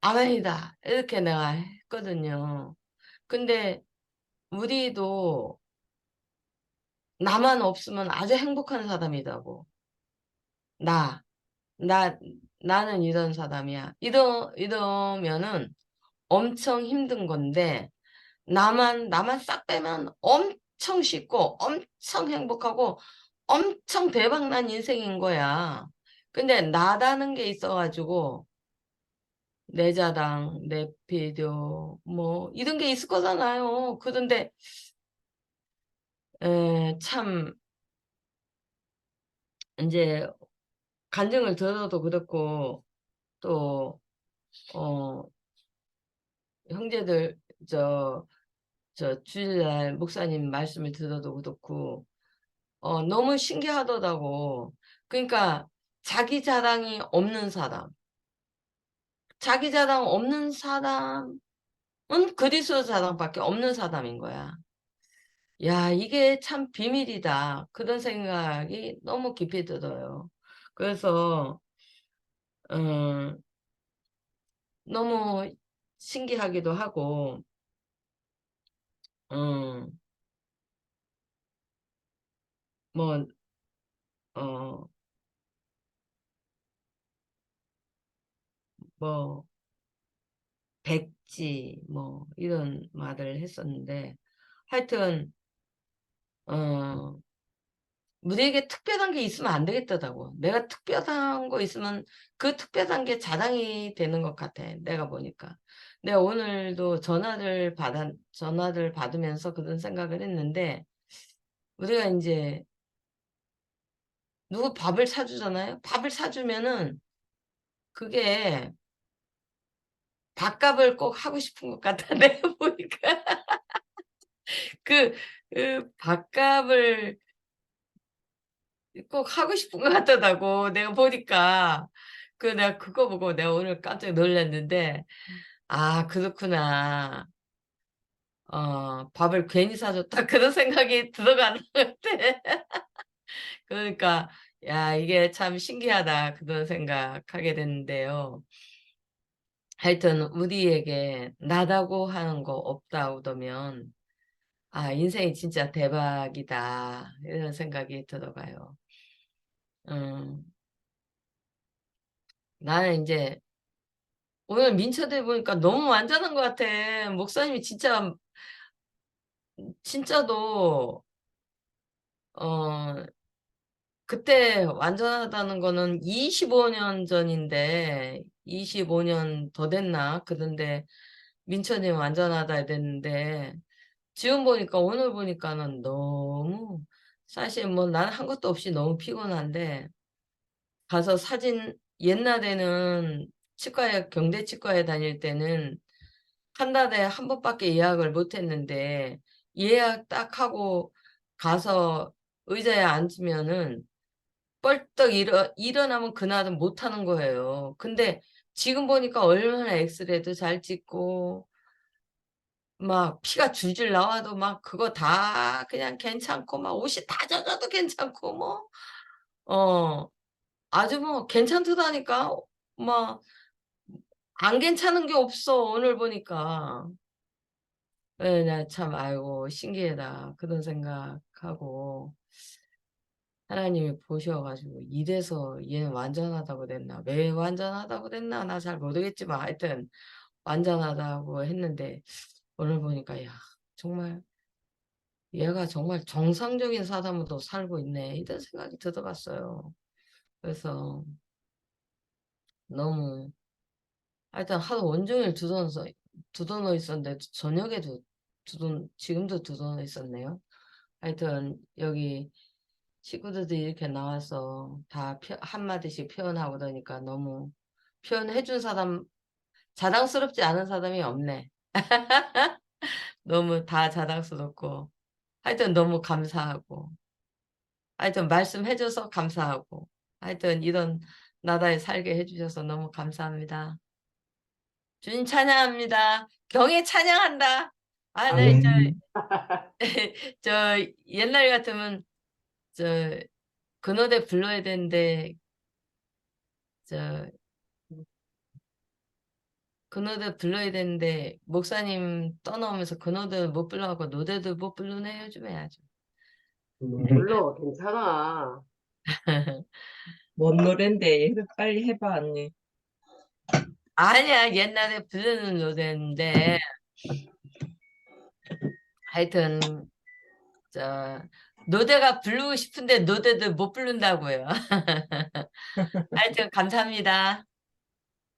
Speaker 13: 아멘이다 이렇게 내가 했거든요. 근데 우리도 나만 없으면 아주 행복한 사람이라고. 나, 나, 나는 이런 사람이야. 이러면은 엄청 힘든 건데, 나만 싹 빼면 엄청 쉽고, 엄청 행복하고, 엄청 대박난 인생인 거야. 근데 나라는 게 있어가지고, 내 자랑, 내 비디오, 뭐, 이런 게 있을 거잖아요. 그런데, 참, 이제, 간증을 들어도 그렇고, 또, 어, 형제들, 주일날 목사님 말씀을 들어도 그렇고, 너무 신기하더라고. 그러니까, 자기 자랑이 없는 사람. 자기 자랑 없는 사람은 그리스도 자랑밖에 없는 사람인 거야. 야, 이게 참 비밀이다. 그런 생각이 너무 깊이 들어요. 그래서, 음, 너무 신기하기도 하고, 음, 뭐, 어, 뭐, 백지, 뭐, 이런 말을 했었는데, 하여튼 우리에게 특별한 게 있으면 안 되겠다고. 내가 특별한 거 있으면 그 특별한 게 자랑이 되는 것 같아. 내가 보니까. 내가 오늘도 전화를 받으면서 그런 생각을 했는데, 우리가 이제 누구 밥을 사주잖아요. 밥을 사주면은 그게 밥값을 꼭 하고 싶은 것 같아. 내가 보니까. 그 밥값을 꼭 하고 싶은 것 같더라고. 내가 보니까. 내가 그거 보고 내가 오늘 깜짝 놀랐는데, 아, 그렇구나. 밥을 괜히 사줬다. 그런 생각이 들어가는 것 같아. 그러니까, 야, 이게 참 신기하다. 그런 생각하게 됐는데요. 하여튼, 우리에게 나다고 하는 거 없다고 하면, 아, 인생이 진짜 대박이다. 이런 생각이 들어가요. 나는 이제 오늘 민처들 보니까 너무 완전한 것 같아. 목사님이 진짜도, 그때 완전하다는 거는 25년 전인데, 25년 더 됐나? 그런데 민처님 완전하다 됐는데, 지금 보니까, 오늘 보니까는 너무, 사실 뭐 나는 한 것도 없이 너무 피곤한데, 가서 옛날에는 경대치과에 다닐 때는 한 달에 한 번밖에 예약을 못 했는데, 예약 딱 하고 가서 의자에 앉으면은 뻘떡 일어나면 그날은 못 하는 거예요. 근데 지금 보니까 얼마나 엑스레이도 잘 찍고, 막 피가 줄줄 나와도 막 그거 다 그냥 괜찮고, 막 옷이 다 젖어도 괜찮고, 뭐, 아주 뭐 괜찮더라니까. 막, 안 괜찮은 게 없어, 오늘 보니까. 네, 나참 아이고, 신기하다. 그런 생각하고. 하나님이 보셔가지고 이래서 얘는 완전하다고 됐나 왜 완전하다고 됐나 나 잘 모르겠지만 하여튼 완전하다고 했는데 오늘 보니까 야 정말 얘가 정말 정상적인 사람으로 살고 있네 이런 생각이 들어갔어요. 그래서 너무 하여튼 하루 온종일 두드러 있었는데 저녁에도 지금도 두드러 있었네요. 하여튼 여기 친구들이 이렇게 나와서 다 한마디씩 표현하고 그러니까 너무 표현해준 사람, 자랑스럽지 않은 사람이 없네. 너무 다 자랑스럽고, 하여튼 너무 감사하고, 하여튼 말씀해줘서 감사하고, 하여튼 이런 나라에 살게 해주셔서 너무 감사합니다. 주님 찬양합니다. 경에 찬양한다. 아, 네, 저 옛날 같으면 저 그 노래 불러야 되는데 저 그 노래 불러야 되는데 목사님 떠나오면서 그 노래 못 불러하고 노래도 못 부르네 요즘 해야죠.
Speaker 2: 불러, 괜찮아.
Speaker 7: 뭔 노랜데 빨리 해봐 언니.
Speaker 13: 아니야 옛날에 부르는 노래인데 하여튼 저 노래가 부르고 싶은데 노래도 못 부른다고요. 하여튼 감사합니다.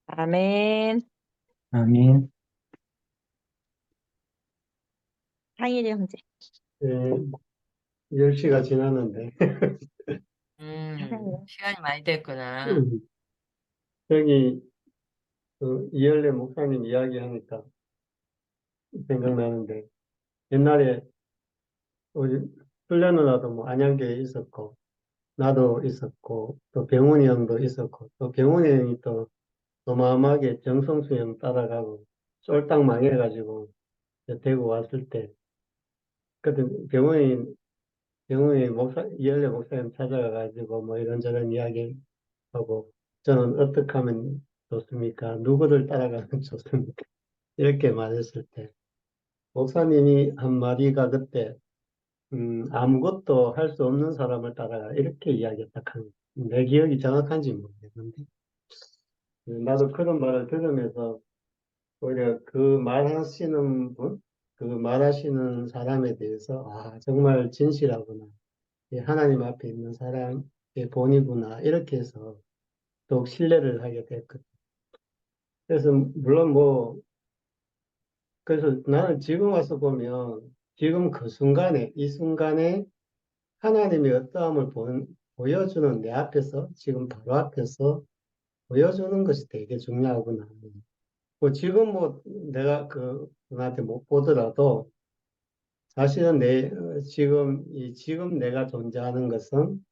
Speaker 12: 아멘.
Speaker 3: 아멘.
Speaker 12: 상일이 형제.
Speaker 14: 예, 10시가 지났는데.
Speaker 13: 시간이 많이 됐구나.
Speaker 14: 여기 이열래 목사님 이야기하니까 생각나는데 옛날에 우리 훈련 누나도 뭐 안양교에 있었고 나도 있었고 또 병훈이 형도 있었고 또 병훈이 형이 또 어마어마하게 정성수 형 따라가고 쫄딱 망해가지고 대구 왔을 때 그때 병훈이 이열래 목사님 찾아가가지고 뭐 이런저런 이야기하고 저는 어떻게 하면 좋습니까? 누구를 따라가면 좋습니까? 이렇게 말했을 때 목사님이 한 마디가 그때 아무것도 할 수 없는 사람을 따라가 이렇게 이야기했다 합니다. 내 기억이 정확한지 모르겠는데 나도 그런 말을 들으면서 오히려 그 말하시는 분 그 말하시는 사람에 대해서 아, 정말 진실하구나. 하나님 앞에 있는 사람의 본이구나. 이렇게 해서 더욱 신뢰를 하게 됐거든요. 그래서 물론 뭐 그래서 나는 지금 와서 보면 지금 그 순간에 이 순간에 하나님이 어떠함을 보여주는 내 앞에서 지금 바로 앞에서 보여주는 것이 되게 중요하구나. 뭐 지금 뭐 내가 그분한테 못 보더라도 사실은 지금 내가 존재하는 것은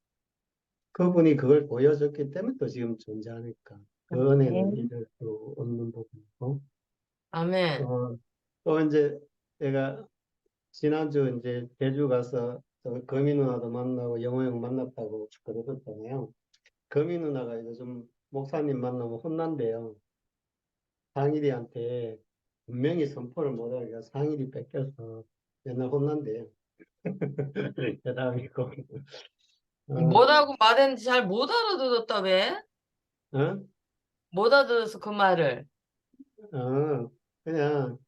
Speaker 14: 그분이 그걸 보여줬기 때문에 또 지금 존재하니까 그 은혜는
Speaker 13: 아멘.
Speaker 14: 잊을 수 없는 부분이고
Speaker 13: 아멘.
Speaker 14: 또 이제 내가 지난주 이제 제주 가서 거미 누나도 만나고 영호 형 만났다고 그러셨잖아요. 거미 누나가 요즘 목사님 만나면 혼난대요. 상일이한테 분명히 선포를 못하니까 상일이 뺏겨서 맨날 혼난대요. 대담이고.
Speaker 13: 뭐라고 말했는지 잘 못 알아들었다며?
Speaker 14: 어?
Speaker 13: 못 알아들어서 그 말을.
Speaker 14: 그냥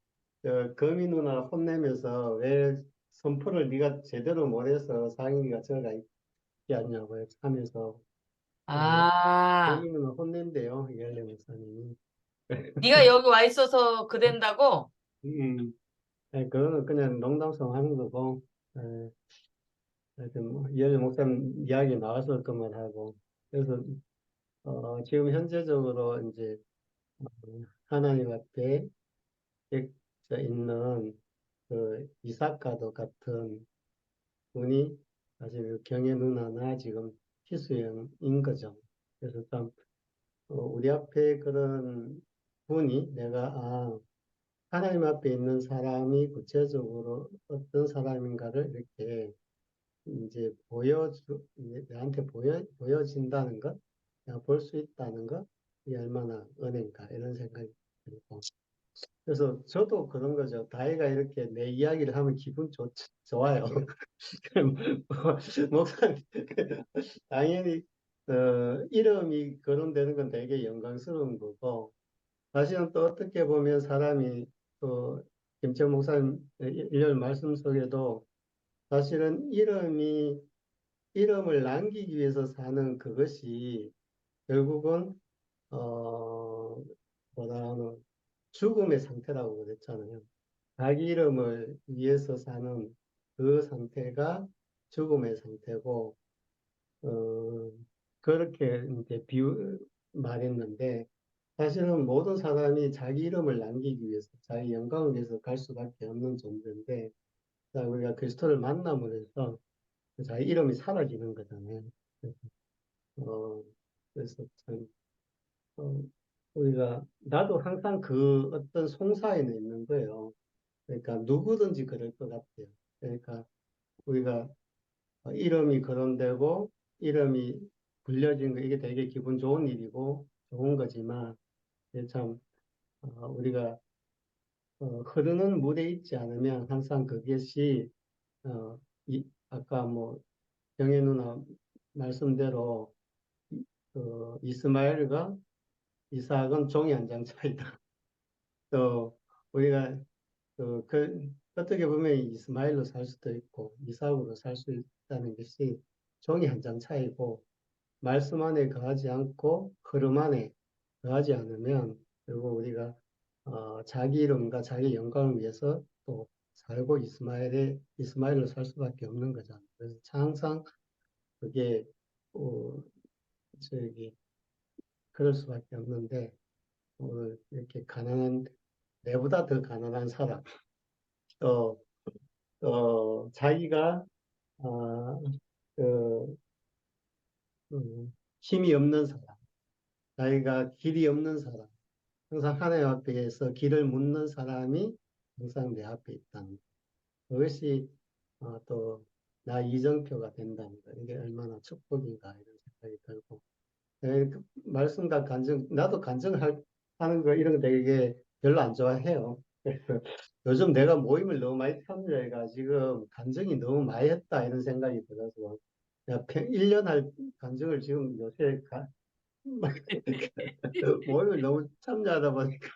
Speaker 14: 거미 누나 혼내면서 왜 선포를 네가 제대로 못해서 상일이가 저가 있지 않냐고 하면서
Speaker 13: 아,
Speaker 14: 거미 누나 혼낸대요. 이할래 목사님이.
Speaker 13: 네가 여기 와 있어서 그랬다고?
Speaker 14: 그거는 그냥 농담성 하는 거고, 하여튼 뭐, 이할래 목사님 이야기 나왔을 것만 하고, 그래서, 지금 현재적으로 이제, 어, 하나님 앞에 있는 그 이삭과도 같은 분이 사실 그 경혜 누나나 지금 희수형인 거죠. 그래서 참, 우리 앞에 그런 분이 하나님 앞에 있는 사람이 구체적으로 어떤 사람인가를 이렇게 이제 내한테 보여진다는 것, 내가 볼 수 있다는 것, 이게 얼마나 은혜인가, 이런 생각이 들고. 그래서 저도 그런 거죠. 다혜가 이렇게 내 이야기를 하면 좋아요. 목사님, 당연히, 이름이 거론되는 건 되게 영광스러운 거고, 사실은 또 어떻게 보면 사람이 또 김철 목사님 일련 말씀 속에도 사실은 이름을 남기기 위해서 사는 그것이 결국은 뭐라 하는 죽음의 상태라고 그랬잖아요. 자기 이름을 위해서 사는 그 상태가 죽음의 상태고 그렇게 이제 말했는데 사실은 모든 사람이 자기 이름을 남기기 위해서, 자기 영광을 위해서 갈 수밖에 없는 존재인데, 자, 우리가 그리스도를 만남으로써 자기 이름이 사라지는 거잖아요. 그래서, 어, 그래서 참, 어, 나도 항상 그 어떤 송사에는 있는 거예요. 그러니까 누구든지 그럴 것 같아요. 그러니까 우리가 이름이 거론되고, 이름이 불려진 거, 이게 되게 기분 좋은 일이고, 좋은 거지만, 이게 참, 우리가 흐르는 물에 있지 않으면 항상 그것이 아까 뭐 경혜 누나 말씀대로 이스마엘과 이삭은 종이 한 장 차이다. 또 우리가 어떻게 보면 이스마엘로 살 수도 있고 이삭으로 살 수 있다는 것이 종이 한 장 차이고 말씀 안에 거하지 않고 흐름 안에 거하지 않으면 결국 우리가 자기 이름과 자기 영광을 위해서 또 살고 이스마엘로 살 수밖에 없는 거잖아요. 그래서 항상 그게 저기 그럴 수밖에 없는데 오늘 이렇게 내보다 더 가난한 사람 또 자기가 어, 그, 힘이 없는 사람, 자기가 길이 없는 사람, 항상 하나님 앞에서 길을 묻는 사람이 항상 내 앞에 있다는 것. 그것이 또 나 이정표가 된다는 것. 이게 얼마나 축복인가 이런 생각이 들고 그 말씀과 간증, 나도 하는 거 이런 거 되게 별로 안 좋아해요. 그래서 요즘 내가 모임을 너무 많이 참여해가 지금 간증이 너무 많이 했다 이런 생각이 들어서 내가 1년 할 간증을 지금 요새 모임을 너무 참여하다 보니까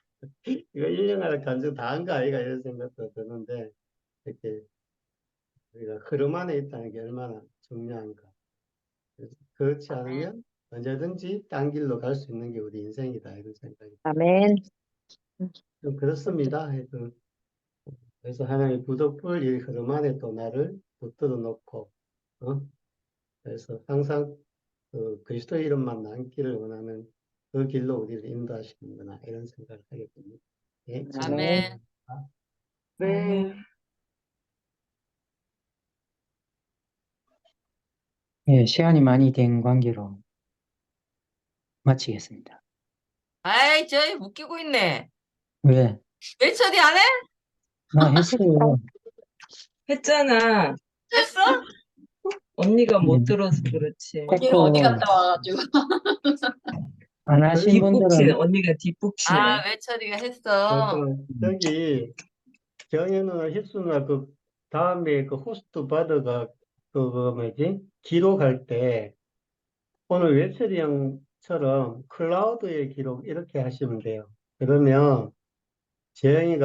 Speaker 14: 이거 1년 안에 간증 다 한 거 아이가 이런 생각도 드는데 이렇게 우리가 흐름 안에 있다는 게 얼마나 중요한가. 그래서 그렇지 않으면 언제든지 딴 길로 갈 수 있는 게 우리 인생이다 이런 생각이
Speaker 12: 아멘.
Speaker 14: 좀 그렇습니다. 그래서 하나님의 부덕불 이 흐름 안에 또 나를 붙들어 놓고 그래서 항상 그 그리스도 이름만 남기를 원하는 그 길로 우리를 인도하시는구나 이런 생각을 하게 됩니다. 예,
Speaker 13: 아멘.
Speaker 2: 네.
Speaker 3: 예, 시간이 많이 된 관계로 마치겠습니다.
Speaker 13: 아이, 저희 웃기고 있네.
Speaker 3: 왜?
Speaker 13: 왜 처리 안 해?
Speaker 3: 나 했어요.
Speaker 7: 했잖아.
Speaker 13: 했어?
Speaker 7: 언니가 못
Speaker 3: 음.
Speaker 7: 들어서 그렇지.
Speaker 13: 언니는 어디 갔다 와가지고.
Speaker 3: 안 하신 분들은
Speaker 7: 언니가 뒷북치네.
Speaker 13: 아, 왜 처리가 했어?
Speaker 14: 저기 경혜 누나, 힐수 누나 그 다음에 그 호스트 바드가 그거 뭐지? 기록할 때 오늘 웨처리 형처럼 클라우드의 기록 이렇게 하시면 돼요. 그러면 재영이가